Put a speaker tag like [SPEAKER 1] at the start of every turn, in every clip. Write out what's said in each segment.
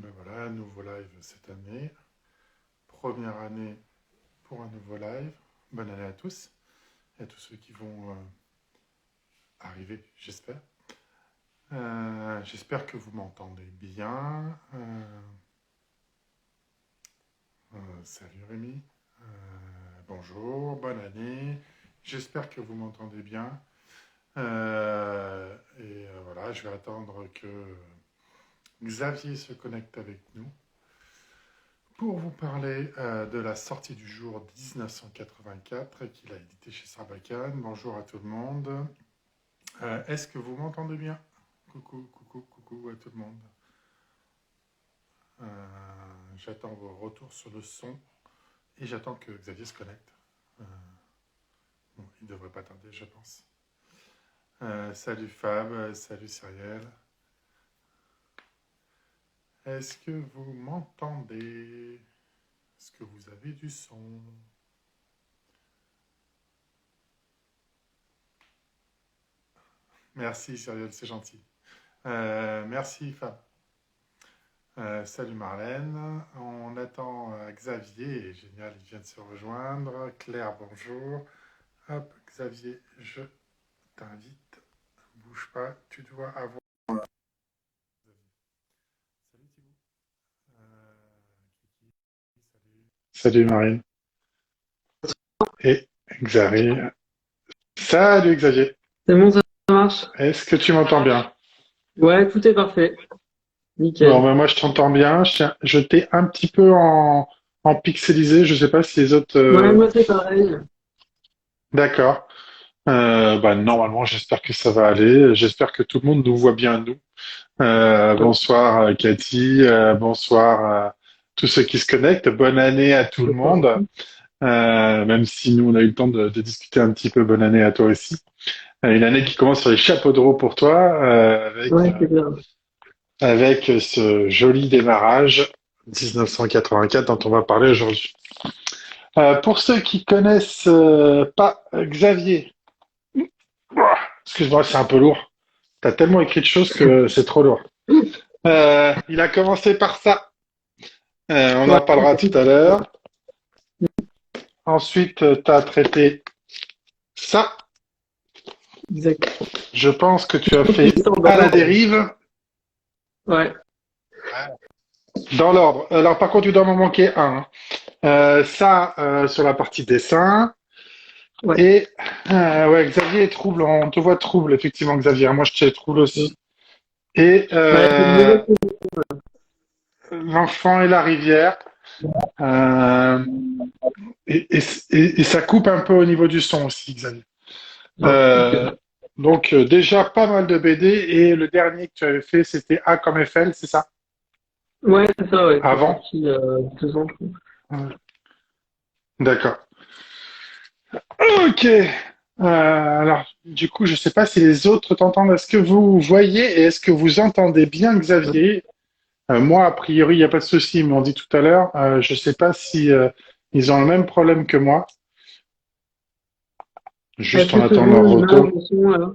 [SPEAKER 1] Ben voilà, un nouveau live cette année. Première année pour un nouveau live. Bonne année à tous et à tous ceux qui vont arriver, j'espère. J'espère que vous m'entendez bien. Salut Rémi. Bonjour, bonne année. J'espère que vous m'entendez bien. Voilà, je vais attendre que Xavier se connecte avec nous pour vous parler de la sortie du jour 1984 qu'il a édité chez Sarbacane. Bonjour à tout le monde. Est-ce que vous m'entendez bien? Coucou, coucou, coucou à tout le monde. J'attends vos retours sur le son et j'attends que Xavier se connecte. Bon, il ne devrait pas tarder, je pense. Salut Fab, salut Cyrielle. Est-ce que vous m'entendez? Est-ce que vous avez du son? Merci Cyrielle, c'est gentil. Merci Fab. Salut Marlène. On attend Xavier. Génial, il vient de se rejoindre. Claire, bonjour. Hop, Xavier, je t'invite. Bouge pas, tu dois avoir... Salut Thibaut. Salut Marine. Et Xavier. Salut Xavier.
[SPEAKER 2] C'est bon, ça marche?
[SPEAKER 1] Est-ce que tu m'entends bien?
[SPEAKER 2] Ouais, tout est parfait.
[SPEAKER 1] Bon,
[SPEAKER 2] Nickel.
[SPEAKER 1] ben moi je t'entends bien. Je t'ai un petit peu en pixelisé. Je sais pas si les autres...
[SPEAKER 2] Ouais, moi c'est pareil.
[SPEAKER 1] D'accord. Bah, normalement, j'espère que ça va aller. J'espère que tout le monde nous voit bien, nous. Bonsoir, Cathy. Bonsoir tous ceux qui se connectent. Bonne année à tout le monde. Même si nous, on a eu le temps de discuter un petit peu. Bonne année à toi aussi. Une année qui commence sur les chapeaux de roue pour toi,
[SPEAKER 2] Ouais, c'est bien.
[SPEAKER 1] avec ce joli démarrage 1984 dont on va parler aujourd'hui. Pour ceux qui connaissent pas Xavier, excuse-moi, c'est un peu lourd. T'as tellement écrit de choses que c'est trop lourd. Il a commencé par ça. On
[SPEAKER 2] Ouais,
[SPEAKER 1] en parlera tout à l'heure. Ensuite, tu as traité ça.
[SPEAKER 2] exact.
[SPEAKER 1] Je pense que tu as fait
[SPEAKER 2] Dans
[SPEAKER 1] à la
[SPEAKER 2] l'ordre.
[SPEAKER 1] dérive
[SPEAKER 2] Ouais,
[SPEAKER 1] dans l'ordre. Alors, par contre, tu dois m'en manquer un, hein. Ça, sur la partie dessin.
[SPEAKER 2] ouais.
[SPEAKER 1] Et ouais, Xavier est trouble. On te voit trouble, effectivement, Xavier. Moi, je te trouble aussi. Et
[SPEAKER 2] Ouais, c'est une mauvaise
[SPEAKER 1] l'enfant et la rivière. Euh, et ça coupe un peu au niveau du son aussi, Xavier.
[SPEAKER 2] position. Ok.
[SPEAKER 1] Euh, donc déjà pas mal de BD et le dernier que tu avais fait c'était A comme Eiffel, c'est ça?
[SPEAKER 2] Ouais, c'est ça, ouais. C'est
[SPEAKER 1] Avant?
[SPEAKER 2] sorti 2 ans, je crois.
[SPEAKER 1] D'accord. Ok. Alors du coup je sais pas si les autres t'entendent. Est-ce que vous voyez et est-ce que vous entendez bien Xavier? Moi a priori il n'y a pas de souci, ils m'ont dit tout à l'heure. Je sais pas si ils ont le même problème que moi.
[SPEAKER 2] Est-ce
[SPEAKER 1] Juste en
[SPEAKER 2] que c'est
[SPEAKER 1] attendant
[SPEAKER 2] bon,
[SPEAKER 1] leur
[SPEAKER 2] l'image,
[SPEAKER 1] retour.
[SPEAKER 2] le son, alors?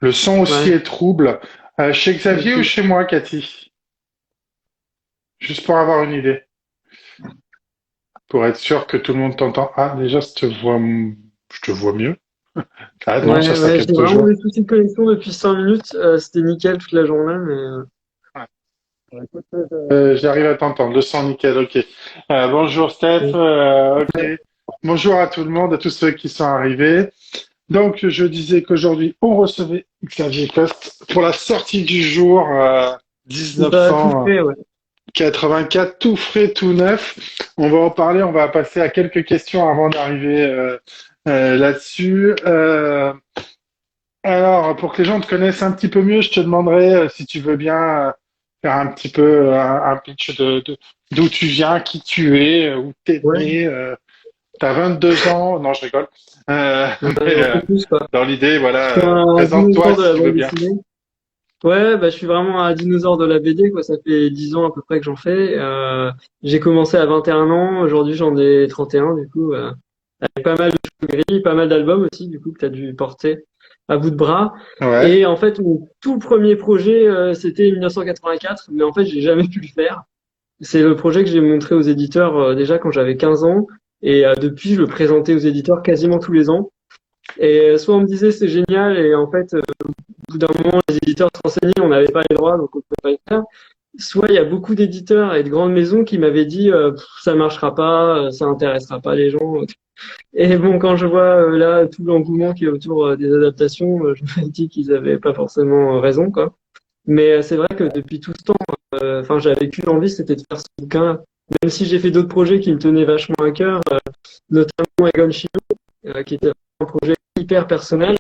[SPEAKER 1] Le son aussi
[SPEAKER 2] Ouais,
[SPEAKER 1] est trouble. Chez Xavier ou
[SPEAKER 2] ok.
[SPEAKER 1] chez moi, Cathy? Juste pour avoir une idée. Pour être sûr que tout le monde t'entend. Ah, déjà, je te vois mieux. Ah non,
[SPEAKER 2] Ouais,
[SPEAKER 1] ça
[SPEAKER 2] ouais, j'ai
[SPEAKER 1] capte
[SPEAKER 2] vraiment
[SPEAKER 1] toujours.
[SPEAKER 2] des soucis de connexion depuis 5 minutes. C'était nickel toute la journée, mais
[SPEAKER 1] Ouais. Écoute, j'arrive à t'entendre. Le son nickel, ok. Bonjour Steph, ok. Bonjour à tout le monde, à tous ceux qui sont arrivés. Donc, je disais qu'aujourd'hui, on recevait Xavier Coste pour la sortie du jour
[SPEAKER 2] bah, tout fait, ouais.
[SPEAKER 1] 1984, tout frais, tout neuf. On va en parler, on va passer à quelques questions avant d'arriver là-dessus. Alors, pour que les gens te connaissent un petit peu mieux, je te demanderai si tu veux bien faire un petit peu un pitch d'où tu viens, qui tu es, où t'es
[SPEAKER 2] Ouais,
[SPEAKER 1] né. T'as 22 ans, non, je rigole.
[SPEAKER 2] ouais,
[SPEAKER 1] Mais
[SPEAKER 2] un peu plus, quoi.
[SPEAKER 1] dans l'idée,
[SPEAKER 2] Je
[SPEAKER 1] voilà,
[SPEAKER 2] suis un
[SPEAKER 1] présente-toi
[SPEAKER 2] dinosaure de
[SPEAKER 1] si
[SPEAKER 2] la
[SPEAKER 1] tu veux
[SPEAKER 2] bande
[SPEAKER 1] bien.
[SPEAKER 2] dessinée. Ouais, bah, je suis vraiment un dinosaure de la BD, quoi. Ça fait 10 ans à peu près que j'en fais. J'ai commencé à 21 ans. Aujourd'hui, j'en ai 31, du coup. Avec pas mal de grilles, pas mal d'albums aussi, du coup, que t'as dû porter. à bout de bras.
[SPEAKER 1] Ouais.
[SPEAKER 2] Et en fait, mon tout premier projet, c'était 1984, mais en fait, j'ai jamais pu le faire. C'est le projet que j'ai montré aux éditeurs déjà quand j'avais 15 ans. Et depuis, je le présentais aux éditeurs quasiment tous les ans. Et soit on me disait c'est génial, et en fait, au bout d'un moment, les éditeurs se renseignaient, on n'avait pas les droits, donc on ne pouvait pas le faire. Soit il y a beaucoup d'éditeurs et de grandes maisons qui m'avaient dit ça marchera pas, ça intéressera pas les gens. Et bon, quand je vois là tout l'engouement qui est autour des adaptations, je me dis qu'ils avaient pas forcément raison, quoi. Mais c'est vrai que depuis tout ce temps, enfin, j'avais qu'une envie, c'était de faire ce bouquin. Même si j'ai fait d'autres projets qui me tenaient vachement à cœur, notamment Egon Schiele, qui était un projet hyper personnel.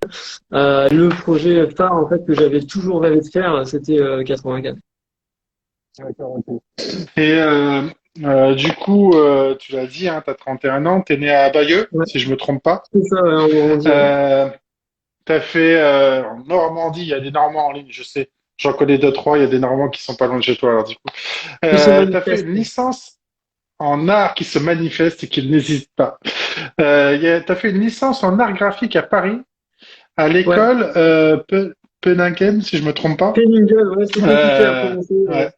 [SPEAKER 2] Le projet phare en fait que j'avais toujours rêvé de faire, c'était 84.
[SPEAKER 1] D'accord, ok. Et du coup, tu l'as dit, hein, tu as 31 ans, tu es né à Bayeux,
[SPEAKER 2] Ouais,
[SPEAKER 1] si je me trompe pas.
[SPEAKER 2] c'est ça, ouais, on dit. Ouais.
[SPEAKER 1] Euh, tu as fait en Normandie, il y a des Normands en ligne, je sais. J'en connais deux, trois, il y a des Normands qui sont pas loin de chez toi, alors du coup.
[SPEAKER 2] Qui se
[SPEAKER 1] Tu as fait
[SPEAKER 2] manifeste.
[SPEAKER 1] une licence en art qui se manifeste et qui n'hésite pas. Tu as fait une licence en art graphique à Paris, à
[SPEAKER 2] Ouais.
[SPEAKER 1] l'école Penningen, si je me trompe pas.
[SPEAKER 2] Penningle, ouais, c'est compliqué à prononcer.
[SPEAKER 1] Ouais,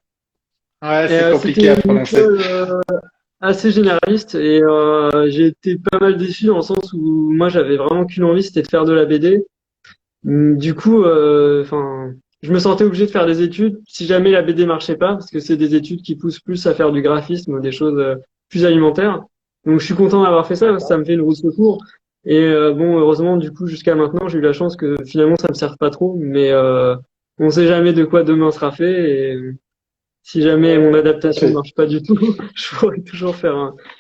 [SPEAKER 1] ouais,
[SPEAKER 2] Et,
[SPEAKER 1] c'est
[SPEAKER 2] c'était
[SPEAKER 1] compliqué à
[SPEAKER 2] une
[SPEAKER 1] prononcer.
[SPEAKER 2] école assez généraliste et j'ai été pas mal déçu dans le sens où moi j'avais vraiment qu'une envie, c'était de faire de la BD. Du coup, enfin, je me sentais obligé de faire des études si jamais la BD marchait pas, parce que c'est des études qui poussent plus à faire du graphisme ou des choses plus alimentaires. Donc, je suis content d'avoir fait ça, parce que ça
[SPEAKER 1] D'accord.
[SPEAKER 2] me fait une roue de secours. Et bon, heureusement, du coup, jusqu'à maintenant, j'ai eu la chance que finalement, ça me serve pas trop, mais on sait jamais de quoi demain sera fait. Et si jamais mon adaptation ne
[SPEAKER 1] J'ai
[SPEAKER 2] marche pas du tout, je pourrais toujours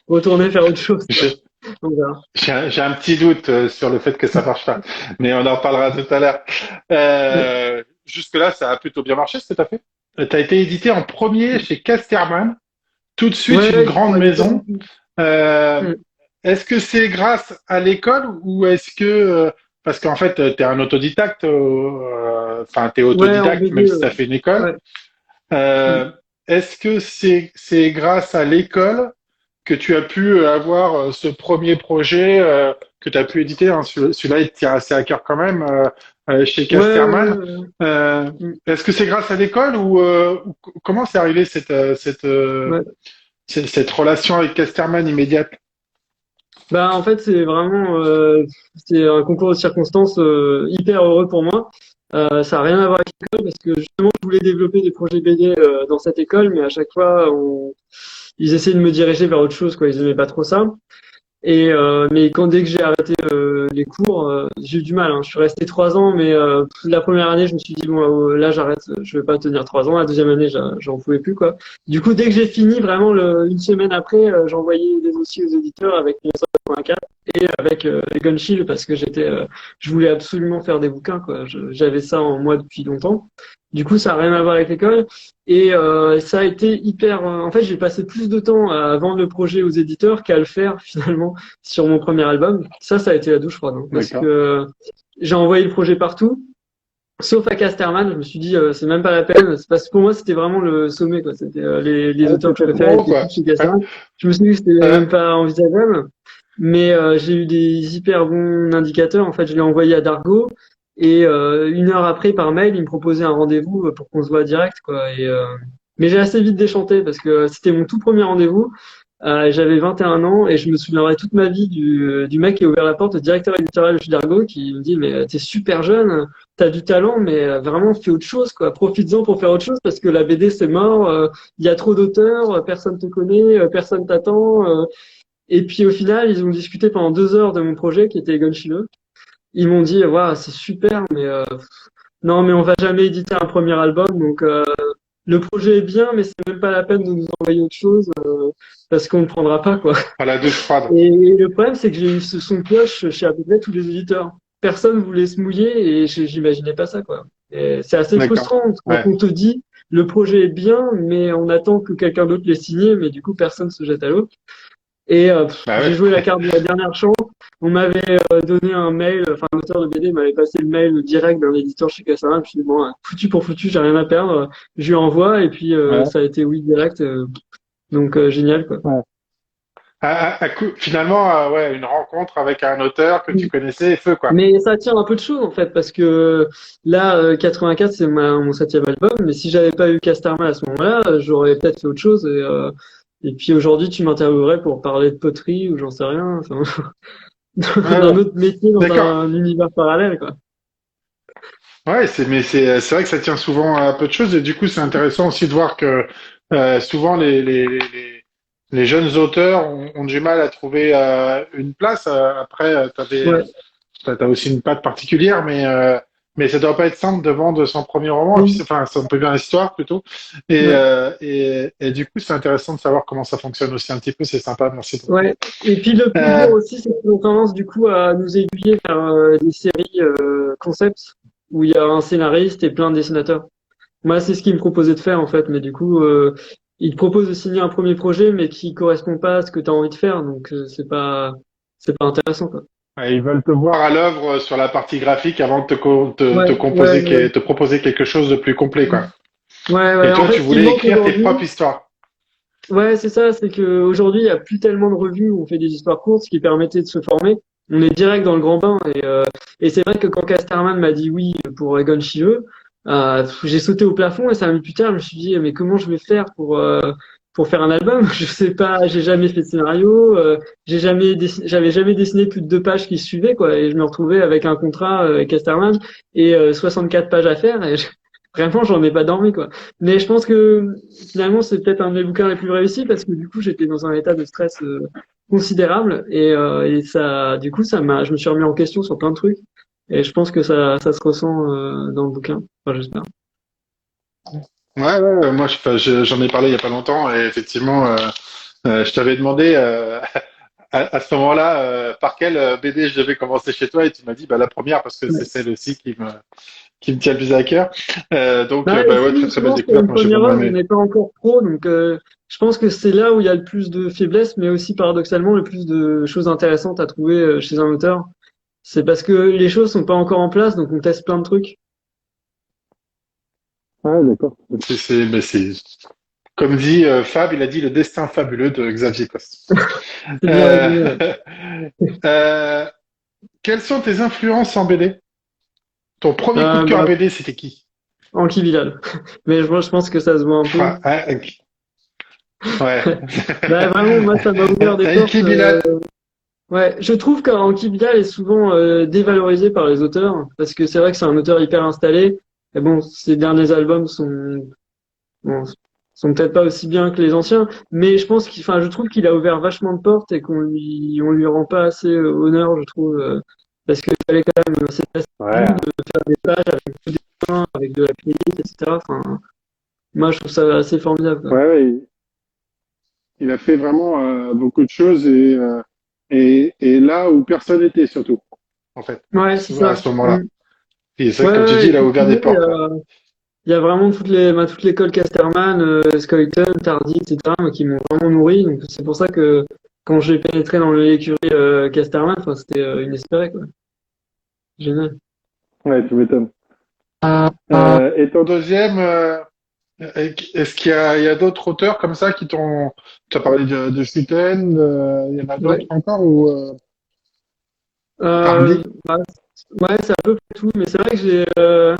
[SPEAKER 2] retourner faire autre chose, quoi.
[SPEAKER 1] j'ai-
[SPEAKER 2] On verra.
[SPEAKER 1] j'ai un petit doute sur le fait que ça marche pas, mais on en parlera tout à l'heure. Jusque-là, ça a plutôt bien marché ce que tu as fait. Tu as été édité en premier chez Casterman, tout de suite une
[SPEAKER 2] Ouais, qui
[SPEAKER 1] grande
[SPEAKER 2] sont habitués.
[SPEAKER 1] maison. Euh, Est-ce que c'est grâce à l'école ou est-ce que parce qu'en fait tu es un autodidacte, enfin tu es
[SPEAKER 2] Ouais, en
[SPEAKER 1] autodidacte même
[SPEAKER 2] BD,
[SPEAKER 1] si tu as fait une école.
[SPEAKER 2] ouais.
[SPEAKER 1] Euh, Est-ce que c'est grâce à l'école que tu as pu avoir ce premier projet que tu as pu éditer, hein, celui-là il te tient assez à cœur quand même chez
[SPEAKER 2] Ouais, ouais,
[SPEAKER 1] Casterman.
[SPEAKER 2] ouais.
[SPEAKER 1] Euh,
[SPEAKER 2] Mm.
[SPEAKER 1] Est-ce que c'est grâce à l'école ou comment c'est arrivé
[SPEAKER 2] Ouais.
[SPEAKER 1] cette relation avec Casterman immédiate?
[SPEAKER 2] Bah, en fait, c'est vraiment, c'est un concours de circonstances hyper heureux pour moi. Ça n'a rien à voir avec l'école parce que justement, je voulais développer des projets BD dans cette école, mais à chaque fois, ils essaient de me diriger vers autre chose, quoi. Ils aimaient pas trop ça. Et mais dès que j'ai arrêté les cours, j'ai eu du mal. Hein. Je suis resté 3 ans, mais la première année, je me suis dit bon, là j'arrête, je vais pas tenir 3 ans. La deuxième année, j'en pouvais plus quoi. Du coup, dès que j'ai fini, vraiment une semaine après, j'envoyais des dossiers aux éditeurs avec 1984 et avec Egon Schiele parce que je voulais absolument faire des bouquins quoi. J'avais ça en moi depuis longtemps. Du coup, ça a rien à voir avec l'école. Et ça a été hyper. En fait, j'ai passé plus de temps à vendre le projet aux éditeurs qu'à le faire finalement sur mon premier album. Ça a été la douche froide, hein, parce que
[SPEAKER 1] D'accord.
[SPEAKER 2] j'ai envoyé le projet partout, sauf à Casterman. Je me suis dit, c'est même pas la peine. C'est parce que pour moi, c'était vraiment le sommet, quoi. C'était les
[SPEAKER 1] Ouais,
[SPEAKER 2] auteurs que je
[SPEAKER 1] c'était
[SPEAKER 2] préférais
[SPEAKER 1] trop
[SPEAKER 2] étaient
[SPEAKER 1] quoi.
[SPEAKER 2] tous chez
[SPEAKER 1] Ouais,
[SPEAKER 2] Casterman. Je me suis dit que c'était
[SPEAKER 1] ouais,
[SPEAKER 2] même pas envisageable. Mais j'ai eu des hyper bons indicateurs. En fait, je l'ai envoyé à Dargo. Et 1 heure après, par mail, il me proposait un rendez-vous pour qu'on se voit direct, quoi. Mais j'ai assez vite déchanté parce que c'était mon tout premier rendez-vous. J'avais 21 ans et je me souviendrai toute ma vie du mec qui a ouvert la porte, le directeur éditorial de Dargo, qui me dit mais t'es super jeune, t'as du talent, mais vraiment fais autre chose, quoi. Profites-en pour faire autre chose parce que la BD c'est mort, il y a trop d'auteurs, personne te connaît, personne t'attend. Et puis au final, ils ont discuté pendant 2 heures de mon projet qui était Egon Schiele. Ils m'ont dit waouh c'est super, mais non mais on va jamais éditer un premier album, donc le projet est bien, mais c'est même pas la peine de nous envoyer autre chose parce qu'on ne prendra pas quoi.
[SPEAKER 1] à la douche froide.
[SPEAKER 2] Et le problème, c'est que j'ai eu ce son de cloche chez à peu près tous les éditeurs. Personne voulait se mouiller et j'imaginais pas ça, quoi. Et c'est assez
[SPEAKER 1] D'accord.
[SPEAKER 2] frustrant quand
[SPEAKER 1] Ouais.
[SPEAKER 2] on te dit le projet est bien, mais on attend que quelqu'un d'autre l'ait signé, mais du coup, personne se jette à l'eau. Et
[SPEAKER 1] Bah
[SPEAKER 2] j'ai
[SPEAKER 1] ouais.
[SPEAKER 2] joué la carte de la dernière chance. On m'avait donné un mail, enfin, l'auteur de BD m'avait passé le mail direct d'un éditeur chez Cassara. Je me suis dit, bon, foutu pour foutu, j'ai rien à perdre. Je lui envoie et puis
[SPEAKER 1] Ouais.
[SPEAKER 2] ça a été oui direct. Donc, génial, quoi.
[SPEAKER 1] Ouais. Finalement, ouais, une rencontre avec un auteur que tu connaissais, et feu, quoi.
[SPEAKER 2] Mais ça tient un peu de choses en fait, parce que là, 84, c'est mon septième album, mais si j'avais pas eu Casterman à ce moment-là, j'aurais peut-être fait autre chose. Et puis aujourd'hui, tu m'interviewerais pour parler de poterie ou j'en sais rien, enfin,
[SPEAKER 1] Ouais,
[SPEAKER 2] d'un
[SPEAKER 1] ouais.
[SPEAKER 2] autre métier dans
[SPEAKER 1] D'accord.
[SPEAKER 2] un univers parallèle, quoi.
[SPEAKER 1] Ouais, c'est vrai que ça tient souvent à peu de choses et du coup c'est intéressant aussi de voir que souvent les jeunes auteurs ont du mal à trouver une place. Après,
[SPEAKER 2] Ouais.
[SPEAKER 1] t'as aussi une patte particulière, mais ça doit pas être simple de vendre son premier roman. Et puis
[SPEAKER 2] Oui.
[SPEAKER 1] enfin son première histoire plutôt.
[SPEAKER 2] Ouais.
[SPEAKER 1] Et du coup c'est intéressant de savoir comment ça fonctionne aussi un petit peu. C'est sympa. Merci beaucoup.
[SPEAKER 2] Ouais. Et puis le plus
[SPEAKER 1] Euh,
[SPEAKER 2] dur aussi, c'est qu'ils ont tendance du coup à nous aiguiller vers des séries concepts où il y a un scénariste et plein de dessinateurs. Moi, c'est ce qu'ils me proposait de faire en fait, mais du coup, ils te proposent de signer un premier projet, mais qui correspond pas à ce que tu as envie de faire, donc c'est pas intéressant quoi.
[SPEAKER 1] Ouais, ils veulent te voir à l'œuvre sur la partie graphique avant de
[SPEAKER 2] Ouais, ouais, ouais.
[SPEAKER 1] te proposer quelque chose de plus complet, quoi.
[SPEAKER 2] Ouais,
[SPEAKER 1] Et
[SPEAKER 2] ouais. En
[SPEAKER 1] toi, tu
[SPEAKER 2] fait, ce qui
[SPEAKER 1] voulais
[SPEAKER 2] manque
[SPEAKER 1] écrire tes propres
[SPEAKER 2] aujourd'hui,
[SPEAKER 1] histoires.
[SPEAKER 2] ouais, c'est ça, c'est que aujourd'hui, il y a plus tellement de revues où on fait des histoires courtes, ce qui permettait de se former. On est direct dans le grand bain et c'est vrai que quand Casterman m'a dit oui pour Egon Schiele, j'ai sauté au plafond et 5 minutes plus tard, je me suis dit mais comment je vais faire pour faire un album? Je sais pas, j'ai jamais fait de scénario, j'avais jamais dessiné plus de 2 pages qui se suivaient quoi et je me retrouvais avec un contrat avec Casterman et 64 pages à faire et vraiment j'en ai pas dormi quoi. Mais je pense que finalement, c'est peut-être un de mes bouquins les plus réussis parce que du coup, j'étais dans un état de stress considérable et ça, du coup, je me suis remis en question sur plein de trucs et je pense que ça se ressent dans le bouquin. Enfin, j'espère.
[SPEAKER 1] Moi, j'en ai parlé il y a pas longtemps et effectivement, je t'avais demandé à ce moment-là par quelle BD je devais commencer chez toi et tu m'as dit bah la première parce que c'est
[SPEAKER 2] Ouais.
[SPEAKER 1] celle aussi qui me tient le plus à cœur.
[SPEAKER 2] Bah,
[SPEAKER 1] Bah ouais, très
[SPEAKER 2] aussi,
[SPEAKER 1] très belle
[SPEAKER 2] souvent, sur
[SPEAKER 1] découverte.
[SPEAKER 2] une
[SPEAKER 1] Moi, j'ai
[SPEAKER 2] première
[SPEAKER 1] vraiment
[SPEAKER 2] œuvre, on
[SPEAKER 1] aimé.
[SPEAKER 2] n'est pas encore pro, donc je pense que c'est là où il y a le plus de faiblesses, mais aussi paradoxalement le plus de choses intéressantes à trouver chez un auteur. C'est parce que les choses sont pas encore en place, donc on teste plein de trucs.
[SPEAKER 1] Ah, d'accord. C'est comme dit Fab, il a dit le destin fabuleux de Xavier Coste.
[SPEAKER 2] C'est bien
[SPEAKER 1] Euh,
[SPEAKER 2] résumé, ouais.
[SPEAKER 1] euh, quelles sont tes influences en BD? Ton premier coup de cœur
[SPEAKER 2] Bah,
[SPEAKER 1] BD, c'était qui?
[SPEAKER 2] Anki Bilal. Mais je pense que ça se voit un peu.
[SPEAKER 1] Ouais.
[SPEAKER 2] Bah, vraiment, moi, ça m'a ouvert des portes.
[SPEAKER 1] Enki Bilal.
[SPEAKER 2] Ouais, je trouve qu'Anki Bilal est souvent dévalorisé par les auteurs, parce que c'est vrai que c'est un auteur hyper installé. Et bon, ses derniers albums bon, sont peut-être pas aussi bien que les anciens, mais je trouve qu'il a ouvert vachement de portes et on lui rend pas assez honneur, je trouve, parce qu'il fallait quand même, c'est assez dur
[SPEAKER 1] Ouais.
[SPEAKER 2] de faire des pages avec des dessins, avec de la critique, etc. Enfin, moi, je trouve ça assez formidable, quoi.
[SPEAKER 1] Ouais, ouais, il a fait vraiment beaucoup de choses et là où personne n'était surtout, en fait,
[SPEAKER 2] Ouais, c'est
[SPEAKER 1] à
[SPEAKER 2] ça.
[SPEAKER 1] ce moment-là.
[SPEAKER 2] Mm.
[SPEAKER 1] Et c'est
[SPEAKER 2] Ouais,
[SPEAKER 1] vrai que, comme tu
[SPEAKER 2] ouais,
[SPEAKER 1] dis,
[SPEAKER 2] et
[SPEAKER 1] il a
[SPEAKER 2] puis
[SPEAKER 1] ouvert des
[SPEAKER 2] sinon,
[SPEAKER 1] portes.
[SPEAKER 2] il y a vraiment toute l'école Casterman, Scoyton, Tardy, etc., moi, qui m'ont vraiment nourri. Donc, c'est pour ça que quand j'ai pénétré dans l'écurie Casterman, enfin, c'était inespéré, quoi. Génial.
[SPEAKER 1] Ouais, tu m'étonnes. Et ton deuxième, est-ce il y a d'autres auteurs comme ça qui t'ont, tu as parlé de Schuiten, il y en a d'autres
[SPEAKER 2] Ouais.
[SPEAKER 1] encore ou
[SPEAKER 2] Euh,
[SPEAKER 1] Hardy?
[SPEAKER 2] bah, ouais, c'est à peu près tout, mais c'est vrai que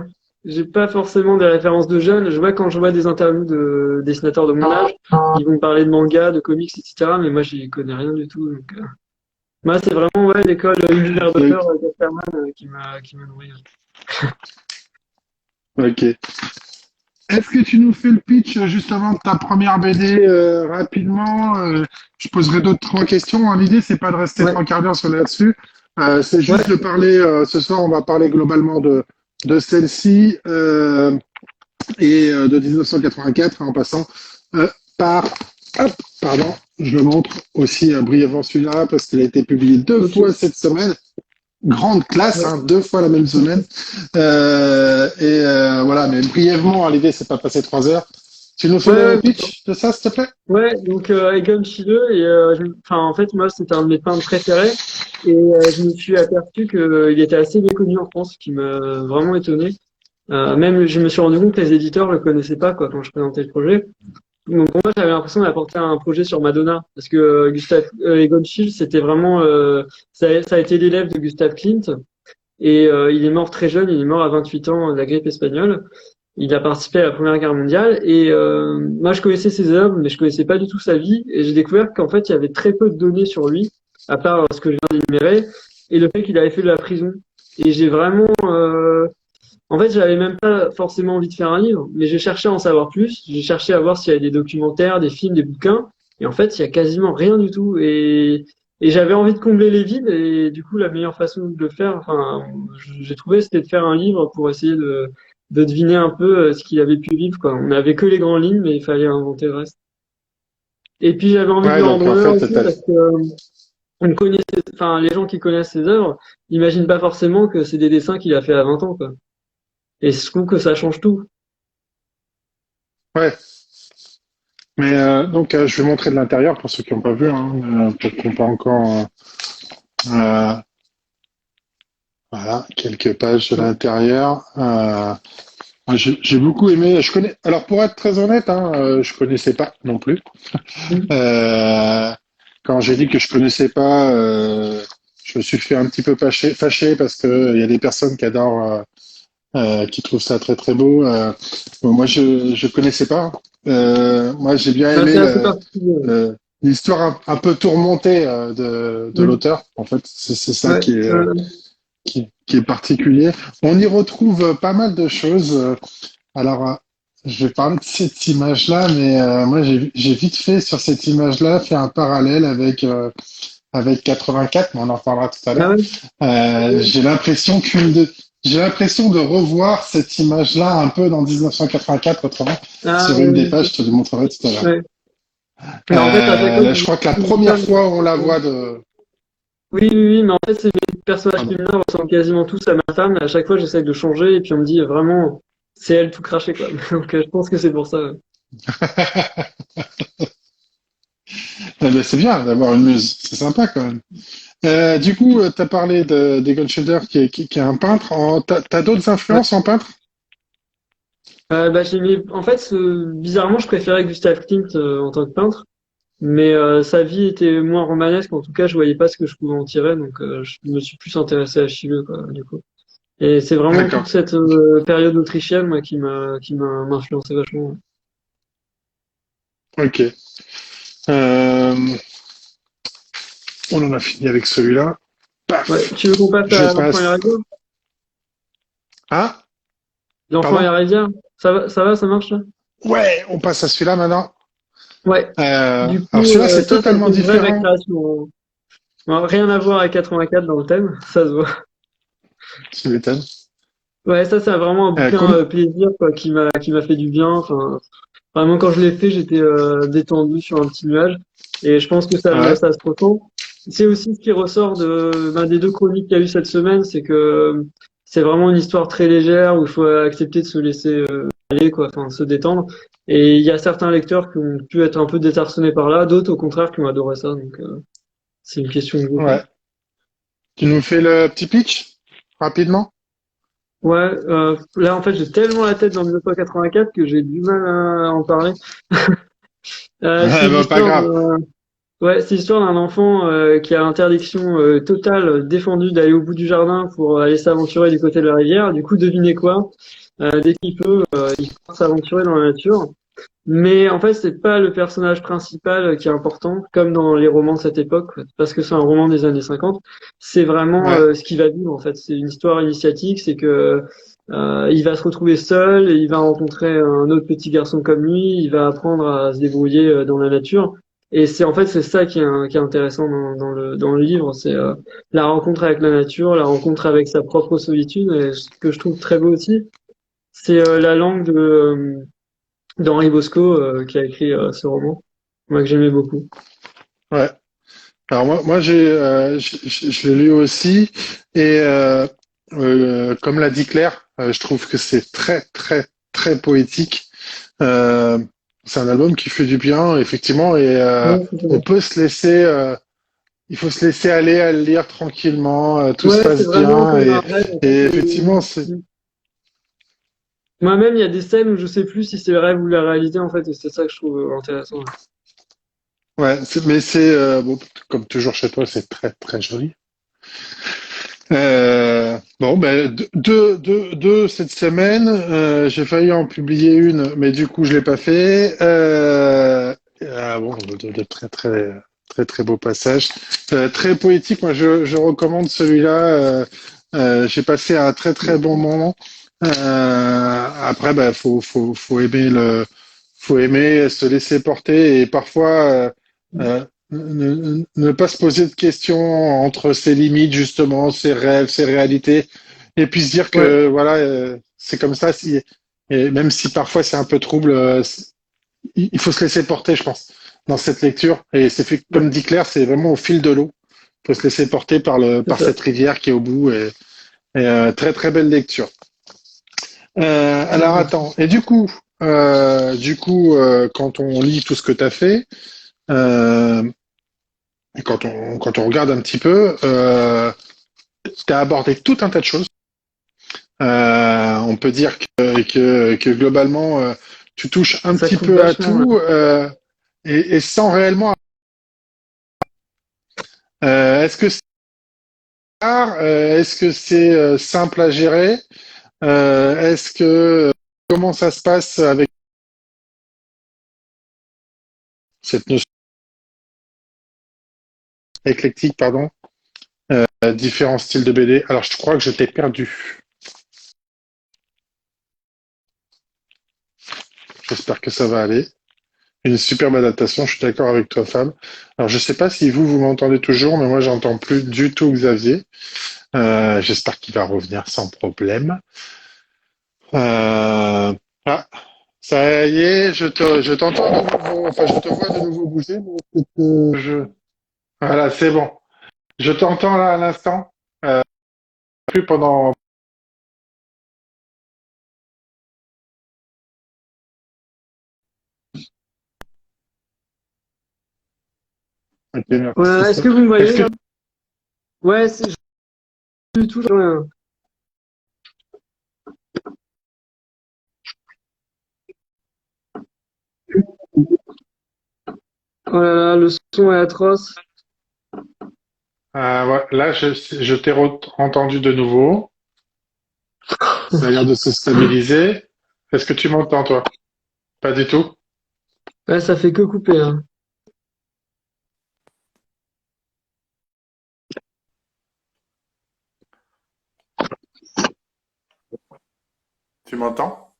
[SPEAKER 2] j'ai pas forcément des références de jeunes. Je vois quand je vois des interviews de dessinateurs de mon âge, ils vont parler de manga, de comics, etc. Mais moi, j'y connais rien du tout. Donc, moi, c'est vraiment ouais l'école univers d'auteur
[SPEAKER 1] Ok.
[SPEAKER 2] Casterman qui m'a nourri.
[SPEAKER 1] Ok. Est-ce que tu nous fais le pitch justement de ta première BD rapidement? Je poserai d'autres trois questions, hein. L'idée, c'est pas de rester
[SPEAKER 2] Ouais,
[SPEAKER 1] trois quarts d'heure sur là-dessus. C'est
[SPEAKER 2] ouais,
[SPEAKER 1] juste de parler. Ce soir, on va parler globalement de celle-ci de 1984 en passant euh, par. Hop, pardon, je le montre aussi brièvement celui-là parce qu'il a été publié deux
[SPEAKER 2] ok.
[SPEAKER 1] fois cette semaine. Grande classe,
[SPEAKER 2] Ouais.
[SPEAKER 1] hein, deux fois la même semaine. Voilà, mais brièvement, hein, l'idée, c'est pas passer 3 heures. Tu nous fais
[SPEAKER 2] Ouais,
[SPEAKER 1] le
[SPEAKER 2] ouais,
[SPEAKER 1] pitch de ça, s'il te plaît?
[SPEAKER 2] ouais, donc Egon Schiele et enfin en fait moi c'était un de mes peintres préférés et je me suis aperçu que il était assez méconnu en France, ce qui m'a vraiment étonné. Même je me suis rendu compte que les éditeurs le connaissaient pas quoi quand je présentais le projet. Donc pour moi, j'avais l'impression d'apporter un projet sur Madonna, parce que Gustav Egon Schiele, c'était vraiment, ça a été l'élève de Gustav Klimt, et il est mort très jeune, il est mort à 28 ans de la grippe espagnole. Il a participé à la Première Guerre mondiale, et moi je connaissais ses œuvres, mais je connaissais pas du tout sa vie, et j'ai découvert qu'en fait il y avait très peu de données sur lui, à part ce que je viens d'énumérer, et le fait qu'il avait fait de la prison. Et j'ai vraiment, en fait, j'avais même pas forcément envie de faire un livre, mais j'ai cherché à en savoir plus. J'ai cherché à voir s'il y avait des documentaires, des films, des bouquins. Et en fait, il y a quasiment rien du tout. Et j'avais envie de combler les vides. Et du coup, la meilleure façon de le faire, enfin, j'ai trouvé, c'était de faire un livre pour essayer de deviner un peu ce qu'il avait pu vivre, quoi. On n'avait que les grandes lignes, mais il fallait inventer le reste. Et puis, j'avais envie de
[SPEAKER 1] Ouais,
[SPEAKER 2] le
[SPEAKER 1] donc
[SPEAKER 2] rendre
[SPEAKER 1] en
[SPEAKER 2] honneur
[SPEAKER 1] fait,
[SPEAKER 2] aussi parce que on connaissait, enfin, les gens qui connaissent ses œuvres n'imaginent pas forcément que c'est des dessins qu'il a fait à 20 ans, quoi. Et je trouve que ça change tout.
[SPEAKER 1] ouais. Mais donc, je vais montrer de l'intérieur pour ceux qui n'ont pas vu, hein, pour qu'on pas encore. Euh, voilà, quelques pages de l'intérieur. Moi, j'ai beaucoup aimé. Je connais. Alors, pour être très honnête, hein, je connaissais pas non plus.
[SPEAKER 2] Mm.
[SPEAKER 1] Euh, Quand j'ai dit que je connaissais pas, je me suis fait un petit peu fâché parce que il y a des personnes qui adorent, qui trouvent ça très très beau. Bon, moi, je connaissais pas. Moi, j'ai bien
[SPEAKER 2] Ah,
[SPEAKER 1] aimé
[SPEAKER 2] c'est assez particulier.
[SPEAKER 1] l'histoire un peu tourmentée de
[SPEAKER 2] Mm.
[SPEAKER 1] l'auteur. En fait, c'est ça
[SPEAKER 2] Ouais,
[SPEAKER 1] qui est particulier. On y retrouve pas mal de choses. Alors, je vais parler de cette image-là, mais moi, j'ai vite fait sur cette image-là fait un parallèle avec 84, mais on en reparlera tout à
[SPEAKER 2] ah
[SPEAKER 1] l'heure.
[SPEAKER 2] ouais.
[SPEAKER 1] J'ai l'impression de revoir cette image-là un peu dans 1984 autrement.
[SPEAKER 2] Ah,
[SPEAKER 1] Sur une des pages, je te le montrerai tout à l'heure.
[SPEAKER 2] ouais. Mais en fait, à chaque fois,
[SPEAKER 1] Là, je crois que la première fois où on la voit de...
[SPEAKER 2] oui, oui, oui, mais en fait, c'est les personnages
[SPEAKER 1] Pardon.
[SPEAKER 2] féminins ressemblent quasiment tous à ma femme, et à chaque fois, j'essaie de changer, et puis on me dit vraiment, c'est elle tout craché, quoi. Donc, je pense que c'est pour ça. Ouais.
[SPEAKER 1] Eh ben, c'est bien d'avoir une muse, c'est sympa quand même. Du coup, tu as parlé d'Egon Schieder qui est un peintre. T'as d'autres
[SPEAKER 2] Ouais.
[SPEAKER 1] influences en peintre?
[SPEAKER 2] Bah, en fait, bizarrement, je préférais Gustav Klimt en tant que peintre, mais sa vie était moins romanesque. En tout cas, je voyais pas ce que je pouvais en tirer, donc je me suis plus intéressé à Schiele, quoi, du coup. Et c'est vraiment toute
[SPEAKER 1] D'accord.
[SPEAKER 2] cette période autrichienne, moi, m'a influencé vachement.
[SPEAKER 1] Ok. Euh, on en a fini avec celui-là.
[SPEAKER 2] Ouais.
[SPEAKER 1] Paf.
[SPEAKER 2] Tu veux qu'on passe
[SPEAKER 1] Je
[SPEAKER 2] à l'enfant et la
[SPEAKER 1] passe.
[SPEAKER 2] rivière?
[SPEAKER 1] Ah,
[SPEAKER 2] L'enfant et
[SPEAKER 1] pardon?
[SPEAKER 2] la rivière? Ça marche, là?
[SPEAKER 1] Ouais, on passe à celui-là maintenant.
[SPEAKER 2] Ouais. Du
[SPEAKER 1] Alors
[SPEAKER 2] coup,
[SPEAKER 1] celui-là, c'est
[SPEAKER 2] ça a
[SPEAKER 1] totalement
[SPEAKER 2] été une vraie
[SPEAKER 1] différent.
[SPEAKER 2] récréation. Bon, rien à voir avec 84 dans le thème, ça se voit.
[SPEAKER 1] Tu m'étonnes.
[SPEAKER 2] Ouais, ça, c'est vraiment un bouquin
[SPEAKER 1] Comme...
[SPEAKER 2] plaisir, quoi, qui m'a fait du bien. Enfin, vraiment, quand je l'ai fait, j'étais détendu sur un petit nuage. Et je pense que
[SPEAKER 1] Ouais,
[SPEAKER 2] ça se ressent. C'est aussi ce qui ressort des deux chroniques qu'il y a eu cette semaine, c'est que c'est vraiment une histoire très légère où il faut accepter de se laisser aller, quoi, enfin, se détendre. Et il y a certains lecteurs qui ont pu être un peu désarçonnés par là, d'autres au contraire qui ont adoré ça. Donc, c'est une question de goût, quoi.
[SPEAKER 1] ouais. Tu nous fais le petit pitch rapidement?
[SPEAKER 2] Ouais, là en fait j'ai tellement la tête dans 1984 que j'ai du mal à en parler. C'est
[SPEAKER 1] Bah, pas
[SPEAKER 2] l'histoire
[SPEAKER 1] grave.
[SPEAKER 2] c'est l'histoire d'un enfant qui a l'interdiction totale défendue d'aller au bout du jardin pour aller s'aventurer du côté de la rivière. Du coup, devinez quoi? Dès qu'il peut, il part s'aventurer dans la nature. Mais en fait, c'est pas le personnage principal qui est important, comme dans les romans de cette époque, parce que c'est un roman des années 50. C'est vraiment
[SPEAKER 1] Ouais,
[SPEAKER 2] ce qu'il va vivre en fait. C'est une histoire initiatique, c'est que il va se retrouver seul, et il va rencontrer un autre petit garçon comme lui, il va apprendre à se débrouiller dans la nature. Et c'est en fait c'est ça qui est intéressant dans le livre, c'est la rencontre avec la nature, la rencontre avec sa propre solitude. Et ce que je trouve très beau aussi, c'est la langue d'Henri Bosco qui a écrit ce roman, moi que j'aimais beaucoup.
[SPEAKER 1] ouais. Alors moi je l'ai lu aussi et comme l'a dit Claire, je trouve que c'est très très très poétique. Euh, c'est un album qui fait du bien effectivement et
[SPEAKER 2] Ouais, c'est ça.
[SPEAKER 1] on peut se laisser, il faut se laisser aller à le lire tranquillement, tout se
[SPEAKER 2] Ouais, c'est
[SPEAKER 1] passe
[SPEAKER 2] vraiment
[SPEAKER 1] bien
[SPEAKER 2] comme un rêve en
[SPEAKER 1] et
[SPEAKER 2] fait.
[SPEAKER 1] effectivement c'est
[SPEAKER 2] Moi-même, il y a des scènes où je sais plus si c'est le rêve ou la réalité, en fait, et c'est ça que je trouve intéressant. Ouais.
[SPEAKER 1] Ouais, mais c'est bon, comme toujours chez toi, c'est très très joli. Bon, ben deux cette semaine. J'ai failli en publier une, mais du coup je l'ai pas fait. Bon, de très très très très beaux passages, très poétique. Moi, je recommande celui-là. J'ai passé un très très bon moment. Après, ben faut aimer faut aimer se laisser porter et parfois ne pas se poser de questions entre ses limites, justement, ses rêves, ses réalités, et puis se dire
[SPEAKER 2] Ouais,
[SPEAKER 1] que voilà, c'est comme ça. Et même si parfois c'est un peu trouble, il faut se laisser porter, je pense, dans cette lecture. Et c'est fait,
[SPEAKER 2] ouais,
[SPEAKER 1] comme dit Claire, c'est vraiment au fil de l'eau. Il faut se laisser porter
[SPEAKER 2] c'est
[SPEAKER 1] par
[SPEAKER 2] ça.
[SPEAKER 1] cette rivière qui est au bout. Très très belle lecture. Alors
[SPEAKER 2] D'accord.
[SPEAKER 1] attends. Et quand on lit tout ce que tu as fait, euh, et quand on regarde un petit peu, tu as abordé tout un tas de choses. On peut dire que globalement, tu touches un
[SPEAKER 2] Ça
[SPEAKER 1] petit
[SPEAKER 2] coupe
[SPEAKER 1] peu à
[SPEAKER 2] vachement. Ouais.
[SPEAKER 1] tout et sans réellement. Est-ce que c'est rare est-ce que c'est simple à gérer est-ce que comment ça se passe avec cette notion éclectique, pardon, différents styles de BD. Alors je crois que je t'ai perdu. J'espère que ça va aller. Une superbe adaptation, je suis d'accord avec toi, Fab. Alors, je sais pas si vous m'entendez toujours, mais moi, j'entends plus du tout Xavier. J'espère qu'il va revenir sans problème. Euh, ah, ça y est, je t'entends de nouveau, enfin, je te vois de nouveau bouger, mais voilà, c'est bon. Je t'entends là à l'instant, plus pendant. Ok, merci.
[SPEAKER 2] Ouais, est-ce que vous me
[SPEAKER 1] Est-ce
[SPEAKER 2] voyez
[SPEAKER 1] que
[SPEAKER 2] là? Ouais, c'est du tout. Rien. Oh là là, le son est atroce.
[SPEAKER 1] ouais, là, je t'ai entendu de nouveau. Ça a l'air de se stabiliser. Est-ce que tu m'entends, toi? Pas du tout.
[SPEAKER 2] Ouais, ça fait que couper. Hein.
[SPEAKER 1] Tu m'entends?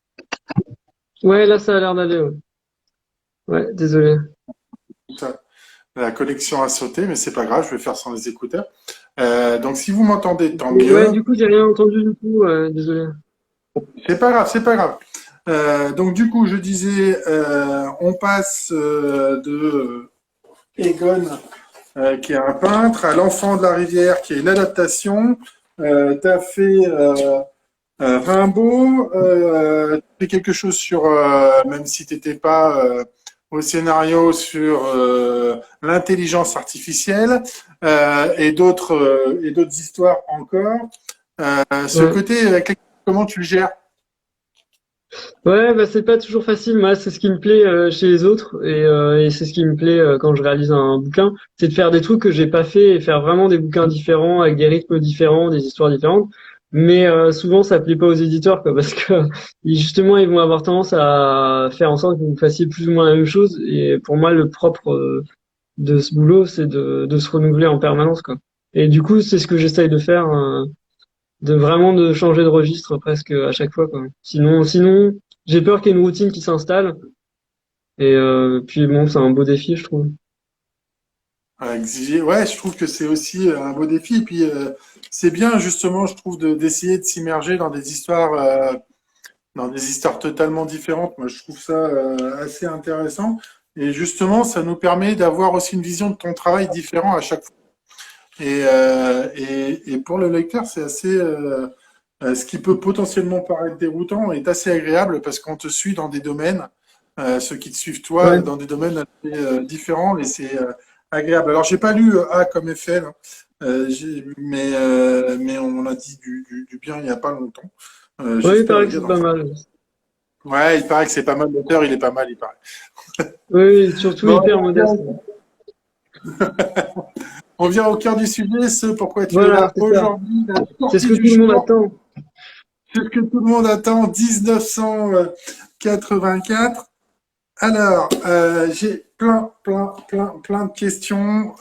[SPEAKER 2] Ouais, là, ça a l'air d'aller. Ouais, ouais, désolé.
[SPEAKER 1] La connexion a sauté, mais c'est pas grave, je vais faire sans les écouteurs. Donc si vous m'entendez, tant
[SPEAKER 2] Ouais,
[SPEAKER 1] mieux.
[SPEAKER 2] du coup, j'ai rien entendu du coup. Désolé.
[SPEAKER 1] C'est pas grave, c'est pas grave. Donc du coup, je disais, on passe de Egon, qui est un peintre, à L'Enfant de la Rivière, qui est une adaptation. T'as fait Rimbaud, fait quelque chose sur, même si t'étais pas au scénario, sur l'intelligence artificielle et d'autres histoires encore. Ce
[SPEAKER 2] Ouais.
[SPEAKER 1] côté, comment tu le gères?
[SPEAKER 2] Ouais, bah c'est pas toujours facile. Moi, c'est ce qui me plaît chez les autres et c'est ce qui me plaît quand je réalise un bouquin, c'est de faire des trucs que j'ai pas fait et faire vraiment des bouquins différents avec des rythmes différents, des histoires différentes. Mais souvent, ça plaît pas aux éditeurs, quoi, parce que justement, ils vont avoir tendance à faire en sorte que vous fassiez plus ou moins la même chose. Et pour moi, le propre de ce boulot, c'est de se renouveler en permanence, quoi. Et du coup, c'est ce que j'essaye de faire. De vraiment de changer de registre presque à chaque fois, quoi. Sinon, j'ai peur qu'il y ait une routine qui s'installe. Et puis bon, c'est un beau défi, je trouve.
[SPEAKER 1] Exiger. Ouais, je trouve que c'est aussi un beau défi. Et puis, c'est bien, justement, je trouve, d'essayer de s'immerger dans des histoires totalement différentes. Moi, je trouve ça assez intéressant. Et justement, ça nous permet d'avoir aussi une vision de ton travail différent à chaque fois. Et pour le lecteur, c'est assez, ce qui peut potentiellement paraître déroutant est assez agréable parce qu'on te suit dans des domaines, ceux qui te suivent toi,
[SPEAKER 2] Ouais.
[SPEAKER 1] dans des domaines assez différents et c'est agréable. Alors, j'ai pas lu A comme Eiffel, hein, mais on a dit du bien il y a pas longtemps.
[SPEAKER 2] Ouais, il
[SPEAKER 1] J'espère
[SPEAKER 2] paraît
[SPEAKER 1] le
[SPEAKER 2] que
[SPEAKER 1] lire
[SPEAKER 2] c'est
[SPEAKER 1] dans le
[SPEAKER 2] pas mal.
[SPEAKER 3] Ouais, il paraît que c'est pas mal. L'auteur, il est pas mal, il paraît.
[SPEAKER 2] Oui, surtout
[SPEAKER 3] Bon,
[SPEAKER 2] hyper modeste.
[SPEAKER 3] on vient au cœur du sujet, ce pourquoi tu es
[SPEAKER 2] Voilà,
[SPEAKER 3] là
[SPEAKER 2] c'est ça.
[SPEAKER 3] aujourd'hui, la
[SPEAKER 2] C'est ce
[SPEAKER 3] sortie
[SPEAKER 2] que
[SPEAKER 3] du
[SPEAKER 2] tout le monde
[SPEAKER 3] jour,
[SPEAKER 2] attend.
[SPEAKER 3] c'est ce que tout le monde attend, 1984. Alors, j'ai plein de questions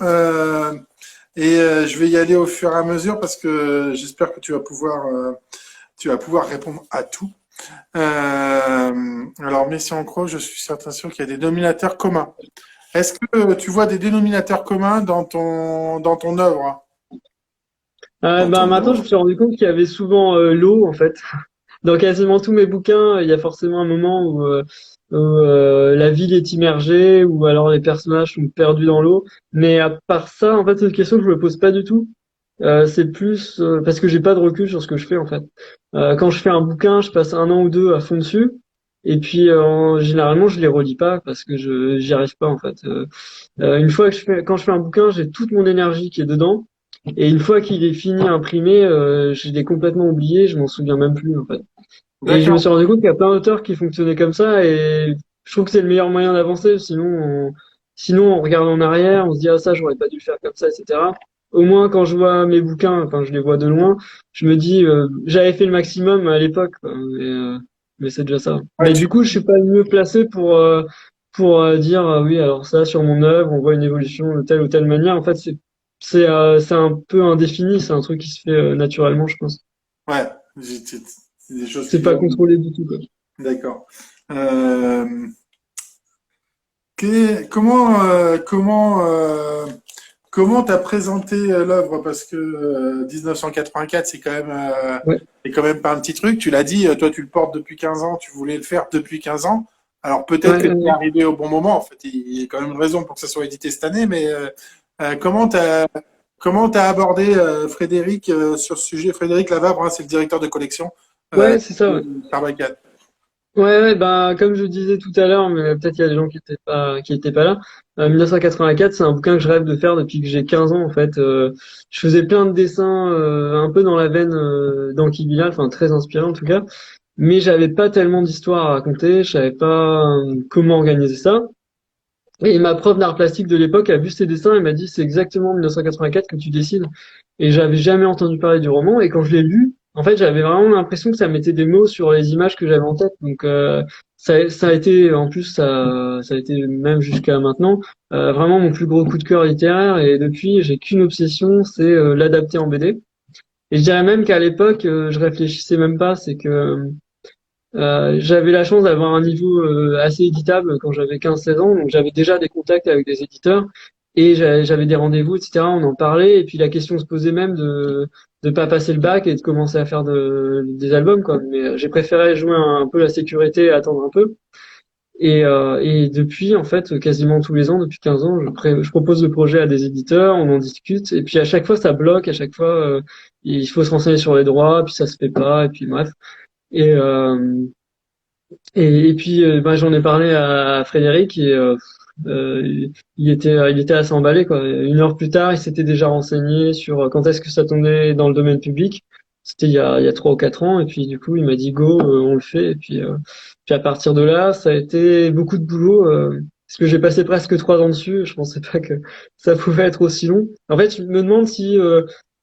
[SPEAKER 3] je vais y aller au fur et à mesure parce que j'espère que tu vas pouvoir répondre à tout. Alors, Messi en croix, je suis certain sûr qu'il y a des dénominateurs communs. Est-ce que tu vois des dénominateurs communs dans ton œuvre? Dans
[SPEAKER 2] Ben,
[SPEAKER 3] ton
[SPEAKER 2] maintenant, je me
[SPEAKER 3] œuvre.
[SPEAKER 2] suis rendu compte qu'il y avait souvent l'eau, en fait. Dans quasiment tous mes bouquins, il y a forcément un moment où la ville est immergée, ou alors les personnages sont perdus dans l'eau. Mais à part ça, en fait, c'est une question que je me pose pas du tout. C'est plus parce que j'ai pas de recul sur ce que je fais en fait. Quand je fais un bouquin, je passe un an ou deux à fond dessus, et puis généralement je les relis pas parce que je j'y arrive pas en fait. Une fois que quand je fais un bouquin, j'ai toute mon énergie qui est dedans, et une fois qu'il est fini imprimé, je l'ai complètement oublié, je m'en souviens même plus en fait. Et je me
[SPEAKER 3] D'accord.
[SPEAKER 2] suis rendu compte qu'il y a plein d'auteurs qui fonctionnaient comme ça, et je trouve que c'est le meilleur moyen d'avancer. Sinon, on regarde en arrière, on se dit ah ça j'aurais pas dû le faire comme ça, etc. Au moins quand je vois mes bouquins, enfin je les vois de loin, je me dis j'avais fait le maximum à l'époque, quoi. Mais c'est déjà ça.
[SPEAKER 3] Ouais,
[SPEAKER 2] Mais du coup, je suis pas le mieux placé pour dire oui alors ça sur mon œuvre, on voit une évolution de telle ou telle manière. En fait, c'est un peu indéfini, c'est un truc qui se fait naturellement, je pense.
[SPEAKER 3] ouais, c'est des choses
[SPEAKER 2] C'est
[SPEAKER 3] qui
[SPEAKER 2] pas
[SPEAKER 3] viennent.
[SPEAKER 2] contrôlé du tout, quoi.
[SPEAKER 3] D'accord. Euh, comment t'as présenté l'œuvre? Parce que 1984,
[SPEAKER 2] Ouais,
[SPEAKER 3] c'est quand même pas un petit truc. Tu l'as dit, toi, tu le portes depuis 15 ans, tu voulais le faire depuis 15 ans. Alors peut-être
[SPEAKER 2] ouais,
[SPEAKER 3] que tu es arrivé au bon moment. En fait, il y a quand même une raison pour que ça soit édité cette année. Mais comment t'as abordé Frédéric sur ce sujet? Frédéric Lavabre, hein, c'est le directeur de collection
[SPEAKER 2] ouais, c'est ça. Ouais.
[SPEAKER 3] de Sarbacane.
[SPEAKER 2] Ouais, ben comme je disais tout à l'heure, mais peut-être il y a des gens qui étaient pas là. 1984, c'est un bouquin que je rêve de faire depuis que j'ai 15 ans en fait. Je faisais plein de dessins un peu dans la veine d'Anki Bilal, enfin très inspiré en tout cas, mais j'avais pas tellement d'histoire à raconter, je savais pas comment organiser ça. Et ma prof d'art plastique de l'époque a vu ces dessins et m'a dit c'est exactement 1984 que tu dessines. Et j'avais jamais entendu parler du roman. Et quand je l'ai lu, en fait, j'avais vraiment l'impression que ça mettait des mots sur les images que j'avais en tête. Donc ça a été, en plus, ça a été même jusqu'à maintenant vraiment mon plus gros coup de cœur littéraire. Et depuis, j'ai qu'une obsession, c'est l'adapter en BD. Et je dirais même qu'à l'époque, je réfléchissais même pas. C'est que j'avais la chance d'avoir un niveau assez éditable quand j'avais 15-16 ans, donc j'avais déjà des contacts avec des éditeurs et j'avais des rendez-vous, etc. On en parlait et puis la question se posait même de pas passer le bac et de commencer à faire des albums, quoi. Mais j'ai préféré jouer un peu la sécurité et attendre un peu. Et depuis, en fait, quasiment tous les ans, depuis 15 ans, je propose le projet à des éditeurs, on en discute et puis à chaque fois ça bloque, à chaque fois il faut se renseigner sur les droits, puis ça se fait pas et puis bref. Et, euh, et puis, bah, j'en ai parlé à Frédéric et il était assez emballé, quoi. Une heure plus tard, il s'était déjà renseigné sur quand est-ce que ça tombait dans le domaine public. C'était il y a 3 ou 4 ans. Et puis, du coup, il m'a dit go, on le fait. Et puis à partir de là, ça a été beaucoup de boulot. Parce que j'ai passé presque 3 ans dessus. Je pensais pas que ça pouvait être aussi long. En fait, je me demande si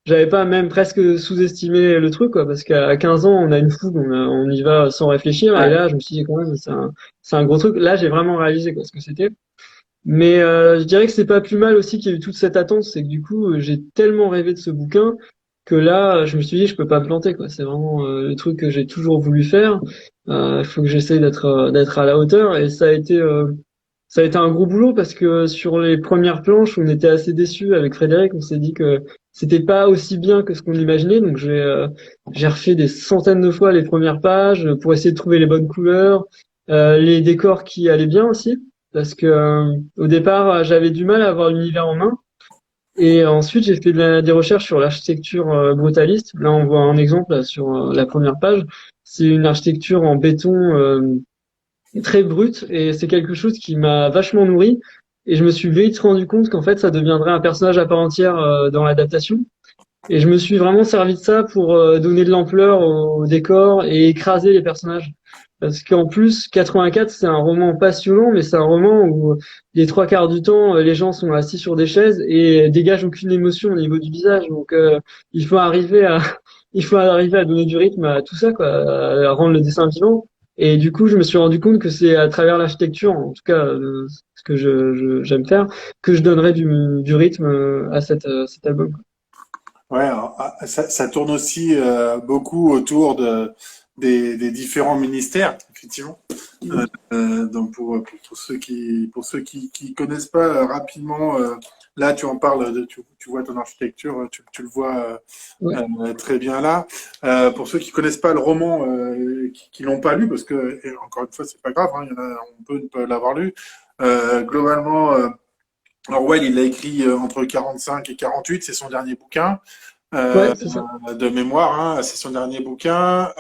[SPEAKER 2] j'avais pas même presque sous-estimé le truc, quoi, parce qu'à 15 ans, on a une fougue, on y va sans réfléchir, et
[SPEAKER 3] Ouais.
[SPEAKER 2] là, je me suis dit quand même, c'est un gros truc. Là, j'ai vraiment réalisé quoi ce que c'était. Mais je dirais que c'est pas plus mal aussi qu'il y ait eu toute cette attente, c'est que du coup, j'ai tellement rêvé de ce bouquin que là, je me suis dit, je peux pas me planter, quoi. C'est vraiment le truc que j'ai toujours voulu faire. Il faut que j'essaye d'être à la hauteur, et ça a été un gros boulot parce que sur les premières planches, on était assez déçus avec Frédéric. On s'est dit que c'était pas aussi bien que ce qu'on imaginait. Donc j'ai refait des centaines de fois les premières pages pour essayer de trouver les bonnes couleurs, les décors qui allaient bien aussi. Parce que au départ, j'avais du mal à avoir l'univers en main. Et ensuite, j'ai fait des recherches sur l'architecture brutaliste. Là, on voit un exemple là, sur la première page. C'est une architecture en béton très brute et c'est quelque chose qui m'a vachement nourri et je me suis vite rendu compte qu'en fait ça deviendrait un personnage à part entière dans l'adaptation et je me suis vraiment servi de ça pour donner de l'ampleur au décor et écraser les personnages. Parce qu'en plus, 84, c'est un roman passionnant, mais c'est un roman où les trois quarts du temps, les gens sont assis sur des chaises et dégagent aucune émotion au niveau du visage. Donc, il faut arriver à, il faut arriver à donner du rythme à tout ça, quoi, à rendre le dessin vivant. Et du coup, je me suis rendu compte que c'est à travers l'architecture, en tout cas, ce que j'aime faire, que je donnerais du rythme à cet album.
[SPEAKER 3] Ouais, alors, ça tourne aussi beaucoup autour des différents ministères, effectivement. Donc pour ceux qui connaissent pas connaissent pas rapidement, là tu en parles, tu vois ton architecture, tu le vois
[SPEAKER 2] Ouais.
[SPEAKER 3] très bien là. Pour ceux qui connaissent pas le roman, qui l'ont pas lu, parce que et encore une fois c'est pas grave, hein, il y en a, on peut ne pas l'avoir lu. Globalement, Orwell il l'a écrit entre 45 et 48, c'est son dernier bouquin.
[SPEAKER 2] Ouais, c'est ça.
[SPEAKER 3] De mémoire, hein, c'est son dernier bouquin.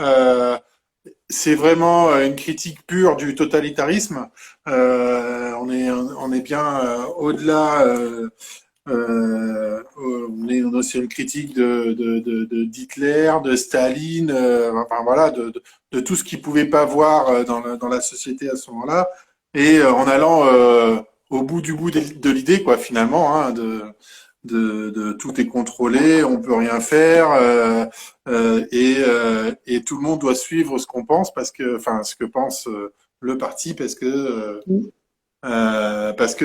[SPEAKER 3] C'est vraiment une critique pure du totalitarisme. On est bien au-delà. On est aussi une critique d'Hitler, de Staline, enfin voilà, de tout ce qu'ils pouvaient pas voir dans la société à ce moment-là, et en allant au bout du bout de l'idée, quoi, finalement, hein, de tout est contrôlé, on peut rien faire, et tout le monde doit suivre ce qu'on pense enfin ce que pense le parti, parce que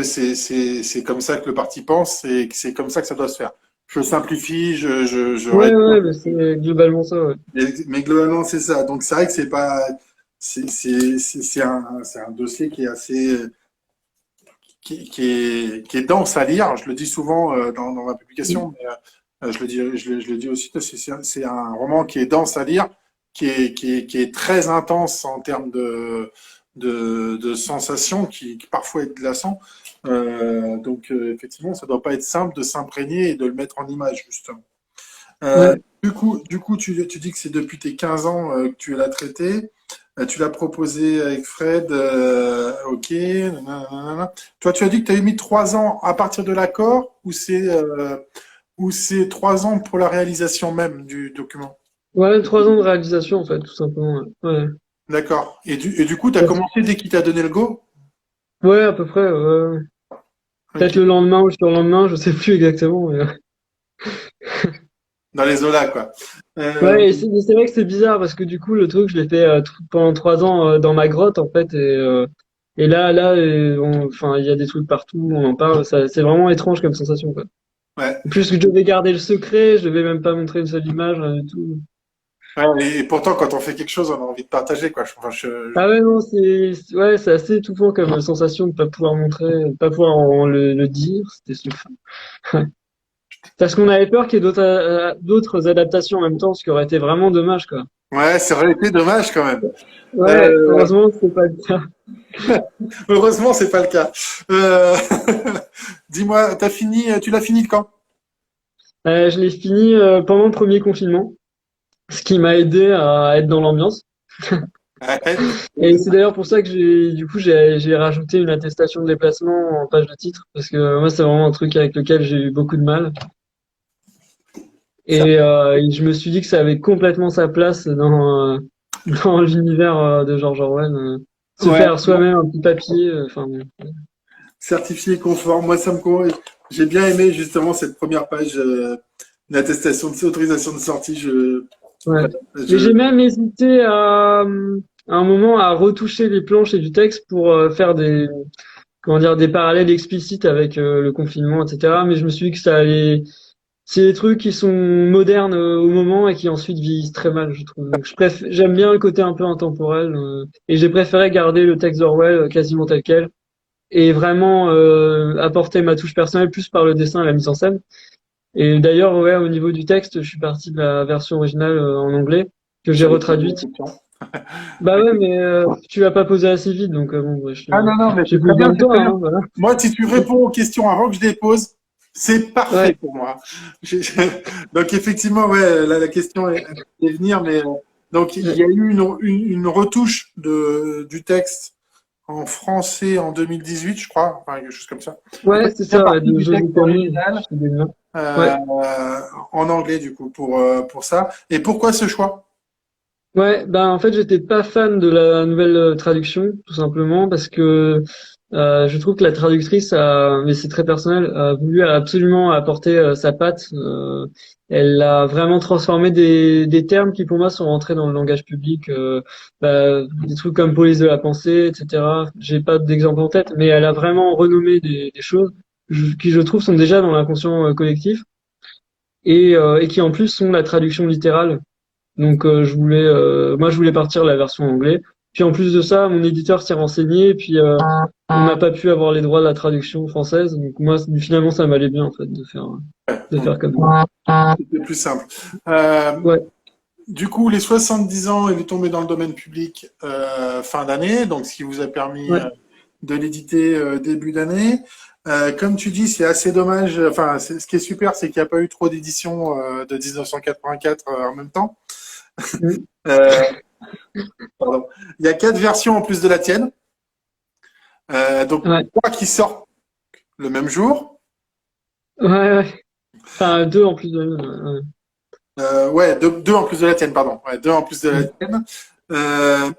[SPEAKER 3] c'est comme ça que le parti pense et que c'est comme ça que ça doit se faire. Je simplifie, je
[SPEAKER 2] Ouais,
[SPEAKER 3] réponds,
[SPEAKER 2] ouais, mais c'est globalement ça, ouais.
[SPEAKER 3] mais globalement c'est ça. Donc c'est vrai que c'est pas, c'est un dossier qui est assez qui est dense à lire. Je le dis souvent dans ma publication, mais je le dis aussi, c'est un roman qui est dense à lire, qui est très intense en termes de sensations, qui parfois est glaçant. Effectivement, ça doit pas être simple de s'imprégner et de le mettre en image, justement.
[SPEAKER 2] Ouais.
[SPEAKER 3] Du coup tu dis que c'est depuis tes 15 ans que tu l'as traité. Tu l'as proposé avec Fred, ok. Nanana. Toi, tu as dit que tu avais mis 3 ans à partir de l'accord, ou c'est 3 ans pour la réalisation même du document?
[SPEAKER 2] Ouais, 3 ans de réalisation, en fait, tout simplement. Ouais, ouais.
[SPEAKER 3] D'accord. Et du coup, tu as
[SPEAKER 2] Parce-
[SPEAKER 3] commencé dès qu'il t'a donné le go?
[SPEAKER 2] ouais, à peu près. Ouais.
[SPEAKER 3] Ok.
[SPEAKER 2] Peut-être le lendemain ou le surlendemain, je sais plus exactement.
[SPEAKER 3] Dans les Zola, quoi.
[SPEAKER 2] Ouais, et c'est vrai que c'est bizarre parce que du coup, le truc, je l'ai fait pendant 3 ans dans ma grotte, en fait. Et là, enfin, il y a des trucs partout, on en parle. C'est vraiment étrange comme sensation, quoi.
[SPEAKER 3] Ouais.
[SPEAKER 2] En plus, que je devais garder le secret, je devais même pas montrer une seule image, rien du tout.
[SPEAKER 3] Ouais, et pourtant, quand on fait quelque chose, on a envie de partager, quoi. Enfin,
[SPEAKER 2] Ah ouais, non, ouais, c'est assez étouffant comme sensation de pas pouvoir montrer, de pas pouvoir le dire. C'était super. Parce qu'on avait peur qu'il y ait d'autres adaptations en même temps, ce qui aurait été vraiment dommage, quoi.
[SPEAKER 3] ouais, ça aurait été dommage quand même.
[SPEAKER 2] Ouais,
[SPEAKER 3] Euh,
[SPEAKER 2] heureusement, c'est pas le cas.
[SPEAKER 3] Heureusement, c'est pas le cas. Euh, Dis-moi, tu l'as fini quand?
[SPEAKER 2] Je l'ai fini pendant le premier confinement, ce qui m'a aidé à être dans l'ambiance.
[SPEAKER 3] Ouais.
[SPEAKER 2] Et c'est d'ailleurs pour ça que j'ai rajouté une attestation de déplacement en page de titre, parce que moi, c'est vraiment un truc avec lequel j'ai eu beaucoup de mal. Et je me suis dit que ça avait complètement sa place dans l'univers de George Orwell. Se
[SPEAKER 3] Ouais,
[SPEAKER 2] faire soi-même un petit papier, enfin, bon.
[SPEAKER 3] certifié conforme. Moi, j'ai bien aimé justement cette première page d'attestation d'autorisation de sortie.
[SPEAKER 2] Ouais. Mais
[SPEAKER 3] Je,
[SPEAKER 2] j'ai même hésité à un moment à retoucher les planches et du texte pour faire comment dire, des parallèles explicites avec le confinement, etc. Mais je me suis dit que c'est des trucs qui sont modernes au moment et qui ensuite vieillissent très mal, je trouve. Donc j'aime bien le côté un peu intemporel et j'ai préféré garder le texte d'Orwell quasiment tel quel et vraiment apporter ma touche personnelle plus par le dessin et la mise en scène. Et d'ailleurs, ouais, au niveau du texte, je suis parti de la version originale en anglais que j'ai
[SPEAKER 3] j'allais te poser la
[SPEAKER 2] retraduite.
[SPEAKER 3] question.
[SPEAKER 2] Bah ouais, mais tu l'as pas posé assez vite, donc bon, ouais,
[SPEAKER 3] Ah non, non, mais
[SPEAKER 2] j'ai
[SPEAKER 3] c'est
[SPEAKER 2] plus
[SPEAKER 3] très bien,
[SPEAKER 2] besoin de
[SPEAKER 3] c'est très
[SPEAKER 2] toi,
[SPEAKER 3] bien.
[SPEAKER 2] hein, voilà.
[SPEAKER 3] Moi, si tu réponds aux questions avant que je les pose, c'est parfait
[SPEAKER 2] Ouais,
[SPEAKER 3] pour moi. Donc effectivement, ouais, là, la question est venir, mais donc il y
[SPEAKER 2] ouais,
[SPEAKER 3] a eu une retouche du texte en français en 2018, je crois, enfin quelque chose comme ça. Et toi,
[SPEAKER 2] ouais, c'est
[SPEAKER 3] tu viens
[SPEAKER 2] ça, ouais,
[SPEAKER 3] partie
[SPEAKER 2] de
[SPEAKER 3] du
[SPEAKER 2] José
[SPEAKER 3] texte
[SPEAKER 2] Camille,
[SPEAKER 3] original
[SPEAKER 2] je sais bien.
[SPEAKER 3] euh,
[SPEAKER 2] Ouais.
[SPEAKER 3] en anglais du coup pour ça. Et pourquoi ce choix?
[SPEAKER 2] Ouais, ben en fait j'étais pas fan de la nouvelle traduction, tout simplement parce que je trouve que la traductrice a, mais c'est très personnel, a voulu absolument apporter sa patte. Elle a vraiment transformé des termes qui pour moi sont rentrés dans le langage public, des trucs comme police de la pensée, etc. J'ai pas d'exemple en tête, mais elle a vraiment renommé des choses qui je trouve sont déjà dans l'inconscient collectif et qui en plus sont la traduction littérale. Donc moi je voulais partir la version anglais. Puis en plus de ça, mon éditeur s'est renseigné et puis on n'a pas pu avoir les droits de la traduction française. Donc moi finalement ça m'allait bien en fait de
[SPEAKER 3] Donc,
[SPEAKER 2] faire comme ça.
[SPEAKER 3] c'était plus simple. Euh,
[SPEAKER 2] Ouais,
[SPEAKER 3] du coup, les 70 ans, il est tombé dans le domaine public fin d'année, donc ce qui vous a permis
[SPEAKER 2] ouais.
[SPEAKER 3] de l'éditer début d'année. Comme tu dis, c'est assez dommage. Enfin, ce qui est super, c'est qu'il n'y a pas eu trop d'éditions de 1984 en même temps.
[SPEAKER 2] Mm.
[SPEAKER 3] Euh, pardon. Il y a 4 versions en plus de la tienne. Donc,
[SPEAKER 2] Ouais,
[SPEAKER 3] 3 qui sortent le même jour.
[SPEAKER 2] ouais, ouais. Enfin deux en plus de ouais.
[SPEAKER 3] Ouais, deux en plus de la tienne, pardon. Ouais, 2 en plus de la
[SPEAKER 2] Mm.
[SPEAKER 3] tienne. Euh,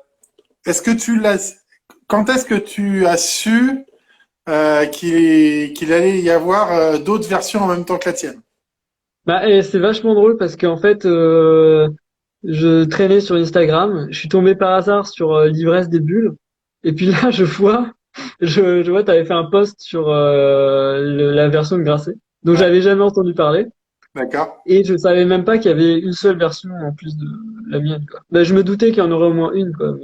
[SPEAKER 3] est-ce que tu l'as... Quand est-ce que tu as su qu'il allait y avoir d'autres versions en même temps que la tienne?
[SPEAKER 2] Bah et c'est vachement drôle parce qu'en fait je traînais sur Instagram, je suis tombé par hasard sur l'ivresse des bulles et puis là je vois t'avais fait un post sur la version de Grasset dont
[SPEAKER 3] Ouais,
[SPEAKER 2] j'avais jamais entendu parler.
[SPEAKER 3] d'accord.
[SPEAKER 2] Et je savais même pas qu'il y avait une seule version en plus de la mienne, quoi. Ben, je me doutais qu'il y en aurait au moins une, quoi.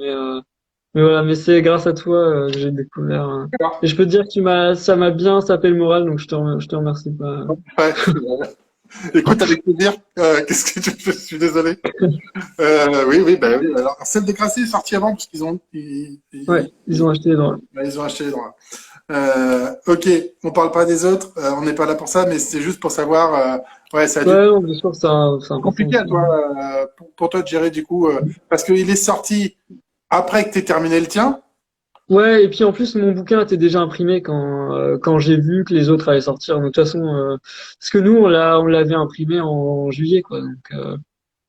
[SPEAKER 2] Mais voilà, mais c'est grâce à toi que j'ai découvert.
[SPEAKER 3] D'accord.
[SPEAKER 2] Et je peux te dire que ça m'a bien sapé le moral, donc je te remercie pas.
[SPEAKER 3] Ouais. Écoute, avec plaisir. Qu'est-ce que tu fais? Je suis désolé. Oui, oui, bah oui. Alors, celle de Grasset est sortie avant parce qu'ils ont,
[SPEAKER 2] Ouais, ils ont acheté les droits.
[SPEAKER 3] ils ont acheté les droits. Ok, on parle pas des autres. On n'est pas là pour ça, mais c'est juste pour savoir. Ouais, ça a dû être
[SPEAKER 2] Ouais, non, bien sûr, c'est important
[SPEAKER 3] compliqué à
[SPEAKER 2] aussi.
[SPEAKER 3] toi, pour toi de gérer du coup, parce qu'il est sorti après que tu aies terminé le tien.
[SPEAKER 2] Ouais, et puis en plus, mon bouquin était déjà imprimé quand j'ai vu que les autres allaient sortir. Donc, de toute façon, parce que nous, on l'avait imprimé en juillet, quoi.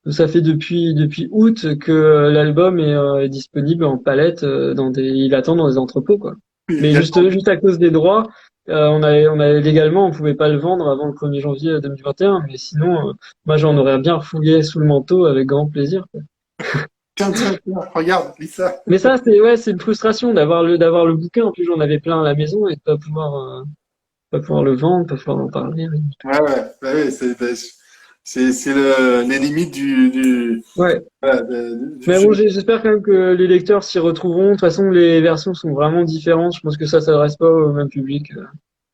[SPEAKER 2] Ça fait depuis août que l'album est disponible en palette il attend dans des entrepôts quoi.
[SPEAKER 3] Il
[SPEAKER 2] Mais
[SPEAKER 3] y a
[SPEAKER 2] juste à cause des droits, on avait légalement on pouvait pas le vendre avant le 1er janvier 2021 mais sinon moi j'en aurais bien fouillé sous le manteau avec grand plaisir quoi.
[SPEAKER 3] tiens, tiens, tiens, regarde, lis ça.
[SPEAKER 2] Mais ça c'est une frustration d'avoir le bouquin en plus j'en avais plein à la maison et de pas pouvoir le vendre, pas pouvoir en parler. Oui.
[SPEAKER 3] Ouais, ouais, bah ouais, c'est les limites
[SPEAKER 2] Ouais.
[SPEAKER 3] voilà, du
[SPEAKER 2] Mais
[SPEAKER 3] jeu.
[SPEAKER 2] bon, j'espère quand même que les lecteurs s'y retrouveront. De toute façon, les versions sont vraiment différentes. Je pense que ça s'adresse pas au même public.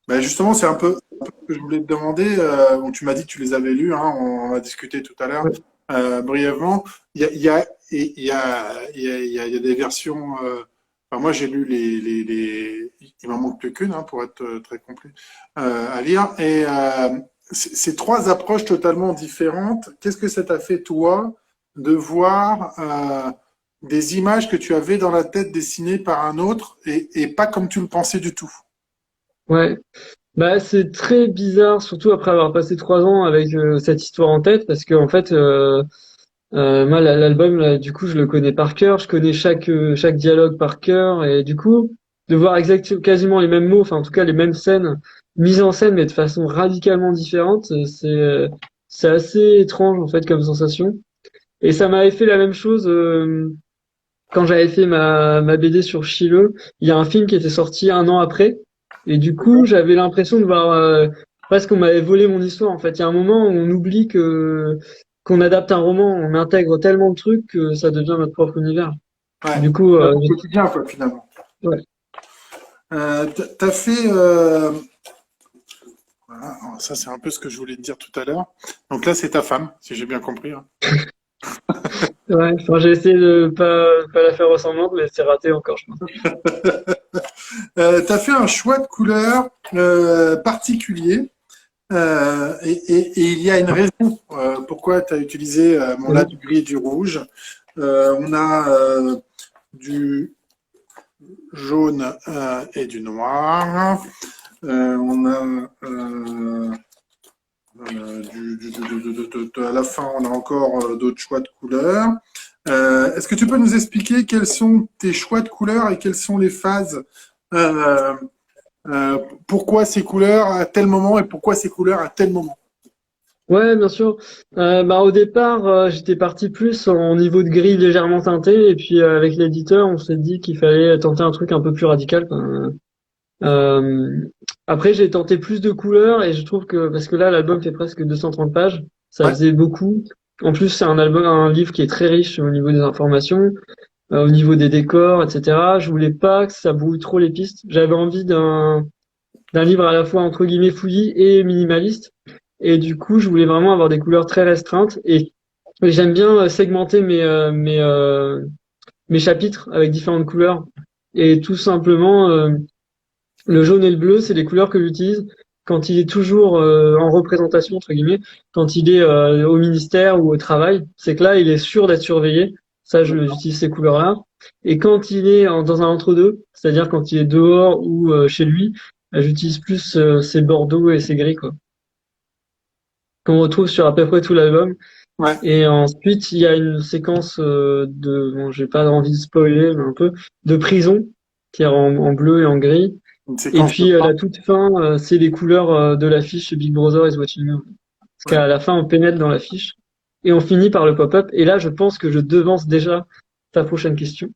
[SPEAKER 3] Bah justement, c'est un peu ce que je voulais te demander. Bon, tu m'as dit que tu les avais lus, hein, on en a discuté tout à l'heure
[SPEAKER 2] Ouais.
[SPEAKER 3] brièvement. Il y a, il y a, il y a des versions. Enfin, moi, j'ai lu il m'en manque plus qu'une hein, pour être très complet à lire. Et c'est 3 approches totalement différentes. Qu'est-ce que ça t'a fait toi de voir des images que tu avais dans la tête dessinées par un autre et pas comme tu le pensais du tout?
[SPEAKER 2] Ouais. Bah, c'est très bizarre, surtout après avoir passé 3 ans avec cette histoire en tête, parce que en fait, moi, l'album, là, du coup, je le connais par cœur. Je connais chaque dialogue par cœur, et du coup, de voir quasiment les mêmes mots, enfin, en tout cas, les mêmes scènes mises en scène, mais de façon radicalement différente, c'est assez étrange en fait comme sensation. Et ça m'avait fait la même chose quand j'avais fait ma BD sur Chile. Il y a un film qui était sorti 1 an après. Et du coup, j'avais l'impression de voir presque qu'on m'avait volé mon histoire. En fait, il y a un moment où on oublie que qu'on adapte un roman, on intègre tellement de trucs que ça devient notre propre univers.
[SPEAKER 3] Ouais,
[SPEAKER 2] Du coup,
[SPEAKER 3] dans ton quotidien, quoi, finalement.
[SPEAKER 2] ouais.
[SPEAKER 3] T'as fait, voilà, alors ça c'est un peu ce que je voulais te dire tout à l'heure. Donc là, c'est ta femme, si j'ai bien compris, hein.
[SPEAKER 2] Ouais. Enfin, j'ai essayé de pas la faire ressemblante, mais c'est raté encore, je pense.
[SPEAKER 3] T'as fait un choix de couleur particulier et il y a une raison pourquoi tu as utilisé bon, là, du gris et du rouge. On a du jaune et du noir. On a à la fin, on a encore d'autres choix de couleurs. Est-ce que tu peux nous expliquer quels sont tes choix de couleurs et quelles sont les phases euh, pourquoi ces couleurs à tel moment et pourquoi ces couleurs à tel moment?
[SPEAKER 2] Ouais, bien sûr. Au départ, j'étais parti plus en niveau de gris légèrement teinté, et puis avec l'éditeur, on s'est dit qu'il fallait tenter un truc un peu plus radical. Euh, Après, j'ai tenté plus de couleurs, et je trouve que parce que là, l'album fait presque 230 pages, ça
[SPEAKER 3] Ouais,
[SPEAKER 2] faisait beaucoup. En plus, c'est un livre qui est très riche au niveau des informations, au niveau des décors, etc. Je voulais pas que ça brouille trop les pistes. J'avais envie d'un livre à la fois entre guillemets fouillis et minimaliste. Et du coup, je voulais vraiment avoir des couleurs très restreintes. Et j'aime bien segmenter mes chapitres avec différentes couleurs. Et tout simplement, le jaune et le bleu, c'est les couleurs que j'utilise quand il est toujours en représentation, entre guillemets, quand il est au ministère ou au travail. C'est que là, il est sûr d'être surveillé. Ça, j'utilise ces couleurs-là. Et quand il est dans un entre-deux, c'est-à-dire quand il est dehors ou chez lui, j'utilise plus ces bordeaux et ces gris, quoi, qu'on retrouve sur à peu près tout l'album.
[SPEAKER 3] ouais.
[SPEAKER 2] Et ensuite, il y a une séquence bon, j'ai pas envie de spoiler, mais un peu, de prison, qui est en bleu et en gris.
[SPEAKER 3] Une
[SPEAKER 2] Et
[SPEAKER 3] séquence de
[SPEAKER 2] puis,
[SPEAKER 3] fin.
[SPEAKER 2] la toute fin, c'est les couleurs de l'affiche Big Brother is watching you. Parce
[SPEAKER 3] Ouais.
[SPEAKER 2] qu'à la fin, on pénètre dans l'affiche et on finit par le pop-up. Et là, je pense que je devance déjà ta prochaine question.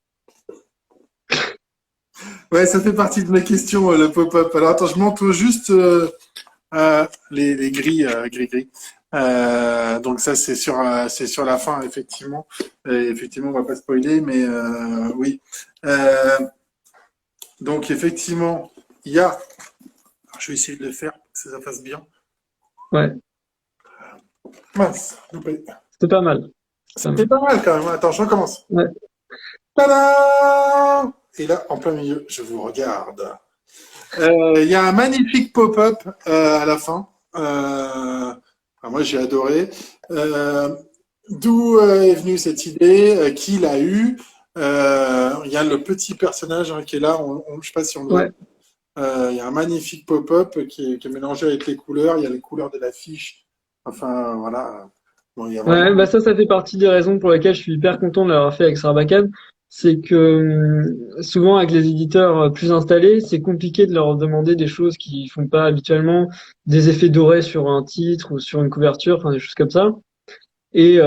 [SPEAKER 3] Ouais, ça fait partie de mes questions, le pop-up. Alors attends, je montre juste les gris, gris. Donc ça, c'est sur la fin, effectivement. Et effectivement, on va pas spoiler, mais oui. Euh, donc effectivement, il y a. Alors, je vais essayer de le faire pour que ça fasse bien.
[SPEAKER 2] Ouais,
[SPEAKER 3] Mince, loupé.
[SPEAKER 2] c'était pas mal. C'était pas
[SPEAKER 3] C'était
[SPEAKER 2] mal.
[SPEAKER 3] pas mal quand même. Attends, je recommence.
[SPEAKER 2] Ouais,
[SPEAKER 3] Tada! Et là, en plein milieu, je vous regarde. Il y a un magnifique pop-up à la fin. Moi, j'ai adoré. D'où est venue cette idée? Qui l'a eu? Il y a le petit personnage qui est là. Je ne sais pas si on le voit.
[SPEAKER 2] ouais.
[SPEAKER 3] Il y a un magnifique pop-up qui est mélangé avec les couleurs. Il y a les couleurs de l'affiche. Enfin, voilà. Bon, il y a vraiment.
[SPEAKER 2] Ouais, ça fait partie des raisons pour lesquelles je suis hyper content de l'avoir fait avec Sarbacane. C'est que souvent avec les éditeurs plus installés, c'est compliqué de leur demander des choses qu'ils font pas habituellement, des effets dorés sur un titre ou sur une couverture, enfin des choses comme ça. Et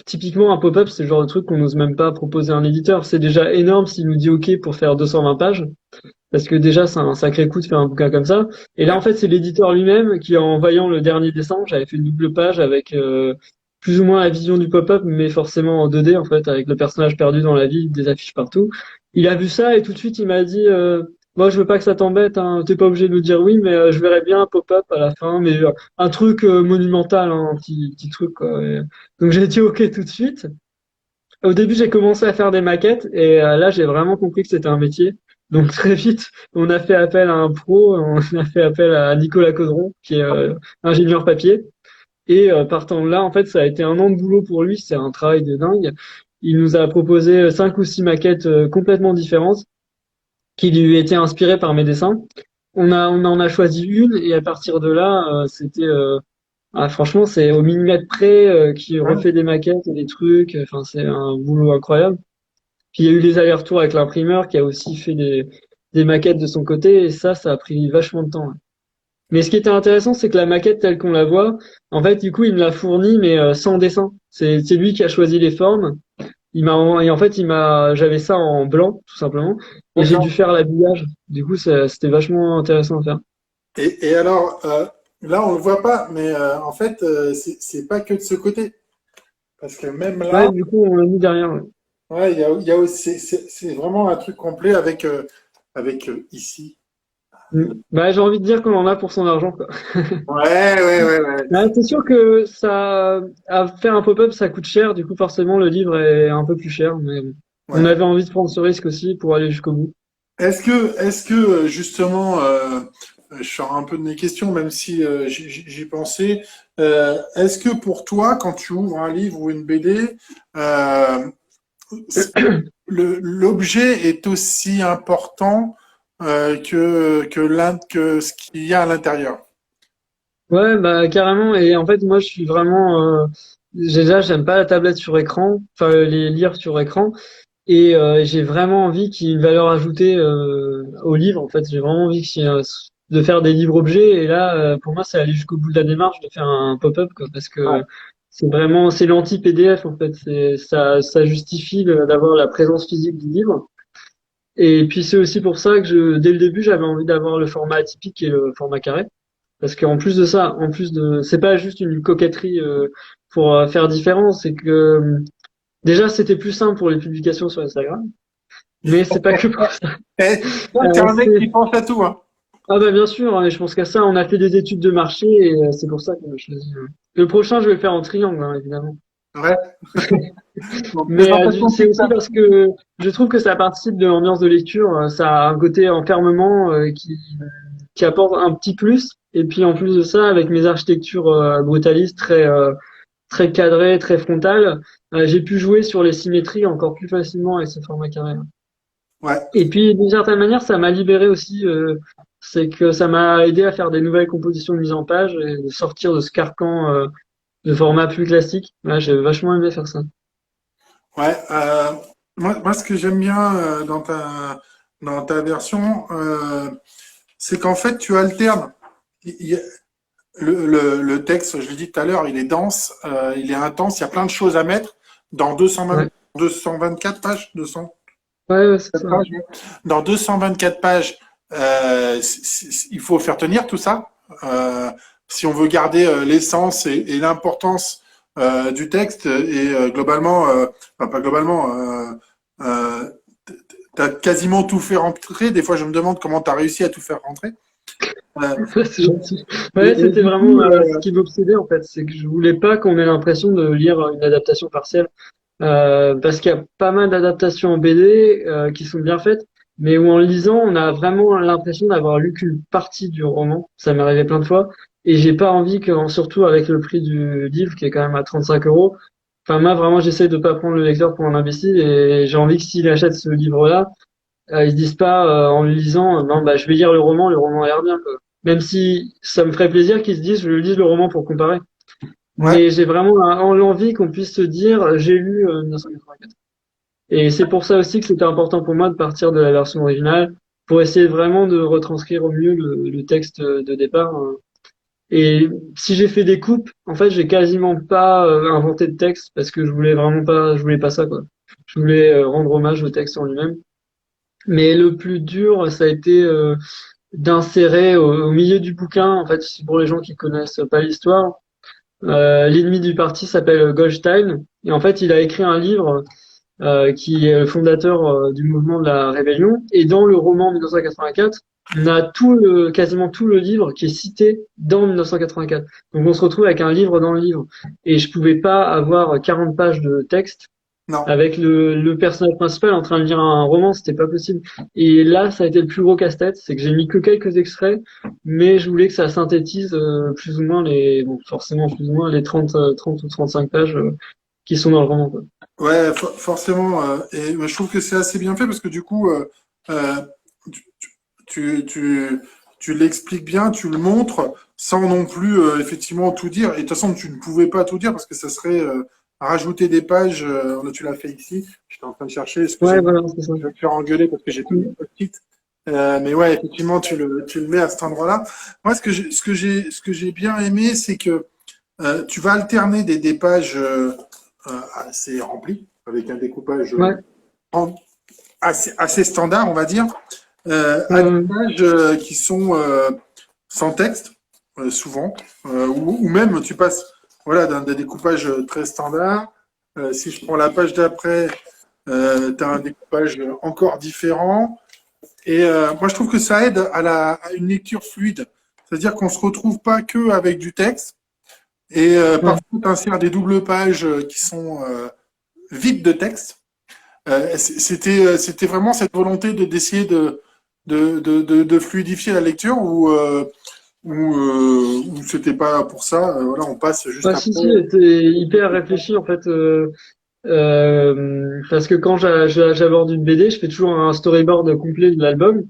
[SPEAKER 2] typiquement un pop-up, c'est le genre de truc qu'on n'ose même pas proposer à un éditeur. C'est déjà énorme s'il nous dit OK pour faire 220 pages, parce que déjà c'est un sacré coup de faire un bouquin comme ça. Et là en fait c'est l'éditeur lui-même qui, en voyant le dernier dessin, j'avais fait une double page avec plus ou moins la vision du pop-up, mais forcément en 2D en fait, avec le personnage perdu dans la ville, des affiches partout. Il a vu ça et tout de suite il m'a dit moi je veux pas que ça t'embête, hein, t'es pas obligé de nous dire oui, mais je verrais bien un pop-up à la fin, mais un truc monumental, hein, un petit truc quoi. Donc j'ai dit ok tout de suite. Au début, j'ai commencé à faire des maquettes et là, j'ai vraiment compris que c'était un métier. Donc très vite, on a fait appel à un pro, on a fait appel à Nicolas Caudron, qui est ingénieur papier. Et partant de là, en fait, ça a été un an de boulot pour lui, c'est un travail de dingue. Il nous a proposé 5 ou 6 maquettes complètement différentes qui lui étaient inspirées par mes dessins. On en a choisi une et à partir de là, franchement, c'est au millimètre près qui refait des maquettes et des trucs. Enfin, c'est un boulot incroyable. Puis il y a eu les allers-retours avec l'imprimeur qui a aussi fait des maquettes de son côté et ça a pris vachement de temps. Ouais. Mais ce qui était intéressant, c'est que la maquette telle qu'on la voit, en fait, du coup, il me l'a fournie mais sans dessin. C'est lui qui a choisi les formes. Et en fait, j'avais ça en blanc tout simplement et j'ai dû
[SPEAKER 3] D'accord.
[SPEAKER 2] faire l'habillage. Du coup, c'était vachement intéressant à faire.
[SPEAKER 3] Et alors, là, on le voit pas, mais en fait, c'est pas que de ce côté. Parce que même
[SPEAKER 2] Ouais,
[SPEAKER 3] là,
[SPEAKER 2] du coup, on l'a mis derrière. Ouais.
[SPEAKER 3] ouais, il y a aussi, c'est vraiment un truc complet avec ici.
[SPEAKER 2] Bah, j'ai envie de dire qu'on en a pour son argent, quoi.
[SPEAKER 3] Ouais.
[SPEAKER 2] Ouais, c'est sûr que ça, à faire un pop-up, ça coûte cher. Du coup, forcément, le livre est un peu plus cher. Mais bon. On
[SPEAKER 3] Ouais.
[SPEAKER 2] avait envie de prendre ce risque aussi pour aller jusqu'au bout.
[SPEAKER 3] Est-ce que justement, je sors un peu de mes questions, même si j'y pensais. Est-ce que pour toi, quand tu ouvres un livre ou une BD, euh, l'objet est aussi important que ce qu'il y a à l'intérieur?
[SPEAKER 2] Ouais, bah carrément. Et en fait, moi, je suis vraiment déjà, j'aime pas la tablette sur écran, enfin les lire sur écran. Et j'ai vraiment envie qu'il y ait une valeur ajoutée au livre. En fait, j'ai vraiment envie de faire des livres objets. Et là, pour moi, c'est aller jusqu'au bout de la démarche de faire un pop-up, quoi, parce
[SPEAKER 3] Ouais.
[SPEAKER 2] que c'est l'anti-PDF en fait. Ça justifie d'avoir la présence physique du livre. Et puis c'est aussi pour ça que dès le début, j'avais envie d'avoir le format atypique et le format carré. Parce qu'en plus de ça, c'est pas juste une coquetterie pour faire différent, c'est que déjà c'était plus simple pour les publications sur Instagram. Mais c'est pas que pour ça.
[SPEAKER 3] Eh, toi, t'es un mec qui pense à tout, hein.
[SPEAKER 2] Ah bah bien sûr, hein, je pense qu'à ça, on a fait des études de marché et c'est pour ça qu'on a choisi. Le prochain, je vais le faire en triangle, hein, évidemment.
[SPEAKER 3] Ouais. Bon,
[SPEAKER 2] Mais
[SPEAKER 3] présentation
[SPEAKER 2] c'est
[SPEAKER 3] plus
[SPEAKER 2] aussi
[SPEAKER 3] tard.
[SPEAKER 2] parce que je trouve que ça participe de l'ambiance de lecture. Ça a un côté enfermement qui apporte un petit plus. Et puis en plus de ça, avec mes architectures brutalistes très cadrées, très frontales, j'ai pu jouer sur les symétries encore plus facilement avec ce format carré.
[SPEAKER 3] Ouais.
[SPEAKER 2] Et puis, d'une certaine manière, ça m'a libéré aussi. C'est que ça m'a aidé à faire des nouvelles compositions de mise en page et de sortir de ce carcan de format plus classique. Ouais, j'ai vachement aimé faire ça.
[SPEAKER 3] Ouais. Moi, ce que j'aime bien dans ta version, c'est qu'en fait, tu alternes. Il y a- le texte, je l'ai dit tout à l'heure, il est dense, il est intense, il y a plein de choses à mettre dans
[SPEAKER 2] Ouais,
[SPEAKER 3] 224 pages, 200
[SPEAKER 2] ouais, c'est ça.
[SPEAKER 3] pages. Dans 224 pages, il faut faire tenir tout ça. Si on veut garder l'essence et l'importance du texte et globalement, enfin pas globalement, euh, t'as quasiment tout fait rentrer. Des fois, je me demande comment t'as réussi à tout faire rentrer. Euh,
[SPEAKER 2] C'est gentil. Ouais,
[SPEAKER 3] et
[SPEAKER 2] c'était
[SPEAKER 3] du
[SPEAKER 2] vraiment
[SPEAKER 3] coup,
[SPEAKER 2] ce qui m'obsédait en fait. C'est que je voulais pas qu'on ait l'impression de lire une adaptation partielle. Parce qu'il y a pas mal d'adaptations en BD qui sont bien faites, mais où en le lisant, on a vraiment l'impression d'avoir lu qu'une partie du roman. Ça m'est arrivé plein de fois. Et j'ai pas envie que, surtout avec le prix du livre qui est quand même à 35 euros, enfin moi vraiment j'essaie de pas prendre le lecteur pour un imbécile et j'ai envie que s'il achète ce livre-là, ils se disent pas en le lisant, non bah je vais lire le roman a l'air bien quoi. Même si ça me ferait plaisir qu'ils se disent je lise le roman pour comparer.
[SPEAKER 3] ouais,
[SPEAKER 2] Mais j'ai vraiment l'envie qu'on puisse se dire j'ai lu 1984. Et c'est pour ça aussi que c'était important pour moi de partir de la version originale, pour essayer vraiment de retranscrire au mieux le texte de départ. Et si j'ai fait des coupes, en fait, j'ai quasiment pas inventé de texte parce que je voulais pas ça, quoi. Je voulais rendre hommage au texte en lui-même. Mais le plus dur, ça a été d'insérer au milieu du bouquin, en fait, c'est pour les gens qui connaissent pas l'histoire, l'ennemi du parti s'appelle Goldstein, et en fait, il a écrit un livre qui est le fondateur du mouvement de la rébellion. Et dans le roman 1984, on a quasiment tout le livre qui est cité dans 1984. Donc on se retrouve avec un livre dans le livre. Et je pouvais pas avoir 40 pages de texte
[SPEAKER 3] non.
[SPEAKER 2] avec le personnage principal en train de lire un roman, c'était pas possible. Et là, ça a été le plus gros casse-tête, c'est que j'ai mis que quelques extraits, mais je voulais que ça synthétise plus ou moins forcément plus ou moins les 30 ou 35 pages qui sont dans le roman, quoi.
[SPEAKER 3] Ouais, forcément. Et je trouve que c'est assez bien fait parce que du coup, euh, tu, tu, tu, tu l'expliques bien, tu le montres sans non plus effectivement tout dire. Et de toute façon, tu ne pouvais pas tout dire parce que ça serait rajouter des pages. Là, tu l'as fait ici. J'étais en train de chercher.
[SPEAKER 2] Ouais,
[SPEAKER 3] Excusez-moi,
[SPEAKER 2] voilà, c'est ça.
[SPEAKER 3] je vais me faire engueuler parce que j'ai plus de post-it. Mais ouais, effectivement, tu le mets à cet endroit-là. Moi, ce que j'ai bien aimé, c'est que tu vas alterner des pages assez remplies, avec un découpage
[SPEAKER 2] Ouais,
[SPEAKER 3] assez standard, on va dire, à des
[SPEAKER 2] euh,
[SPEAKER 3] pages qui sont sans texte, souvent, ou même tu passes voilà, d'un découpage très standard. Si je prends la page d'après, tu as un découpage encore différent. Et moi, je trouve que ça aide à une lecture fluide. C'est-à-dire qu'on ne se retrouve pas que avec du texte. Et
[SPEAKER 2] ouais.
[SPEAKER 3] parfois, tu insères des doubles pages qui sont vides de texte. C'était vraiment cette volonté d'essayer de fluidifier la lecture ou c'était pas pour ça. Voilà, on passe juste
[SPEAKER 2] Bah,
[SPEAKER 3] après.
[SPEAKER 2] si, c'était hyper réfléchi en fait. Parce que quand j'aborde une BD, je fais toujours un storyboard complet de l'album.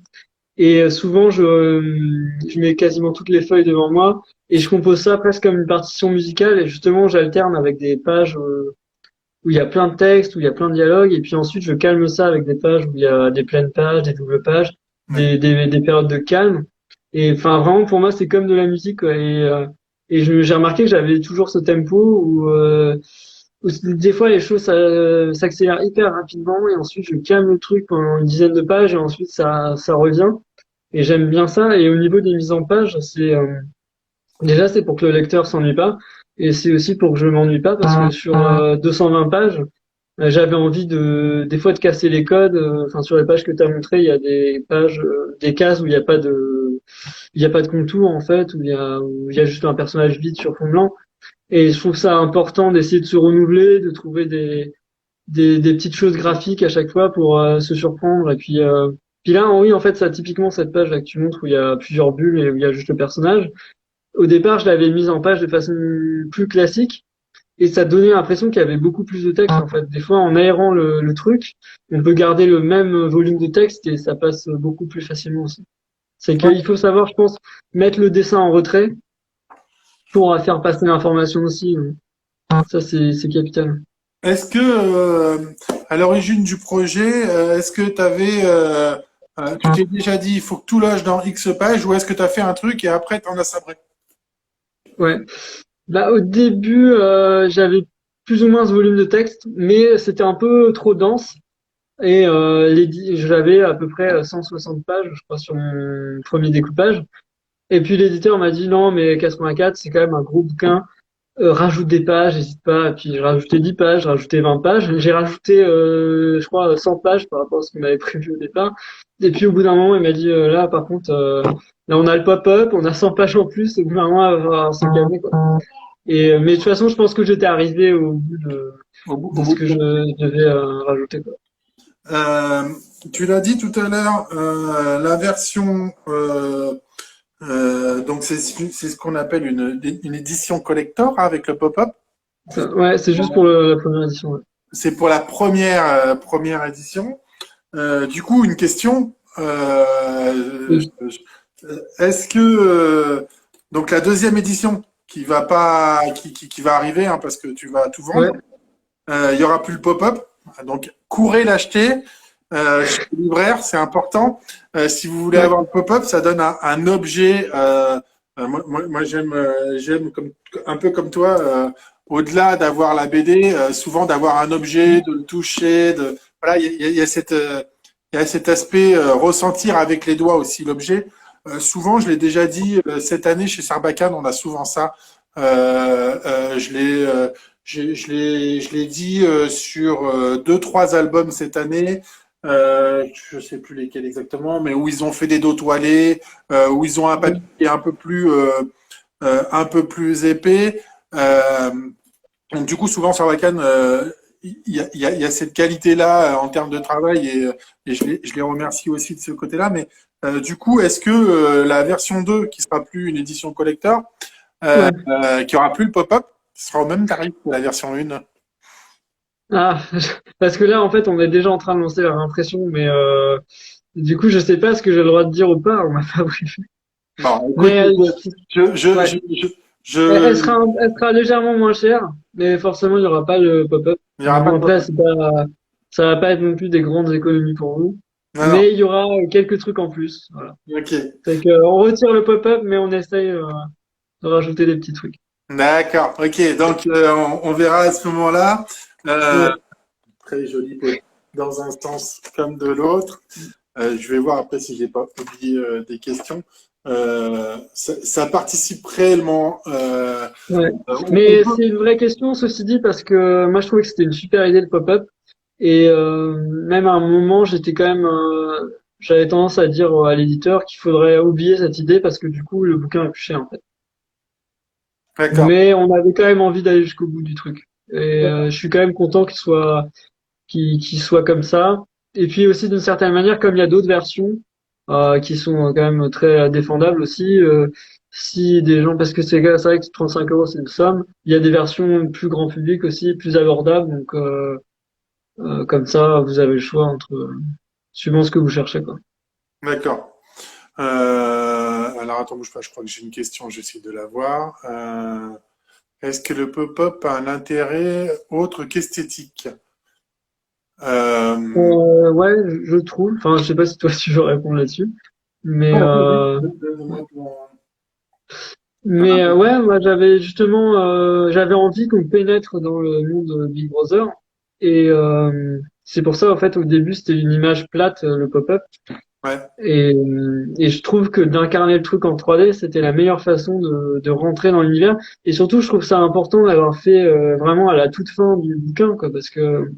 [SPEAKER 2] Et souvent, je mets quasiment toutes les feuilles devant moi et je compose ça presque comme une partition musicale. Et justement, j'alterne avec des pages où il y a plein de textes, où il y a plein de dialogues. Et puis ensuite, je calme ça avec des pages où il y a des pleines pages, des doubles pages,
[SPEAKER 3] Ouais.
[SPEAKER 2] des périodes de calme. Et enfin, vraiment, pour moi, c'est comme de la musique, quoi. J'ai remarqué que j'avais toujours ce tempo où des fois les choses s'accélèrent hyper rapidement et ensuite je calme le truc pendant une dizaine de pages et ensuite ça revient. Et j'aime bien ça. Et au niveau des mises en page, déjà c'est pour que le lecteur s'ennuie pas, et c'est aussi pour que je m'ennuie pas parce que sur 220 pages, j'avais envie des fois de casser les codes. Enfin sur les pages que tu as montrées, il y a des pages, des cases où il y a pas de contour en fait, où il y a juste un personnage vide sur fond blanc. Et je trouve ça important d'essayer de se renouveler, de trouver des petites choses graphiques à chaque fois pour se surprendre. Et puis là, oui, en fait, ça, typiquement, cette page là que tu montres où il y a plusieurs bulles et où il y a juste le personnage. Au départ, je l'avais mise en page de façon plus classique et ça donnait l'impression qu'il y avait beaucoup plus de texte, en fait. Des fois, en aérant le truc, on peut garder le même volume de texte et ça passe beaucoup plus facilement aussi. C'est qu'il faut savoir, je pense, mettre le dessin en retrait pour faire passer l'information aussi. Ça, c'est capital.
[SPEAKER 3] Est-ce que, à l'origine du projet, est-ce que tu t'es déjà dit, il faut que tout loge dans X pages, ou est-ce que tu as fait un truc et après tu en as sabré?
[SPEAKER 2] Ouais. Bah, au début, j'avais plus ou moins ce volume de texte, mais c'était un peu trop dense. Et j'avais à peu près 160 pages, je crois, sur mon premier découpage. Et puis l'éditeur m'a dit non, mais 84, c'est quand même un gros bouquin. Rajoute des pages, n'hésite pas. Et puis j'ai rajouté 10 pages, j'ai rajouté 20 pages. J'ai rajouté, je crois, 100 pages par rapport à ce qu'on avait prévu au départ. Et puis au bout d'un moment, il m'a dit là, par contre, là on a le pop-up, on a 100 pages en plus. Au bout d'un moment, il va falloir se calmer, quoi. Mais de toute façon, je pense que j'étais arrivé au bout
[SPEAKER 3] Au
[SPEAKER 2] de ce
[SPEAKER 3] bout
[SPEAKER 2] que
[SPEAKER 3] de-
[SPEAKER 2] je devais rajouter, quoi.
[SPEAKER 3] Euh, Tu l'as dit tout à l'heure, la version, donc c'est ce qu'on appelle une édition collector, hein, avec le pop-up.
[SPEAKER 2] Ouais, c'est juste pour la première édition. Ouais.
[SPEAKER 3] C'est pour la première édition. Du coup, une question.
[SPEAKER 2] Oui.
[SPEAKER 3] Est-ce que donc la deuxième édition qui va pas, qui va arriver, hein, parce que tu vas tout
[SPEAKER 2] Ouais.
[SPEAKER 3] vendre, il y aura plus le pop-up. Donc courez l'acheter chez le libraire, c'est important. Si vous voulez
[SPEAKER 2] Ouais.
[SPEAKER 3] avoir le pop-up, ça donne un objet. Moi, j'aime comme un peu comme toi. Au-delà d'avoir la BD, souvent d'avoir un objet, de le toucher, voilà, il y a il y a cet aspect ressentir avec les doigts aussi l'objet. Souvent, je l'ai déjà dit cette année chez Sarbacane, on a souvent ça. Je l'ai je l'ai dit sur deux, trois albums cette année. Je sais plus lesquels exactement, mais où ils ont fait des dos toilés, où ils ont un papier un peu plus épais. Euh, donc du coup, souvent sur Wakan, il y a cette qualité-là en termes de travail et je les remercie aussi de ce côté-là. Mais du coup, est-ce que la version 2, qui sera plus une édition collector,
[SPEAKER 2] Ouais.
[SPEAKER 3] qui aura plus le pop-up, sera au même tarif que la version 1?
[SPEAKER 2] Ah, parce que là, en fait, on est déjà en train de lancer la réimpression, mais du coup, je sais pas ce que j'ai le droit de dire ou pas. On m'a pas briefé.
[SPEAKER 3] Bon, écoute,
[SPEAKER 2] Mais
[SPEAKER 3] je, je,
[SPEAKER 2] ouais,
[SPEAKER 3] je, je,
[SPEAKER 2] elle
[SPEAKER 3] je-
[SPEAKER 2] sera, elle sera légèrement moins chère, mais forcément, il y aura pas le pop-up.
[SPEAKER 3] il n'y aura pas
[SPEAKER 2] Bon,
[SPEAKER 3] de
[SPEAKER 2] après,
[SPEAKER 3] pop-up.
[SPEAKER 2] ça va pas être non plus des grandes économies pour vous,
[SPEAKER 3] Non, non.
[SPEAKER 2] mais il y aura quelques trucs en plus. Voilà.
[SPEAKER 3] Ok.
[SPEAKER 2] C'est que on retire le pop-up, mais on essaye de rajouter des petits trucs.
[SPEAKER 3] D'accord. Ok. Donc, on verra à ce moment-là. Euh,
[SPEAKER 2] Ouais.
[SPEAKER 3] Très joli dans un sens comme de l'autre. Je vais voir après si j'ai pas oublié des questions. Ça participe réellement.
[SPEAKER 2] Ouais.
[SPEAKER 3] On
[SPEAKER 2] Mais
[SPEAKER 3] peut.
[SPEAKER 2] c'est une vraie question, ceci dit, parce que moi, je trouvais que c'était une super idée, le pop-up. Et même à un moment, j'avais tendance à dire à l'éditeur qu'il faudrait oublier cette idée parce que du coup, le bouquin est plus cher, en fait.
[SPEAKER 3] D'accord.
[SPEAKER 2] Mais on avait quand même envie d'aller jusqu'au bout du truc. Et je suis quand même content qu'il soit comme ça. Et puis aussi, d'une certaine manière, comme il y a d'autres versions qui sont quand même très défendables aussi, si des gens, parce que c'est vrai que 35 euros, c'est une somme. Il y a des versions plus grand public aussi, plus abordables. Donc comme ça, vous avez le choix entre suivant ce que vous cherchez, quoi.
[SPEAKER 3] D'accord. Alors attends, bouge pas, je crois que j'ai une question, j'essaie de la voir. Est-ce que le pop-up a un intérêt autre qu'esthétique?
[SPEAKER 2] Ouais, je trouve. Enfin, je sais pas si toi tu veux répondre là-dessus, mais
[SPEAKER 3] Non, vas-y,
[SPEAKER 2] euh,
[SPEAKER 3] donne-moi
[SPEAKER 2] ouais, moi j'avais justement j'avais envie qu'on pénètre dans le monde de Big Brother et c'est pour ça en fait au début c'était une image plate le pop-up
[SPEAKER 3] ouais.
[SPEAKER 2] et je trouve que d'incarner le truc en 3D c'était la meilleure façon de rentrer dans l'univers et surtout je trouve ça important d'avoir fait vraiment à la toute fin du bouquin quoi parce que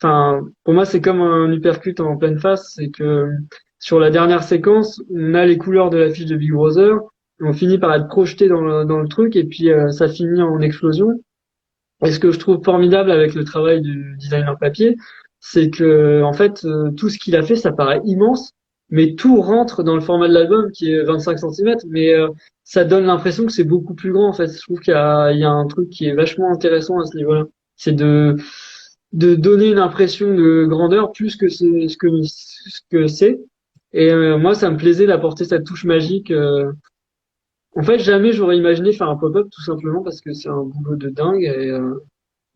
[SPEAKER 2] enfin pour moi c'est comme un uppercut en pleine face c'est que sur la dernière séquence on a les couleurs de l'affiche de Big Brother on finit par être projeté dans le truc et puis ça finit en explosion. Et ce que je trouve formidable avec le travail du designer papier, c'est que en fait tout ce qu'il a fait, ça paraît immense, mais tout rentre dans le format de l'album qui est 25 centimètres, mais ça donne l'impression que c'est beaucoup plus grand en fait. Je trouve il y a un truc qui est vachement intéressant à ce niveau-là. C'est de donner une impression de grandeur plus que ce que c'est. Et moi, ça me plaisait d'apporter cette touche magique. En fait, jamais j'aurais imaginé faire un pop-up tout simplement parce que c'est un boulot de dingue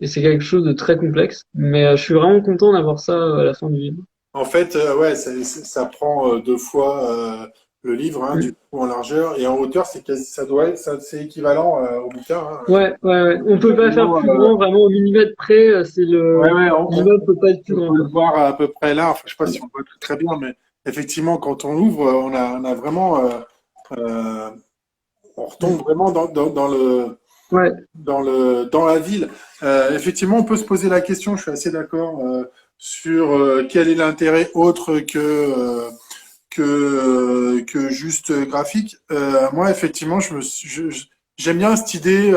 [SPEAKER 2] et c'est quelque chose de très complexe. Mais je suis vraiment content d'avoir ça à la fin du livre.
[SPEAKER 3] En fait, ouais, ça prend deux fois le livre, hein, du
[SPEAKER 2] Mm.
[SPEAKER 3] coup en largeur et en hauteur, ça doit être, c'est équivalent au bouquin. Hein.
[SPEAKER 2] Ouais. On peut pas faire
[SPEAKER 3] Vraiment,
[SPEAKER 2] plus grand, vraiment au millimètre près.
[SPEAKER 3] ouais, ouais,
[SPEAKER 2] L'immeuble peut pas être plus
[SPEAKER 3] on
[SPEAKER 2] grand,
[SPEAKER 3] peut le
[SPEAKER 2] quoi.
[SPEAKER 3] voir à peu près là. Enfin, je sais pas si on le voit très bien, mais effectivement, quand on l'ouvre, on a vraiment, euh, on retombe
[SPEAKER 2] Mm.
[SPEAKER 3] vraiment
[SPEAKER 2] Ouais,
[SPEAKER 3] dans la ville. Effectivement, on peut se poser la question. Je suis assez d'accord sur quel est l'intérêt autre que juste graphique. Moi, effectivement, j'aime bien cette idée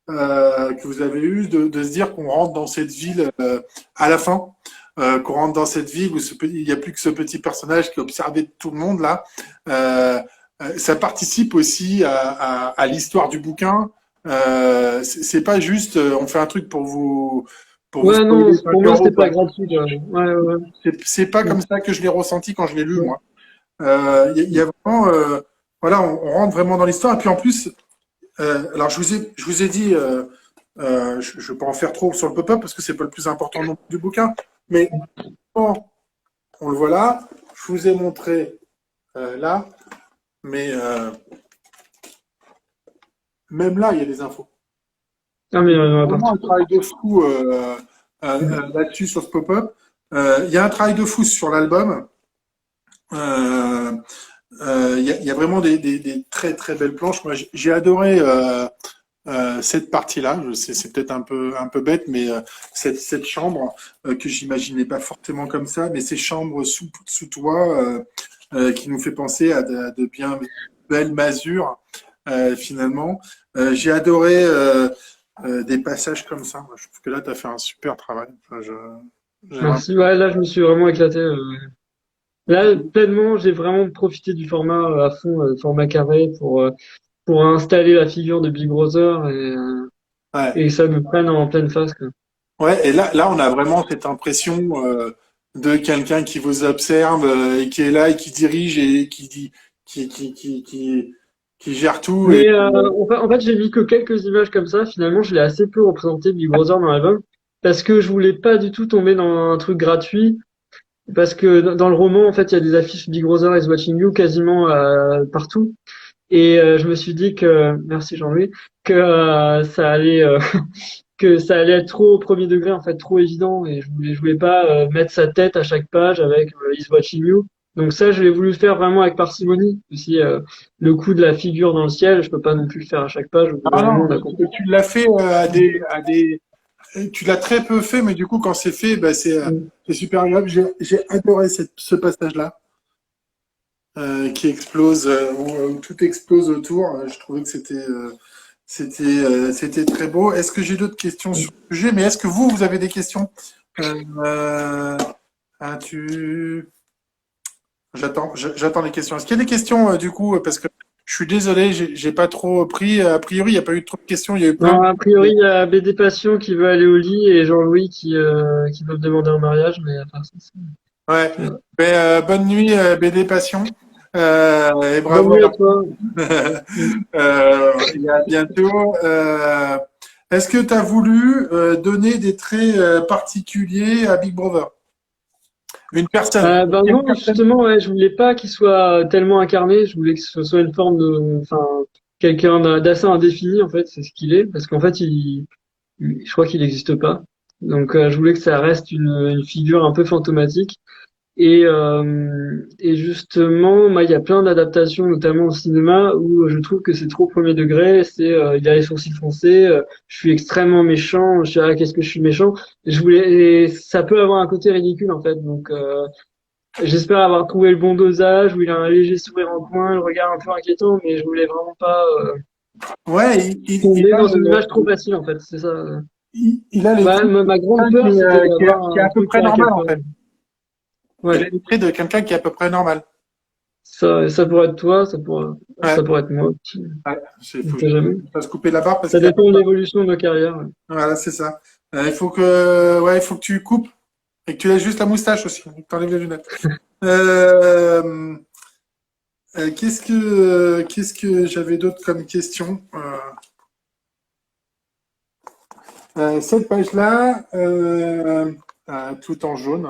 [SPEAKER 3] que vous avez eue de se dire qu'on rentre dans cette ville à la fin, qu'on rentre dans cette ville où il n'y a plus que ce petit personnage qui est observé de tout le monde là. Euh, Ça participe aussi à l'histoire du bouquin. C'est pas juste on fait un truc pour vous
[SPEAKER 2] ouais, non,
[SPEAKER 3] spoiler
[SPEAKER 2] pour
[SPEAKER 3] 5
[SPEAKER 2] moi
[SPEAKER 3] euros
[SPEAKER 2] c'était pas
[SPEAKER 3] quoi.
[SPEAKER 2] gratuit, quoi. Ouais.
[SPEAKER 3] C'est pas
[SPEAKER 2] Mm.
[SPEAKER 3] comme ça que je l'ai ressenti quand je l'ai lu
[SPEAKER 2] Ouais.
[SPEAKER 3] moi. Il y a vraiment, voilà, on rentre vraiment dans l'histoire. Et puis en plus, alors je vous ai dit, je ne vais pas en faire trop sur le pop-up parce que c'est pas le plus important non plus du bouquin. Mais quand on le voit là, je vous ai montré là, mais même là, il y a des infos.
[SPEAKER 2] Ah, mais il y en a
[SPEAKER 3] Vraiment
[SPEAKER 2] partout.
[SPEAKER 3] un travail de fou là-dessus sur ce pop-up. Il y a un travail de fou sur l'album. Euh, il y a vraiment des très très belles planches. Moi, j'ai adoré cette partie-là. C'est peut-être un peu bête, mais cette chambre que j'imaginais pas forcément comme ça, mais ces chambres sous toit qui nous fait penser à de bien belles masures finalement. J'ai adoré des passages comme ça. Moi, je trouve que là, tu as fait un super travail. Enfin, j'ai vraiment-
[SPEAKER 2] Merci. Ouais, là je me suis vraiment éclaté. Là, pleinement, j'ai vraiment profité du format à fond, format carré pour installer la figure de Big Brother
[SPEAKER 3] Ouais.
[SPEAKER 2] et que ça me prenne en pleine face, quoi.
[SPEAKER 3] Ouais, et là, on a vraiment cette impression de quelqu'un qui vous observe et qui est là et qui dirige et qui dit, qui gère tout. Et
[SPEAKER 2] Mais en fait, j'ai mis que quelques images comme ça. Finalement, je l'ai assez peu représenté Big Brother dans l'album parce que je voulais pas du tout tomber dans un truc gratuit. Parce que dans le roman, en fait, il y a des affiches Big Brother is watching you quasiment partout. Et je me suis dit que, merci Jean-Louis, que ça allait que ça allait être trop au premier degré, en fait, trop évident. Et je voulais pas mettre sa tête à chaque page avec Is Watching You. Donc ça, je l'ai voulu faire vraiment avec parcimonie. Aussi, le coup de la figure dans le ciel, je peux pas non plus le faire à chaque page. Au bout d'un
[SPEAKER 3] non,
[SPEAKER 2] moment,
[SPEAKER 3] non,
[SPEAKER 2] on a
[SPEAKER 3] parce
[SPEAKER 2] compris.
[SPEAKER 3] que tu l'as fait tu l'as très peu fait, mais du coup, quand c'est fait, bah, c'est super agréable. J'ai adoré ce passage-là qui explose, où tout explose autour. Je trouvais que c'était très beau. Est-ce que j'ai d'autres questions sur le sujet? Mais est-ce que vous avez des questions? Euh, ah, j'attends les questions. Est-ce qu'il y a des questions du coup? Parce que je suis désolé, j'ai pas trop pris. A priori, il n'y a pas eu trop de questions. Il y a eu plein.
[SPEAKER 2] Non, a priori, il y a BD Passion qui veut aller au lit et Jean-Louis qui veut me demander en mariage, mais à part ça,
[SPEAKER 3] Ouais.
[SPEAKER 2] voilà.
[SPEAKER 3] Mais, bonne nuit, BD Passion. Et
[SPEAKER 2] Bonne
[SPEAKER 3] bravo
[SPEAKER 2] nuit à toi.
[SPEAKER 3] et à bientôt. Est-ce que tu as voulu donner des traits particuliers à Big Brother? Une personne.
[SPEAKER 2] Ben
[SPEAKER 3] Une
[SPEAKER 2] non,
[SPEAKER 3] personne.
[SPEAKER 2] justement, ouais, je voulais pas qu'il soit tellement incarné. Je voulais que ce soit une forme de, enfin, quelqu'un d'assez indéfini en fait. C'est ce qu'il est, parce qu'en fait, je crois qu'il n'existe pas. Donc, je voulais que ça reste une figure un peu fantomatique. Et justement, moi, il y a plein d'adaptations, notamment au cinéma, où je trouve que c'est trop premier degré. Il a les sourcils foncés, je suis extrêmement méchant. Je sais qu'est-ce que je suis méchant. Et ça peut avoir un côté ridicule en fait. Donc, j'espère avoir trouvé le bon dosage où il a un léger sourire en coin, le regard un peu inquiétant, mais je voulais vraiment pas
[SPEAKER 3] Ouais,
[SPEAKER 2] tomber dans une image trop facile en fait. C'est ça.
[SPEAKER 3] il a les
[SPEAKER 2] Bah,
[SPEAKER 3] traits
[SPEAKER 2] ma grande
[SPEAKER 3] qui,
[SPEAKER 2] peur, c'était d'avoir
[SPEAKER 3] qui est
[SPEAKER 2] un
[SPEAKER 3] à peu
[SPEAKER 2] truc
[SPEAKER 3] près
[SPEAKER 2] à
[SPEAKER 3] normal
[SPEAKER 2] quelque
[SPEAKER 3] en
[SPEAKER 2] part.
[SPEAKER 3] fait. Il a
[SPEAKER 2] Ouais.
[SPEAKER 3] les traits de quelqu'un qui est à peu près normal.
[SPEAKER 2] Ça pourrait être toi,
[SPEAKER 3] Ouais.
[SPEAKER 2] ça pourrait être moi.
[SPEAKER 3] Ouais.
[SPEAKER 2] On
[SPEAKER 3] Faut que
[SPEAKER 2] sait jamais.
[SPEAKER 3] je fasse couper la barbe parce
[SPEAKER 2] Ça
[SPEAKER 3] qu'il a.
[SPEAKER 2] dépend de l'évolution de nos carrières. Ouais.
[SPEAKER 3] Voilà, c'est ça. Il faut que tu coupes et que tu laisses juste la moustache aussi. Que tu enlèves les lunettes. Euh, qu'est-ce que j'avais d'autre comme question? Cette page-là, tout en jaune,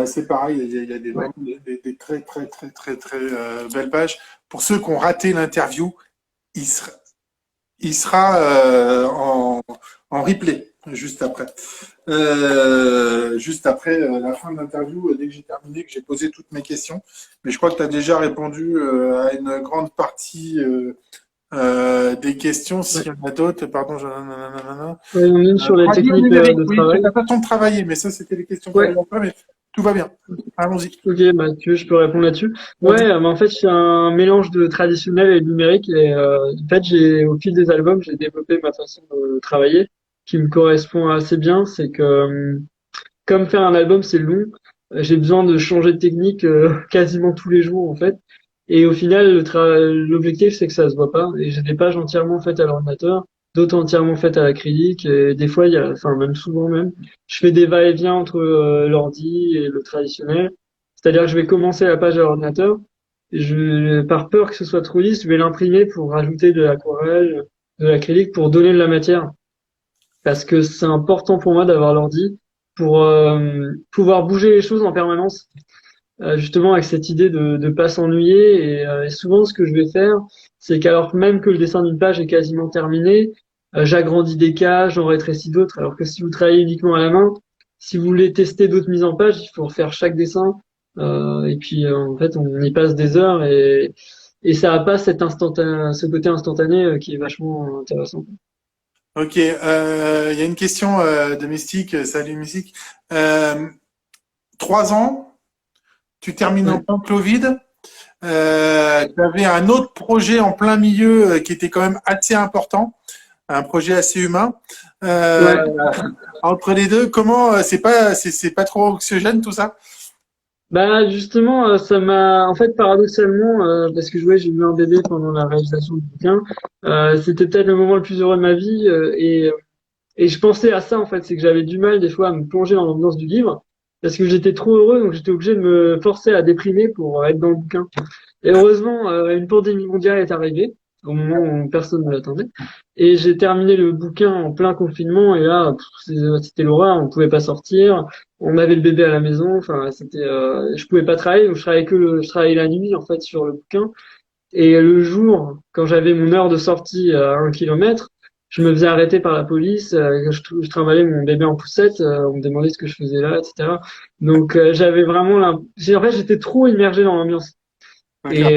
[SPEAKER 3] c'est pareil, il y a
[SPEAKER 2] Ouais.
[SPEAKER 3] vraiment des très, très, très, très, très belles pages. Pour ceux qui ont raté l'interview, il sera, il sera en replay juste après la fin de l'interview, dès que j'ai terminé, que j'ai posé toutes mes questions. Mais je crois que tu as déjà répondu à une grande partie des questions.
[SPEAKER 2] Ouais.
[SPEAKER 3] S'il y en a d'autres, pardon, nanana.
[SPEAKER 2] Ouais, on est sur les
[SPEAKER 3] Radio
[SPEAKER 2] techniques
[SPEAKER 3] numérique,
[SPEAKER 2] de
[SPEAKER 3] oui, c'est
[SPEAKER 2] travail.
[SPEAKER 3] ta façon de travailler, mais ça, c'était les questions que
[SPEAKER 2] Ouais.
[SPEAKER 3] j'avais après, mais tout va bien. Allons-y.
[SPEAKER 2] Ok, bah tu veux, je peux répondre là-dessus. Ouais,
[SPEAKER 3] Vas-y.
[SPEAKER 2] en fait, c'est un mélange de traditionnel et de numérique. Et en fait, au fil des albums, j'ai développé ma façon de travailler, qui me correspond assez bien. C'est que comme faire un album, c'est long, j'ai besoin de changer de technique quasiment tous les jours en fait. Et au final, l'objectif c'est que ça se voit pas. Et j'ai des pages entièrement faites à l'ordinateur, d'autres entièrement faites à l'acrylique. Et des fois, enfin même souvent même, je fais des va-et-vient entre l'ordi et le traditionnel. C'est-à-dire que je vais commencer la page à l'ordinateur. Et par peur que ce soit trop lisse, je vais l'imprimer pour rajouter de l'aquarelle, de l'acrylique pour donner de la matière parce que c'est important pour moi d'avoir l'ordi pour pouvoir bouger les choses en permanence, justement avec cette idée de pas s'ennuyer. Et souvent, ce que je vais faire, c'est qu'alors même que le dessin d'une page est quasiment terminé, j'agrandis des cases, j'en rétrécis d'autres. Alors que si vous travaillez uniquement à la main, si vous voulez tester d'autres mises en page, il faut refaire chaque dessin. Et puis, en fait, on y passe des heures et ça a pas ce côté instantané qui est vachement intéressant.
[SPEAKER 3] Ok, il y a une question de Mystique. Salut Mystique. 3 ans, tu termines en
[SPEAKER 2] Ouais.
[SPEAKER 3] plein Covid. Tu avais un autre projet en plein milieu qui était quand même assez important, un projet assez humain. Euh,
[SPEAKER 2] Ouais.
[SPEAKER 3] Entre les deux, comment c'est pas trop anxiogène tout ça?
[SPEAKER 2] Bah justement, ça m'a en fait paradoxalement parce que j'ai eu un bébé pendant la réalisation du bouquin, c'était peut-être le moment le plus heureux de ma vie et je pensais à ça en fait, c'est que j'avais du mal des fois à me plonger dans l'ambiance du livre parce que j'étais trop heureux donc j'étais obligé de me forcer à déprimer pour être dans le bouquin. Et heureusement, une pandémie mondiale est arrivée au moment où personne ne l'attendait. Et j'ai terminé le bouquin en plein confinement et là, c'était l'horreur. On pouvait pas sortir. On avait le bébé à la maison. Enfin, je pouvais pas travailler. Donc je travaillais la nuit en fait sur le bouquin. Et le jour, quand j'avais mon heure de sortie à 1 kilomètre, je me faisais arrêter par la police. Je trimballais mon bébé en poussette. On me demandait ce que je faisais là, etc. Donc j'avais vraiment en fait, j'étais trop immergé dans l'ambiance.
[SPEAKER 3] D'accord.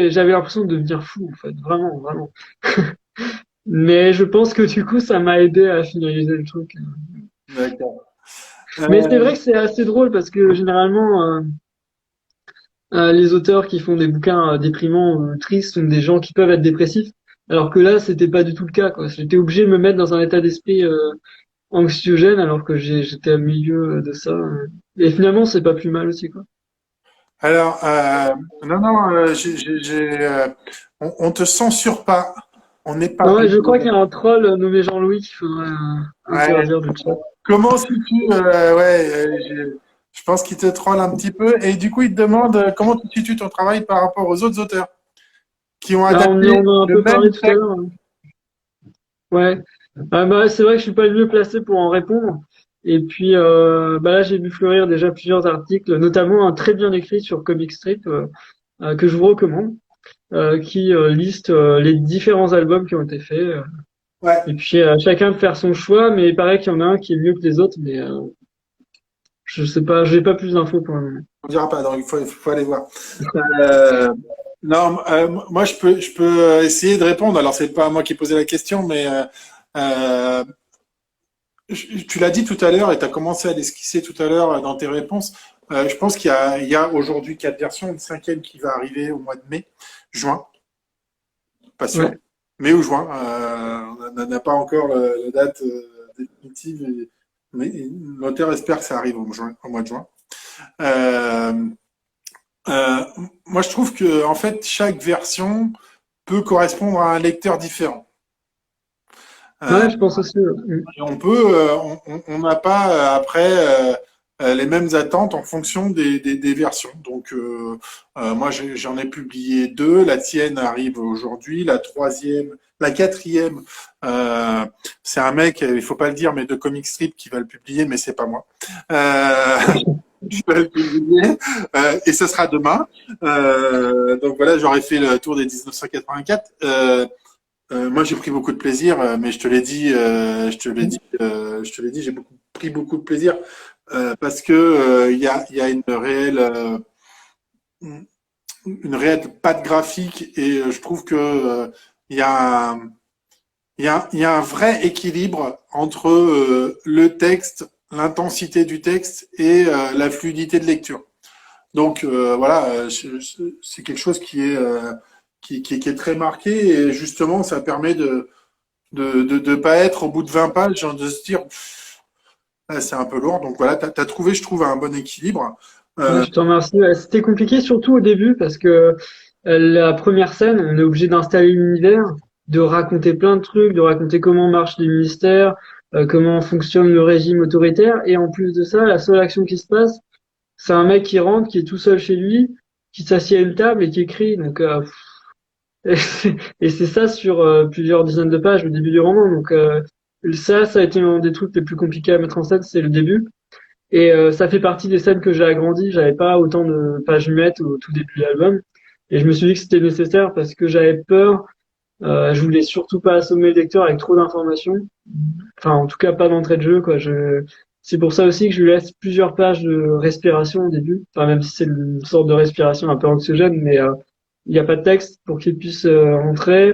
[SPEAKER 2] J'avais l'impression de devenir fou, en fait, vraiment, vraiment. Mais je pense que du coup, ça m'a aidé à finaliser le truc.
[SPEAKER 3] D'accord.
[SPEAKER 2] Mais c'est
[SPEAKER 3] Euh,
[SPEAKER 2] vrai que c'est assez drôle parce que généralement, les auteurs qui font des bouquins déprimants ou tristes sont des gens qui peuvent être dépressifs. Alors que là, c'était pas du tout le cas, quoi. J'étais obligé de me mettre dans un état d'esprit anxiogène alors que j'étais au milieu de ça. Et finalement, c'est pas plus mal aussi, quoi.
[SPEAKER 3] alors, non, non, on te censure pas. On n'est pas.
[SPEAKER 2] Non, et je crois qu'il y a un troll nommé Jean-Louis qu'il faudrait
[SPEAKER 3] Ouais.
[SPEAKER 2] interdire du chat.
[SPEAKER 3] Comment si tu, ouais, Je pense qu'il te troll un petit peu et du coup, il te demande comment tu situes ton travail par rapport aux autres auteurs qui ont
[SPEAKER 2] Alors,
[SPEAKER 3] adapté
[SPEAKER 2] on en a un
[SPEAKER 3] le
[SPEAKER 2] peu
[SPEAKER 3] même
[SPEAKER 2] parlé tout à
[SPEAKER 3] texte.
[SPEAKER 2] l'heure. Ouais. Bah, c'est vrai que je suis pas le mieux placé pour en répondre. Et puis bah là, j'ai vu fleurir déjà plusieurs articles, notamment un très bien écrit sur Comic Strip que je vous recommande, qui liste les différents albums qui ont été faits.
[SPEAKER 3] Ouais,
[SPEAKER 2] Et puis chacun de faire son choix, mais il paraît qu'il y en a un qui est mieux que les autres, mais je sais pas, j'ai pas plus d'infos pour le moment.
[SPEAKER 3] on dira pas, donc il faut aller voir. Euh, non, moi je peux essayer de répondre. Alors c'est pas moi qui ai posé la question, mais euh, tu l'as dit tout à l'heure et tu as commencé à l'esquisser tout à l'heure dans tes réponses. Je pense qu'il y a aujourd'hui 4 versions, une cinquième qui va arriver au mois de mai, juin, pas sûr,
[SPEAKER 2] Ouais.
[SPEAKER 3] mai ou juin. On n'a pas encore la date définitive, mais l'auteur espère que ça arrive au mois de juin. Euh, euh, Moi, je trouve que en fait, chaque version peut correspondre à un lecteur différent. Euh,
[SPEAKER 2] Ouais, je pense aussi.
[SPEAKER 3] Et on n'a pas après les mêmes attentes en fonction des versions. Donc, moi, j'en ai publié 2. La tienne arrive aujourd'hui. La troisième, la quatrième, euh, c'est un mec, il faut pas le dire, mais de Comic Strip qui va le publier, mais c'est pas moi. Euh, je vais le publier et ce sera demain. Donc voilà, j'aurais fait le tour des 1984. Moi, j'ai pris beaucoup de plaisir, mais je te l'ai dit, j'ai pris beaucoup de plaisir parce que il y a une réelle patte graphique et je trouve que il y a un, il y a un vrai équilibre entre le texte, l'intensité du texte et la fluidité de lecture. Donc voilà, c'est quelque chose qui est très marqué et justement, ça permet de pas être au bout de 20 pages, genre de se dire ah, c'est un peu lourd. Donc voilà, t'as trouvé, je trouve, un bon équilibre.
[SPEAKER 2] Ouais,
[SPEAKER 3] Euh,
[SPEAKER 2] je te remercie. Ouais, c'était compliqué surtout au début parce que la première scène, on est obligé d'installer l'univers, de raconter plein de trucs, de raconter comment marche les ministères, comment fonctionne le régime autoritaire. Et en plus de ça, la seule action qui se passe, c'est un mec qui rentre, qui est tout seul chez lui, qui s'assied à une table et qui écrit. Donc, et c'est ça sur plusieurs dizaines de pages au début du roman. Donc ça a été un des trucs les plus compliqués à mettre en scène, c'est le début. Et ça fait partie des scènes que j'ai agrandies. J'avais pas autant de pages muettes au tout début de l'album. Et je me suis dit que c'était nécessaire parce que j'avais peur. Je voulais surtout pas assommer le lecteur avec trop d'informations. Enfin, en tout cas, pas d'entrée de jeu, quoi. C'est pour ça aussi que je lui laisse plusieurs pages de respiration au début. Enfin, même si c'est une sorte de respiration un peu anxiogène, mais il n'y a pas de texte pour qu'il puisse rentrer.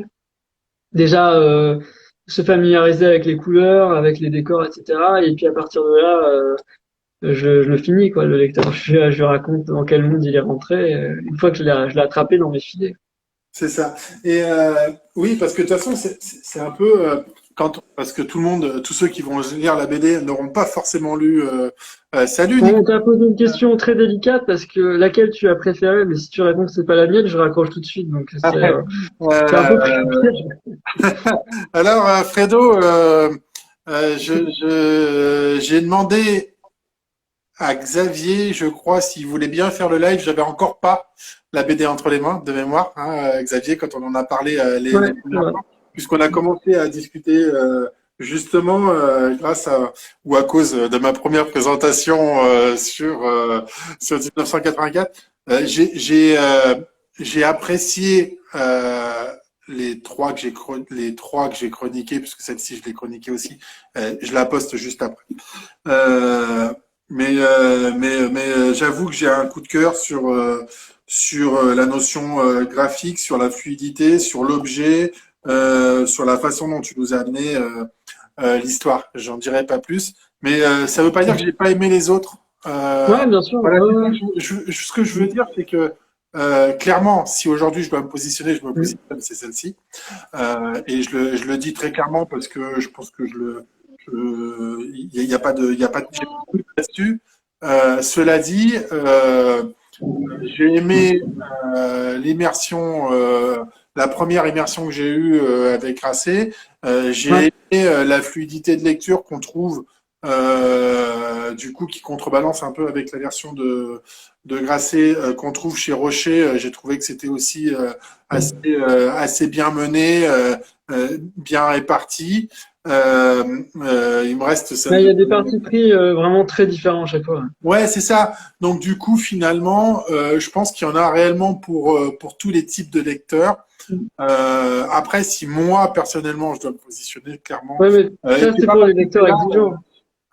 [SPEAKER 2] Déjà, se familiariser avec les couleurs, avec les décors, etc. Et puis à partir de là, je le finis, quoi, le lecteur. Je lui raconte dans quel monde il est rentré, une fois que je l'ai attrapé dans mes filets.
[SPEAKER 3] c'est ça. Et oui, parce que de toute façon, c'est un peu parce que tout le monde, tous ceux qui vont lire la BD n'auront pas forcément lu Salut Nico.
[SPEAKER 2] On t'a posé une question très délicate parce que laquelle tu as préférée, mais si tu réponds que c'est pas la mienne, je raccroche tout de suite. Donc c'est un peu
[SPEAKER 3] Euh,
[SPEAKER 2] privilégié.
[SPEAKER 3] alors, Fredo, j'ai demandé à Xavier, je crois, s'il voulait bien faire le live. J'avais encore pas la BD entre les mains, de mémoire, hein, Xavier, quand on en a parlé les
[SPEAKER 2] Ouais,
[SPEAKER 3] premières
[SPEAKER 2] ouais.
[SPEAKER 3] fois, puisqu'on a commencé à discuter justement grâce à ou à cause de ma première présentation sur 1984. J'ai apprécié les trois que j'ai chroniqués, puisque celle-ci je l'ai chroniquée aussi. Je la poste juste après. Euh, mais j'avoue que j'ai un coup de cœur sur la notion graphique, sur la fluidité, sur l'objet, sur la façon dont tu nous as amené l'histoire. J'en dirai pas plus, mais ça veut pas dire que j'ai pas aimé les autres.
[SPEAKER 2] Ouais, bien sûr.
[SPEAKER 3] Voilà,
[SPEAKER 2] Ouais,
[SPEAKER 3] c'est ça
[SPEAKER 2] ouais.
[SPEAKER 3] que ce que je veux dire, c'est que clairement, si aujourd'hui je dois me positionner, je me
[SPEAKER 2] Mm.
[SPEAKER 3] positionne, c'est celle-ci. Et je le dis très clairement parce que je pense que il y a pas de, il y a pas de, j'ai pas de doute là-dessus. Cela dit, j'ai aimé l'immersion, la première immersion que j'ai eue avec Racé. J'ai
[SPEAKER 2] Ouais.
[SPEAKER 3] aimé la fluidité de lecture qu'on trouve du coup qui contrebalance un peu avec la version de Grasset qu'on trouve chez Rocher. J'ai trouvé que c'était aussi assez bien mené, bien réparti. Il me reste ça.
[SPEAKER 2] Là, il y a des partis pris vraiment très différents à chaque fois.
[SPEAKER 3] Ouais, c'est ça. Donc du coup, finalement, je pense qu'il y en a réellement pour tous les types de lecteurs. Après, si moi personnellement, je dois me positionner clairement,
[SPEAKER 2] Ouais, mais ça,
[SPEAKER 3] et
[SPEAKER 2] c'est pour les lecteurs exigeants.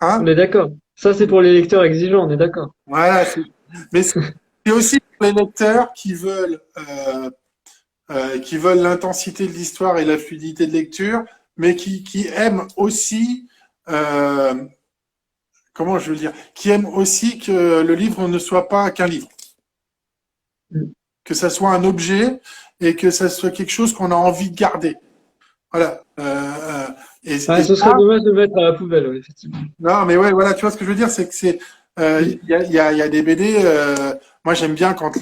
[SPEAKER 2] On
[SPEAKER 3] hein,
[SPEAKER 2] est d'accord. Ça, c'est pour les lecteurs exigeants, on est d'accord.
[SPEAKER 3] voilà. Mais c'est aussi pour les lecteurs qui veulent l'intensité de l'histoire et la fluidité de lecture, mais qui aiment aussi, euh, comment je veux dire, qui aiment aussi que le livre ne soit pas qu'un livre, que ça soit un objet et que ça soit quelque chose qu'on a envie de garder. Voilà.
[SPEAKER 2] Ouais,
[SPEAKER 3] Et
[SPEAKER 2] ce serait
[SPEAKER 3] ça,
[SPEAKER 2] dommage de le mettre à la poubelle, ouais, effectivement.
[SPEAKER 3] non, mais ouais, voilà, tu vois ce que je veux dire, c'est que il y a des BD. Moi, j'aime bien quand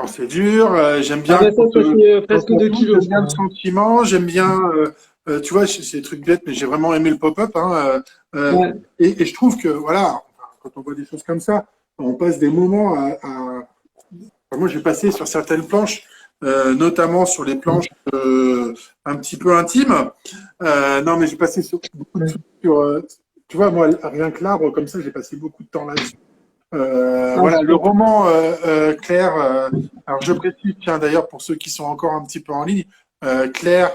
[SPEAKER 3] c'est dur. J'aime
[SPEAKER 2] Ah
[SPEAKER 3] bien
[SPEAKER 2] bah ça, ça fait
[SPEAKER 3] quand
[SPEAKER 2] presque
[SPEAKER 3] on
[SPEAKER 2] 2
[SPEAKER 3] touche,
[SPEAKER 2] kilos,
[SPEAKER 3] j'aime
[SPEAKER 2] je
[SPEAKER 3] bien le
[SPEAKER 2] crois.
[SPEAKER 3] sentiment. J'aime bien, tu vois, c'est des trucs bêtes, mais j'ai vraiment aimé le pop-up. Hein,
[SPEAKER 2] Ouais.
[SPEAKER 3] et je trouve que voilà, quand on voit des choses comme ça, on passe des moments enfin, moi, j'ai passé sur certaines planches, notamment sur les planches un petit peu intimes. Non, mais j'ai passé sur beaucoup de
[SPEAKER 2] Ouais.
[SPEAKER 3] trucs sur. Tu vois, moi, rien que l'arbre, comme ça, j'ai passé beaucoup de temps là-dessus.
[SPEAKER 2] Ah,
[SPEAKER 3] Voilà, le
[SPEAKER 2] super.
[SPEAKER 3] roman Claire. Alors, je précise, tiens, d'ailleurs, pour ceux qui sont encore un petit peu en ligne, Claire,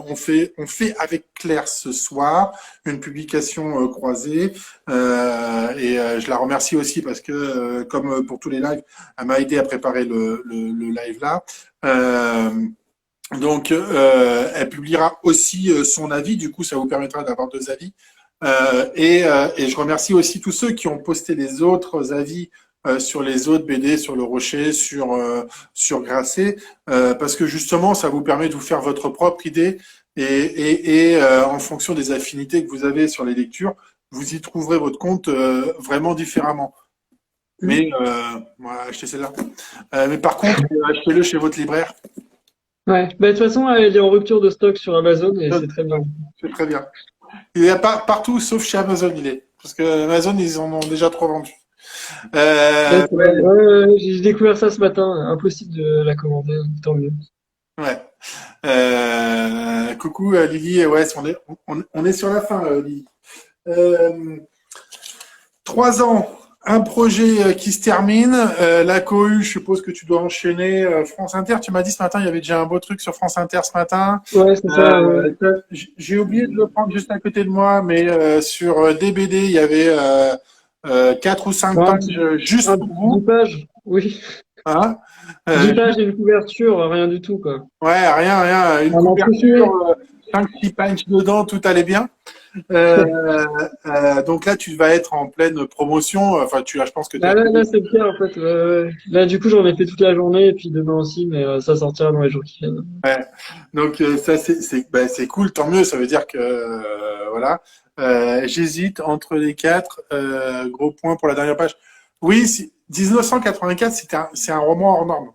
[SPEAKER 3] on fait avec Claire ce soir une publication croisée je la remercie aussi parce que, comme pour tous les lives, elle m'a aidé à préparer le live là. Elle publiera aussi son avis. Du coup, ça vous permettra d'avoir deux avis. Et je remercie aussi tous ceux qui ont posté les autres avis sur les autres BD, sur Le Rocher, sur Grasset, parce que justement, ça vous permet de vous faire votre propre idée en fonction des affinités que vous avez sur les lectures, vous y trouverez votre compte vraiment différemment. Mais voilà, achetez celle-là. Mais par contre, achetez-le chez votre libraire.
[SPEAKER 2] Ouais. Bah, de toute façon, elle est en rupture de stock sur Amazon et c'est très bien.
[SPEAKER 3] C'est très bien. Il est pas partout sauf chez Amazon, il est. Parce que Amazon, ils en ont déjà trop vendu.
[SPEAKER 2] Ouais, c'est vrai.
[SPEAKER 3] Ouais,
[SPEAKER 2] Ouais, ouais, j'ai découvert ça ce matin. Impossible de la commander, tant mieux.
[SPEAKER 3] ouais. Coucou Lily, ouais, on est sur la fin, Lily. Euh, 3 ans, un projet qui se termine. La cohue, je suppose que tu dois enchaîner. France Inter, tu m'as dit ce matin, il y avait déjà un beau truc sur France Inter ce matin.
[SPEAKER 2] Ouais, c'est ça.
[SPEAKER 3] J'ai oublié de le prendre juste à côté de moi, mais sur DBD, il y avait 4 ou 5
[SPEAKER 2] Ouais,
[SPEAKER 3] pages juste
[SPEAKER 2] un
[SPEAKER 3] pour
[SPEAKER 2] petit 10
[SPEAKER 3] vous.
[SPEAKER 2] pages. Oui.
[SPEAKER 3] Hein.
[SPEAKER 2] 10
[SPEAKER 3] Euh,
[SPEAKER 2] pages et une couverture, rien du tout, quoi.
[SPEAKER 3] ouais, rien, rien. Une
[SPEAKER 2] On a
[SPEAKER 3] couverture,
[SPEAKER 2] triché.
[SPEAKER 3] 5-6 pages dedans, tout allait bien. Donc là, tu vas être en pleine promotion. Enfin, je pense que tu
[SPEAKER 2] Bah
[SPEAKER 3] as.
[SPEAKER 2] là, c'est le cas, en fait. Ouais, ouais. Là, du coup, j'en ai fait toute la journée et puis demain aussi, mais ça sortira dans les jours qui viennent.
[SPEAKER 3] Ouais. Donc ça, c'est cool, tant mieux. Ça veut dire que voilà. J'hésite entre les quatre. Gros point pour la dernière page. Oui, 1984, c'est un roman hors norme.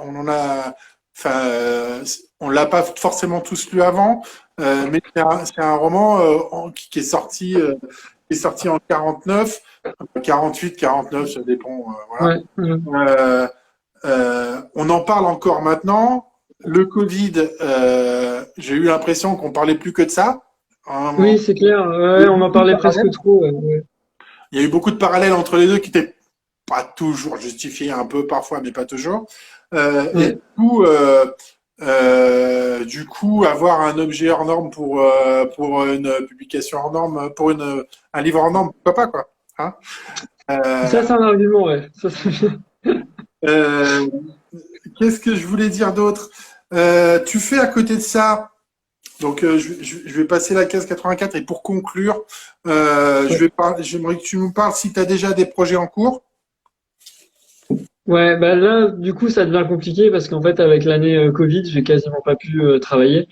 [SPEAKER 3] On en a, enfin, on l'a pas forcément tous lu avant, mais c'est un roman qui est sorti en 49, 48, 49, ça dépend. Voilà.
[SPEAKER 2] Ouais. Ouais.
[SPEAKER 3] Euh, on en parle encore maintenant. Le Covid, j'ai eu l'impression qu'on parlait plus que de ça. À un moment,
[SPEAKER 2] Oui, c'est clair.
[SPEAKER 3] il y
[SPEAKER 2] Ouais,
[SPEAKER 3] a eu
[SPEAKER 2] on en
[SPEAKER 3] beaucoup de
[SPEAKER 2] parlait presque
[SPEAKER 3] parallèles.
[SPEAKER 2] trop. Ouais, ouais.
[SPEAKER 3] Il y a eu beaucoup de parallèles entre les deux qui étaient pas toujours justifiés, un peu parfois, mais pas toujours. Et
[SPEAKER 2] Ouais.
[SPEAKER 3] du coup, avoir un objet hors norme pour une publication hors norme, un livre hors norme, pourquoi pas, quoi. Hein.
[SPEAKER 2] Ça,
[SPEAKER 3] Euh,
[SPEAKER 2] c'est un argument, ouais. Ça, c'est bien.
[SPEAKER 3] euh, Qu'est-ce que je voulais dire d'autre? Tu fais à côté de ça. Donc, je vais passer la case 84 et pour conclure, j'aimerais que tu nous parles si tu as déjà des projets en cours.
[SPEAKER 2] Ouais, bah là, du coup, ça devient compliqué parce qu'en fait, avec l'année Covid, j'ai quasiment pas pu travailler.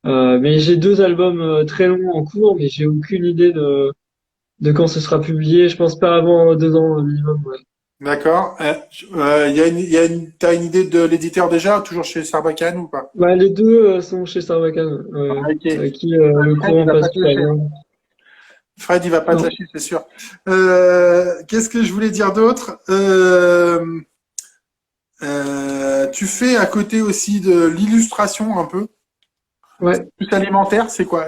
[SPEAKER 2] Mais j'ai 2 albums très longs en cours, mais j'ai aucune idée de quand ce sera publié. Je pense pas avant 2 ans minimum. Ouais.
[SPEAKER 3] D'accord. T'as une idée de l'éditeur déjà, toujours chez Sarbacane ou pas?
[SPEAKER 2] Bah, les deux sont chez Sarbacane,
[SPEAKER 3] Ah, ok.
[SPEAKER 2] avec qui le
[SPEAKER 3] Fred, il
[SPEAKER 2] courant
[SPEAKER 3] va pas
[SPEAKER 2] passe
[SPEAKER 3] te
[SPEAKER 2] super
[SPEAKER 3] lâcher.
[SPEAKER 2] bien.
[SPEAKER 3] Fred, il va pas te
[SPEAKER 2] Non.
[SPEAKER 3] lâcher, c'est sûr. Qu'est-ce que je voulais dire d'autre? Tu fais à côté aussi de l'illustration un peu.
[SPEAKER 2] Ouais.
[SPEAKER 3] Plus alimentaire, c'est quoi?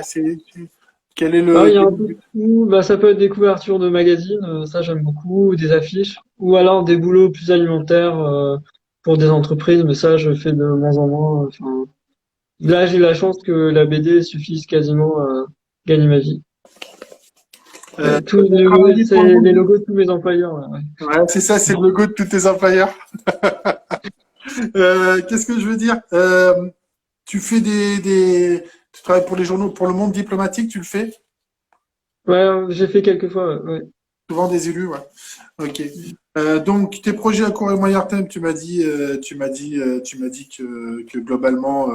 [SPEAKER 3] Quel est
[SPEAKER 2] Ah, il y a
[SPEAKER 3] quel
[SPEAKER 2] un
[SPEAKER 3] est le
[SPEAKER 2] peu de
[SPEAKER 3] but?
[SPEAKER 2] tout. Bah, ça peut être des couvertures de magazines, ça j'aime beaucoup, ou des affiches, ou alors des boulots plus alimentaires pour des entreprises, mais ça je fais de moins en moins. Enfin, là j'ai la chance que la BD suffise quasiment à gagner ma vie.
[SPEAKER 3] T'as travaillé pour le
[SPEAKER 2] C'est
[SPEAKER 3] monde.
[SPEAKER 2] les logos de tous mes employeurs. Là, ouais.
[SPEAKER 3] Ouais, c'est ça, c'est le logo de tous tes employeurs. Qu'est-ce que je veux dire? Tu fais tu travailles pour les journaux, pour le monde diplomatique, tu le fais?
[SPEAKER 2] Ouais, j'ai fait quelques fois. Ouais.
[SPEAKER 3] Souvent des élus, ouais. Ok. Donc tes projets à court et moyen terme, tu m'as dit que globalement,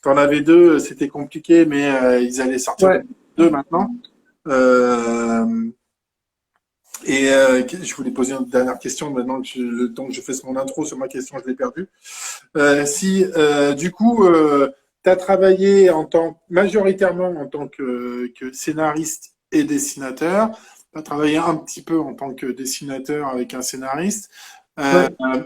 [SPEAKER 3] tu en avais deux, c'était compliqué, mais ils allaient sortir
[SPEAKER 2] Ouais.
[SPEAKER 3] deux maintenant. Euh, je voulais poser une dernière question maintenant que le temps que je fasse mon intro sur ma question, je l'ai perdue. Si du coup, tu as travaillé majoritairement en tant que scénariste et dessinateur, tu as travaillé un petit peu en tant que dessinateur avec un scénariste. Euh,
[SPEAKER 2] Ouais.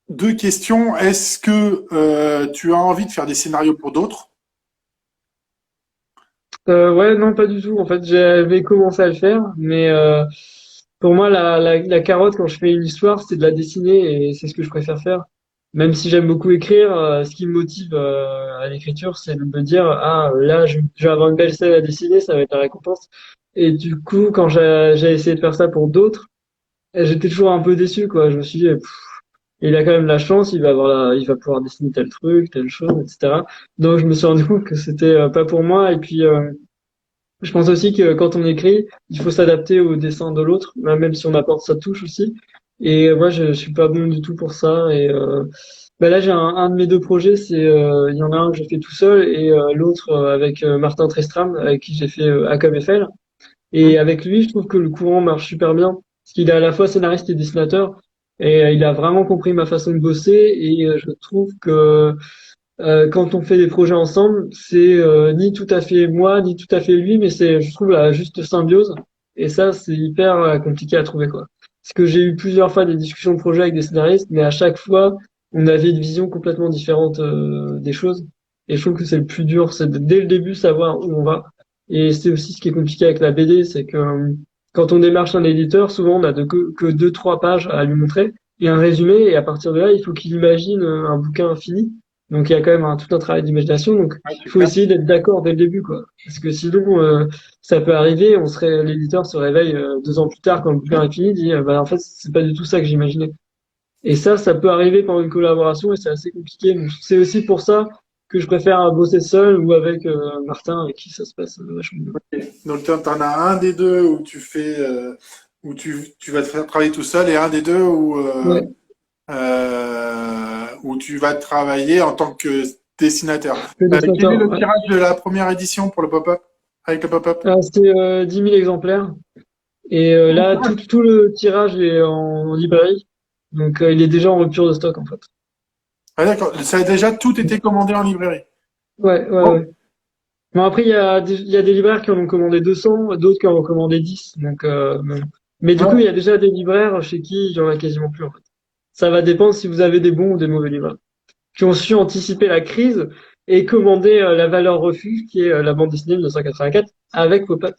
[SPEAKER 3] Deux questions. Est-ce que tu as envie de faire des scénarios pour d'autres?
[SPEAKER 2] Ouais, non, pas du tout. En fait, j'avais commencé à le faire, mais pour moi, la carotte, quand je fais une histoire, c'est de la dessiner et c'est ce que je préfère faire. Même si j'aime beaucoup écrire, ce qui me motive à l'écriture, c'est de me dire, ah, là, je vais avoir une belle scène à dessiner, ça va être la récompense. Et du coup, quand j'ai essayé de faire ça pour d'autres, j'étais toujours un peu déçu, quoi. Je me suis dit, il a quand même la chance, il va pouvoir dessiner tel truc, telle chose, etc. Donc, je me suis rendu compte que c'était pas pour moi. Et puis, je pense aussi que quand on écrit, il faut s'adapter au dessin de l'autre, même si on apporte sa touche aussi. Et moi, je suis pas bon du tout pour ça. Et bah là, j'ai un de mes deux projets, il y en a un que j'ai fait tout seul et l'autre avec Martin Trestram, avec qui j'ai fait Acom FL. Et avec lui, je trouve que le courant marche super bien, parce qu'il est à la fois scénariste et dessinateur, et il a vraiment compris ma façon de bosser. Et je trouve que quand on fait des projets ensemble, c'est ni tout à fait moi, ni tout à fait lui, mais c'est, je trouve, la juste symbiose. Et ça, c'est hyper compliqué à trouver, quoi. Parce que j'ai eu plusieurs fois des discussions de projets avec des scénaristes, mais à chaque fois, on avait une vision complètement différente des choses. Et je trouve que c'est le plus dur, c'est de, dès le début savoir où on va. Et c'est aussi ce qui est compliqué avec la BD, c'est que quand on démarche un éditeur, souvent on a que deux, trois pages à lui montrer et un résumé, et à partir de là, il faut qu'il imagine un bouquin infini. Donc il y a quand même tout un travail d'imagination. Donc
[SPEAKER 3] Ouais,
[SPEAKER 2] il
[SPEAKER 3] c'est
[SPEAKER 2] faut
[SPEAKER 3] clair.
[SPEAKER 2] essayer d'être d'accord dès le début, quoi. Parce que sinon, ça peut arriver, l'éditeur se réveille 2 ans plus tard quand le bouquin est fini, dit bah en fait c'est pas du tout ça que j'imaginais. Et ça peut arriver pendant une collaboration et c'est assez compliqué. Donc c'est aussi pour ça que je préfère bosser seul ou avec Martin avec qui ça se passe vachement bien.
[SPEAKER 3] Donc tu en as un des deux où tu vas te faire travailler tout seul et un des deux
[SPEAKER 2] Ouais,
[SPEAKER 3] où tu vas travailler en tant que dessinateur.
[SPEAKER 2] le
[SPEAKER 3] Quel est
[SPEAKER 2] dessinateur,
[SPEAKER 3] le
[SPEAKER 2] ouais.
[SPEAKER 3] tirage de la première édition pour le pop-up? Avec le pop-up?
[SPEAKER 2] C'est 10 000 exemplaires. Et là, tout le tirage est en librairie. Donc il est déjà en rupture de stock en fait.
[SPEAKER 3] Ah, d'accord. Ça a déjà tout été commandé en librairie.
[SPEAKER 2] Ouais, ouais,
[SPEAKER 3] Oh,
[SPEAKER 2] ouais. Bon, après, il y a des libraires qui en ont commandé 200, d'autres qui en ont commandé 10. Donc, bon. Mais du coup, il y
[SPEAKER 3] ouais.
[SPEAKER 2] a déjà des libraires chez qui il y en a quasiment plus, en fait. Ça va dépendre si vous avez des bons ou des mauvais libraires. Qui ont su anticiper la crise et commander la valeur refuge, qui est la bande dessinée de 1984, avec Pop-Up.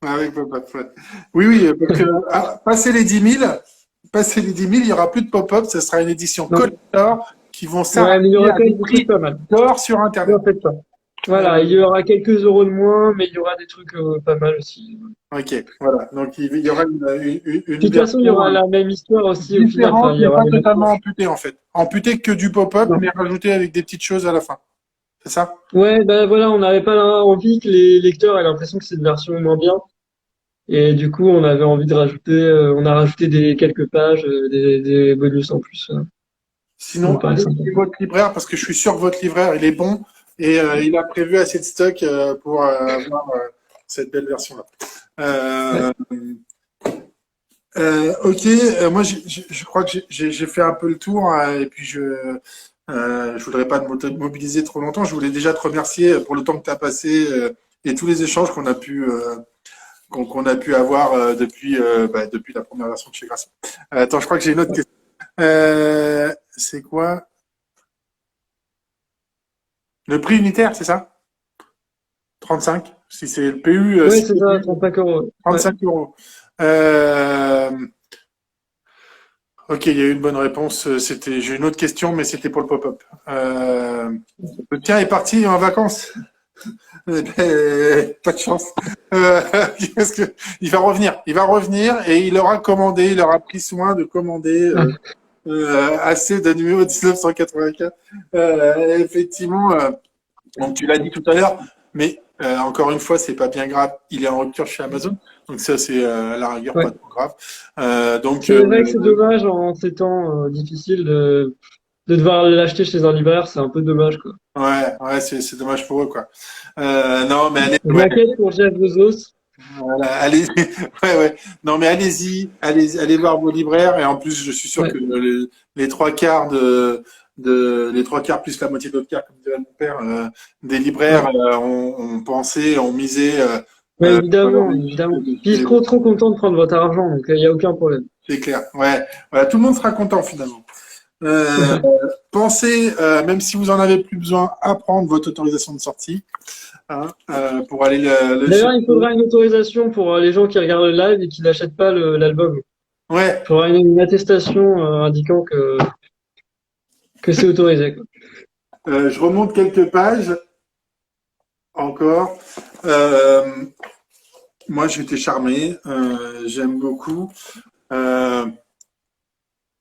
[SPEAKER 3] Avec pop-up, ouais. Oui, oui, parce que passer les 10 000, il y aura plus de pop-up. Ce sera une édition
[SPEAKER 2] Donc,
[SPEAKER 3] collector qui vont
[SPEAKER 2] ouais, mais il y
[SPEAKER 3] s'arrêter
[SPEAKER 2] aura
[SPEAKER 3] à
[SPEAKER 2] quand
[SPEAKER 3] des
[SPEAKER 2] même des trucs
[SPEAKER 3] prix
[SPEAKER 2] pas mal.
[SPEAKER 3] d'or sur
[SPEAKER 2] Ne
[SPEAKER 3] Internet.
[SPEAKER 2] en faites pas. Voilà, il
[SPEAKER 3] Euh,
[SPEAKER 2] y aura quelques euros de moins, mais il y aura des trucs pas mal aussi.
[SPEAKER 3] ok, voilà. Donc il y aura
[SPEAKER 2] Puis
[SPEAKER 3] une
[SPEAKER 2] de toute façon, il y
[SPEAKER 3] version
[SPEAKER 2] aura la même histoire aussi au final. Enfin,
[SPEAKER 3] différente,
[SPEAKER 2] il y
[SPEAKER 3] mais
[SPEAKER 2] aura
[SPEAKER 3] pas
[SPEAKER 2] les mêmes
[SPEAKER 3] totalement
[SPEAKER 2] planches.
[SPEAKER 3] amputée en fait. Amputée que du pop-up,
[SPEAKER 2] Non.
[SPEAKER 3] mais rajouté avec des petites choses à la fin. C'est ça?
[SPEAKER 2] Ouais, ben voilà, on n'avait pas envie que les lecteurs aient l'impression que c'est une version moins bien. Et du coup, on avait envie de rajouter, on a rajouté quelques pages, des bonus en plus. Ça nous
[SPEAKER 3] Sinon,
[SPEAKER 2] paraît
[SPEAKER 3] allez
[SPEAKER 2] sympa.
[SPEAKER 3] chez votre libraire parce que je suis sûr que votre libraire il est bon et il a prévu assez de stock pour avoir cette belle version-là.
[SPEAKER 2] Ouais.
[SPEAKER 3] Euh, ok, moi je crois que j'ai fait un peu le tour et puis je voudrais pas te mobiliser trop longtemps. Je voulais déjà te remercier pour le temps que tu as passé et tous les échanges qu'on a pu avoir depuis la première version de chez Grasset. Attends, je crois que j'ai une autre question. C'est quoi? Le prix unitaire, c'est ça? 35? Si c'est le PU,
[SPEAKER 2] Oui, c'est ça, 35 euros.
[SPEAKER 3] 35 euros. Euh, Ok, il y a eu une bonne réponse. J'ai une autre question, mais c'était pour le pop-up. Le tien est parti en vacances. Pas de chance. Parce que il va revenir et il aura commandé, il aura pris soin de commander assez de numéro 1984. Effectivement, donc tu l'as dit tout à l'heure, mais encore une fois, c'est pas bien grave. Il est en rupture chez Amazon, donc ça c'est à la rigueur pas trop grave.
[SPEAKER 2] C'est vrai que c'est dommage en ces temps difficiles de devoir l'acheter chez un libraire, c'est un peu dommage, quoi.
[SPEAKER 3] Ouais, c'est dommage pour eux, quoi. Non, mais
[SPEAKER 2] Je m'inquiète pour Jeff Bezos.
[SPEAKER 3] voilà, allez, ouais. Non, mais allez voir vos libraires. Et en plus, je suis sûr que les trois quarts les trois quarts plus la moitié de l'autre quart, comme dirait mon père, des libraires ont pensé, ont misé.
[SPEAKER 2] Évidemment. Puis ils seront trop contents de prendre votre argent, donc il n'y a aucun problème.
[SPEAKER 3] C'est clair. Ouais. Voilà, tout le monde sera content finalement. Pensez, même si vous en avez plus besoin, à prendre votre autorisation de sortie pour aller le
[SPEAKER 2] D'ailleurs, il faudra une autorisation pour les gens qui regardent le live et qui n'achètent pas l'album.
[SPEAKER 3] Ouais.
[SPEAKER 2] Il faudra une attestation indiquant que c'est autorisé, quoi.
[SPEAKER 3] Je remonte quelques pages encore. Moi, j'étais charmé. J'aime beaucoup.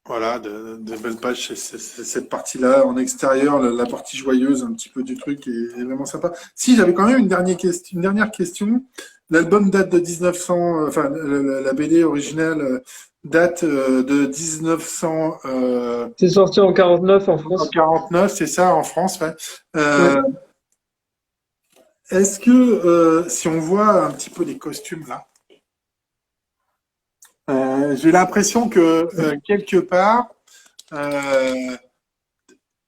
[SPEAKER 3] Voilà, de belles pages, c'est cette partie-là en extérieur, la partie joyeuse un petit peu du truc est vraiment sympa. Si, j'avais quand même une dernière question. L'album date de 1900, enfin la BD originale date de 1900.
[SPEAKER 2] C'est sorti en 49 en France.
[SPEAKER 3] En 49, c'est ça, en France, ouais. Est-ce que si on voit un petit peu les costumes là, j'ai l'impression que quelque part,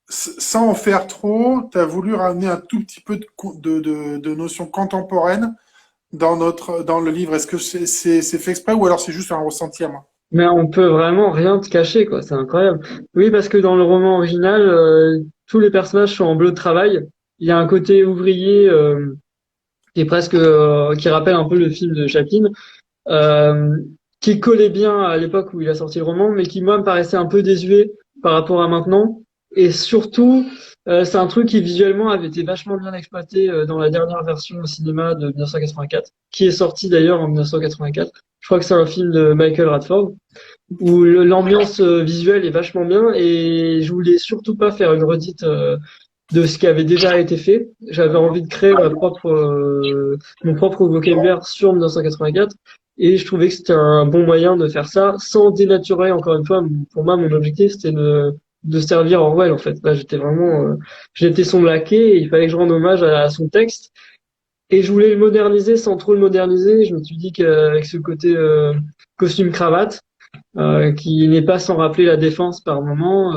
[SPEAKER 3] sans en faire trop, tu as voulu ramener un tout petit peu de notions contemporaines dans le livre. Est-ce que c'est fait exprès ou alors c'est juste un ressenti à moi?
[SPEAKER 2] Mais on peut vraiment rien te cacher, quoi. C'est incroyable. Oui, parce que dans le roman original, tous les personnages sont en bleu de travail. Il y a un côté ouvrier qui est presque qui rappelle un peu le film de Chaplin. Qui collait bien à l'époque où il a sorti le roman, mais qui, moi, me paraissait un peu désuet par rapport à maintenant. Et surtout, c'est un truc qui, visuellement, avait été vachement bien exploité dans la dernière version au cinéma de 1984, qui est sorti d'ailleurs en 1984. Je crois que c'est un film de Michael Radford, où l'ambiance visuelle est vachement bien, et je voulais surtout pas faire une redite de ce qui avait déjà été fait. J'avais envie de créer mon propre vocabulaire sur 1984 et je trouvais que c'était un bon moyen de faire ça sans dénaturer, encore une fois. Pour moi, mon objectif, c'était de servir Orwell, en fait. Là, j'étais vraiment, j'étais son laquais et il fallait que je rende hommage à son texte. Et je voulais le moderniser sans trop le moderniser. Je me suis dit qu'avec ce côté costume cravate, qui n'est pas sans rappeler la défense par moment,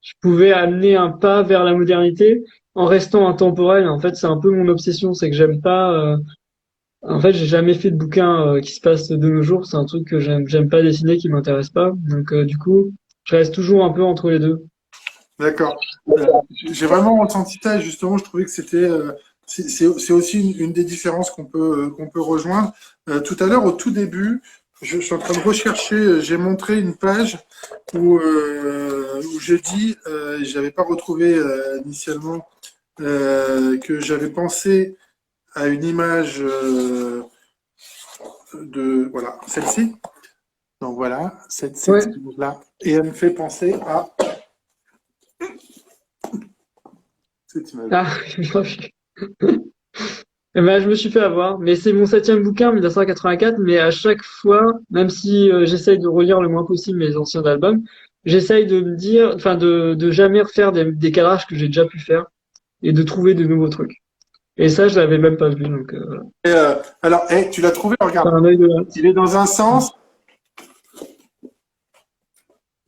[SPEAKER 2] je pouvais amener un pas vers la modernité en restant intemporel. En fait, c'est un peu mon obsession, c'est que j'aime pas. En fait, j'ai jamais fait de bouquin qui se passe de nos jours. C'est un truc que j'aime pas dessiner, qui m'intéresse pas. Donc, du coup, je reste toujours un peu entre les deux.
[SPEAKER 3] D'accord. J'ai vraiment ressenti ça et justement, je trouvais que c'est aussi une des différences qu'on peut rejoindre. Tout à l'heure, au tout début, je suis en train de rechercher, j'ai montré une page où j'ai dit, j'avais pas retrouvé initialement, que j'avais pensé à une image voilà, celle-ci. Donc voilà, cette image-là. Et elle me fait penser à cette image.
[SPEAKER 2] Ah, eh ben, je me suis fait avoir, mais c'est mon 7e bouquin, 1984, mais à chaque fois, même si j'essaye de relire le moins possible mes anciens albums, j'essaye de me dire, enfin, de jamais refaire des cadrages que j'ai déjà pu faire et de trouver de nouveaux trucs. Et ça, je l'avais même pas vu, donc
[SPEAKER 3] alors, tu l'as trouvé, regarde.
[SPEAKER 2] un œil de là.
[SPEAKER 3] Il est dans un sens.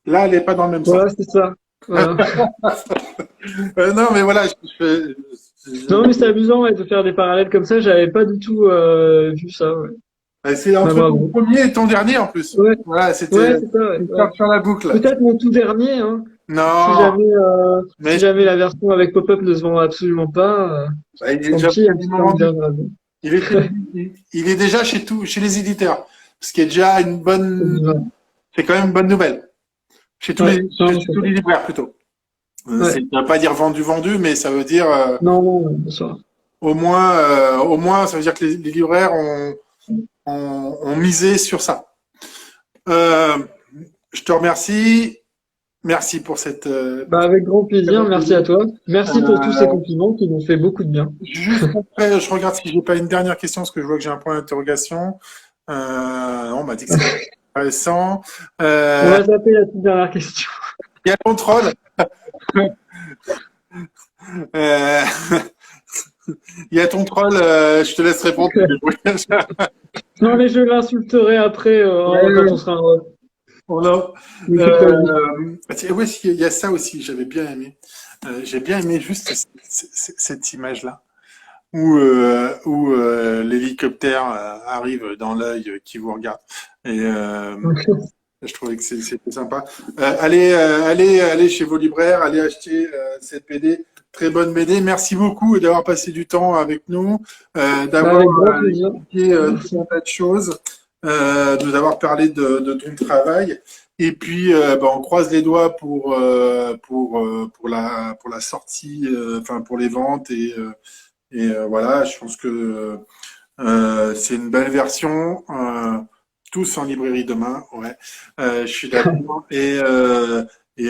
[SPEAKER 3] Là, elle n'est pas dans le même
[SPEAKER 2] Voilà,
[SPEAKER 3] sens.
[SPEAKER 2] c'est ça. Voilà.
[SPEAKER 3] Non, mais voilà,
[SPEAKER 2] Non, mais c'est amusant ouais, de faire des parallèles comme ça. J'avais pas du tout vu ça. Ouais.
[SPEAKER 3] C'est
[SPEAKER 2] Bah,
[SPEAKER 3] entre ton
[SPEAKER 2] bravo.
[SPEAKER 3] premier et ton dernier en plus.
[SPEAKER 2] Ouais,
[SPEAKER 3] Voilà,
[SPEAKER 2] ouais,
[SPEAKER 3] c'était
[SPEAKER 2] c'est ça. Ouais, ouais.
[SPEAKER 3] faire la boucle.
[SPEAKER 2] Peut-être mon tout dernier. Hein.
[SPEAKER 3] Non,
[SPEAKER 2] Si
[SPEAKER 3] mais
[SPEAKER 2] jamais la version avec pop-up ne se vend absolument pas,
[SPEAKER 3] bah, il est
[SPEAKER 2] tant
[SPEAKER 3] déjà
[SPEAKER 2] pis, un petit peu
[SPEAKER 3] quasiment vendu.
[SPEAKER 2] bien grave.
[SPEAKER 3] Il est déjà chez les éditeurs. Ce qui est déjà c'est quand même une bonne nouvelle.
[SPEAKER 2] Ouais, non,
[SPEAKER 3] Chez tous les libraires plutôt.
[SPEAKER 2] ouais.
[SPEAKER 3] Ça veut pas dire vendu, mais ça veut dire
[SPEAKER 2] Non, non, bien sûr.
[SPEAKER 3] au moins, ça veut dire que les libraires ont misé sur ça. Euh, je te remercie. Merci pour cette.
[SPEAKER 2] Bah, avec grand plaisir, merci à toi. Merci pour tous ces compliments qui m'ont fait beaucoup de bien.
[SPEAKER 3] Juste après, je regarde si j'ai pas une dernière question, parce que je vois que j'ai un point d'interrogation. On m'a dit que c'était intéressant.
[SPEAKER 2] On va zapper la toute dernière question.
[SPEAKER 3] Il y a ton troll. Euh, il y a ton troll. Je te laisse répondre.
[SPEAKER 2] Non, mais je l'insulterai après quand on sera.
[SPEAKER 3] Voilà.
[SPEAKER 2] Mais c'est pas dit.
[SPEAKER 3] Ouais, il y a ça aussi, j'avais bien aimé. J'ai bien aimé juste cette image-là, où l'hélicoptère arrive dans l'œil qui vous regarde. Et je trouvais que c'était sympa. Allez chez vos libraires, allez acheter cette BD. Très bonne BD. Merci beaucoup d'avoir passé du temps avec nous, d'avoir
[SPEAKER 2] Avec grand plaisir.
[SPEAKER 3] expliqué tout un tas de choses, de nous avoir parlé de ton travail. Et puis, on croise les doigts pour la sortie, enfin pour les ventes et voilà. Je pense que c'est une belle version. Tous en librairie demain, ouais. Je suis d'accord. Et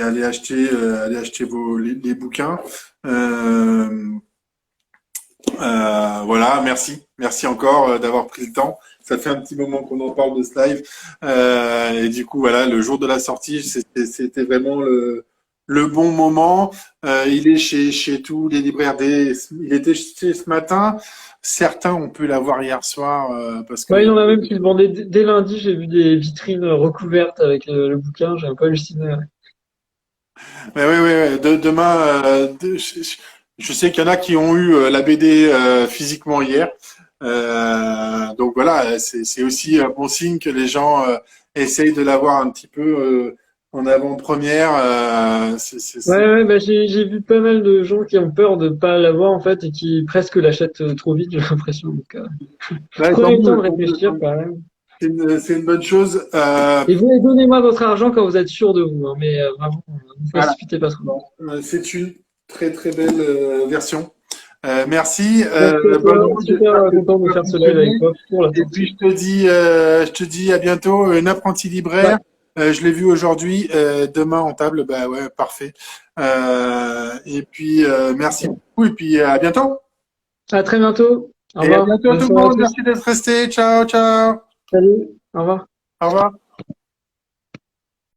[SPEAKER 3] allez acheter les bouquins. Voilà, merci encore d'avoir pris le temps. Ça fait un petit moment qu'on en parle de ce live. Et du coup, voilà, le jour de la sortie, c'était vraiment le bon moment. Il est chez tous les libraires. Il était chez ce matin. Certains ont pu l'avoir hier soir parce que.
[SPEAKER 2] Ouais, il y en a même qui le vendaient dès lundi. J'ai vu des vitrines recouvertes avec le bouquin. J'ai un peu halluciné. Ouais.
[SPEAKER 3] Mais oui, oui, oui. Demain, je sais qu'il y en a qui ont eu la BD physiquement hier. Donc voilà, c'est aussi un bon signe que les gens essayent de l'avoir un petit peu en avant-première.
[SPEAKER 2] Ouais, bah j'ai vu pas mal de gens qui ont peur de pas l'avoir en fait et qui presque l'achètent trop vite, j'ai l'impression. Donc,
[SPEAKER 3] Ouais, tant
[SPEAKER 2] prenez le temps de
[SPEAKER 3] mieux, tant mieux, tant
[SPEAKER 2] réfléchir
[SPEAKER 3] mieux.
[SPEAKER 2] quand même.
[SPEAKER 3] C'est une bonne chose.
[SPEAKER 2] Et vous, donnez-moi votre argent quand vous êtes sûr de vous, hein, mais vraiment, ne vous
[SPEAKER 3] Voilà.
[SPEAKER 2] précipitez pas trop.
[SPEAKER 3] Bon, c'est une très très belle version. Merci.
[SPEAKER 2] Merci à
[SPEAKER 3] Bonne
[SPEAKER 2] toi,
[SPEAKER 3] route.
[SPEAKER 2] super
[SPEAKER 3] J'espère que
[SPEAKER 2] content
[SPEAKER 3] tout
[SPEAKER 2] de
[SPEAKER 3] va
[SPEAKER 2] faire ce live avec
[SPEAKER 3] fonctionner.
[SPEAKER 2] toi pour la
[SPEAKER 3] Et puis
[SPEAKER 2] sortie.
[SPEAKER 3] je te dis à bientôt. Un apprenti libraire.
[SPEAKER 2] Ouais,
[SPEAKER 3] Je l'ai vu aujourd'hui. Demain en table. Bah ouais, parfait. Et puis merci beaucoup. Et puis à bientôt.
[SPEAKER 2] à très bientôt. Au
[SPEAKER 3] Et à
[SPEAKER 2] revoir.
[SPEAKER 3] bientôt
[SPEAKER 2] Bonne
[SPEAKER 3] tout le
[SPEAKER 2] soirée à
[SPEAKER 3] monde.
[SPEAKER 2] tous.
[SPEAKER 3] Merci d'être resté. Ciao, ciao.
[SPEAKER 2] Salut. Au revoir.
[SPEAKER 3] Au revoir.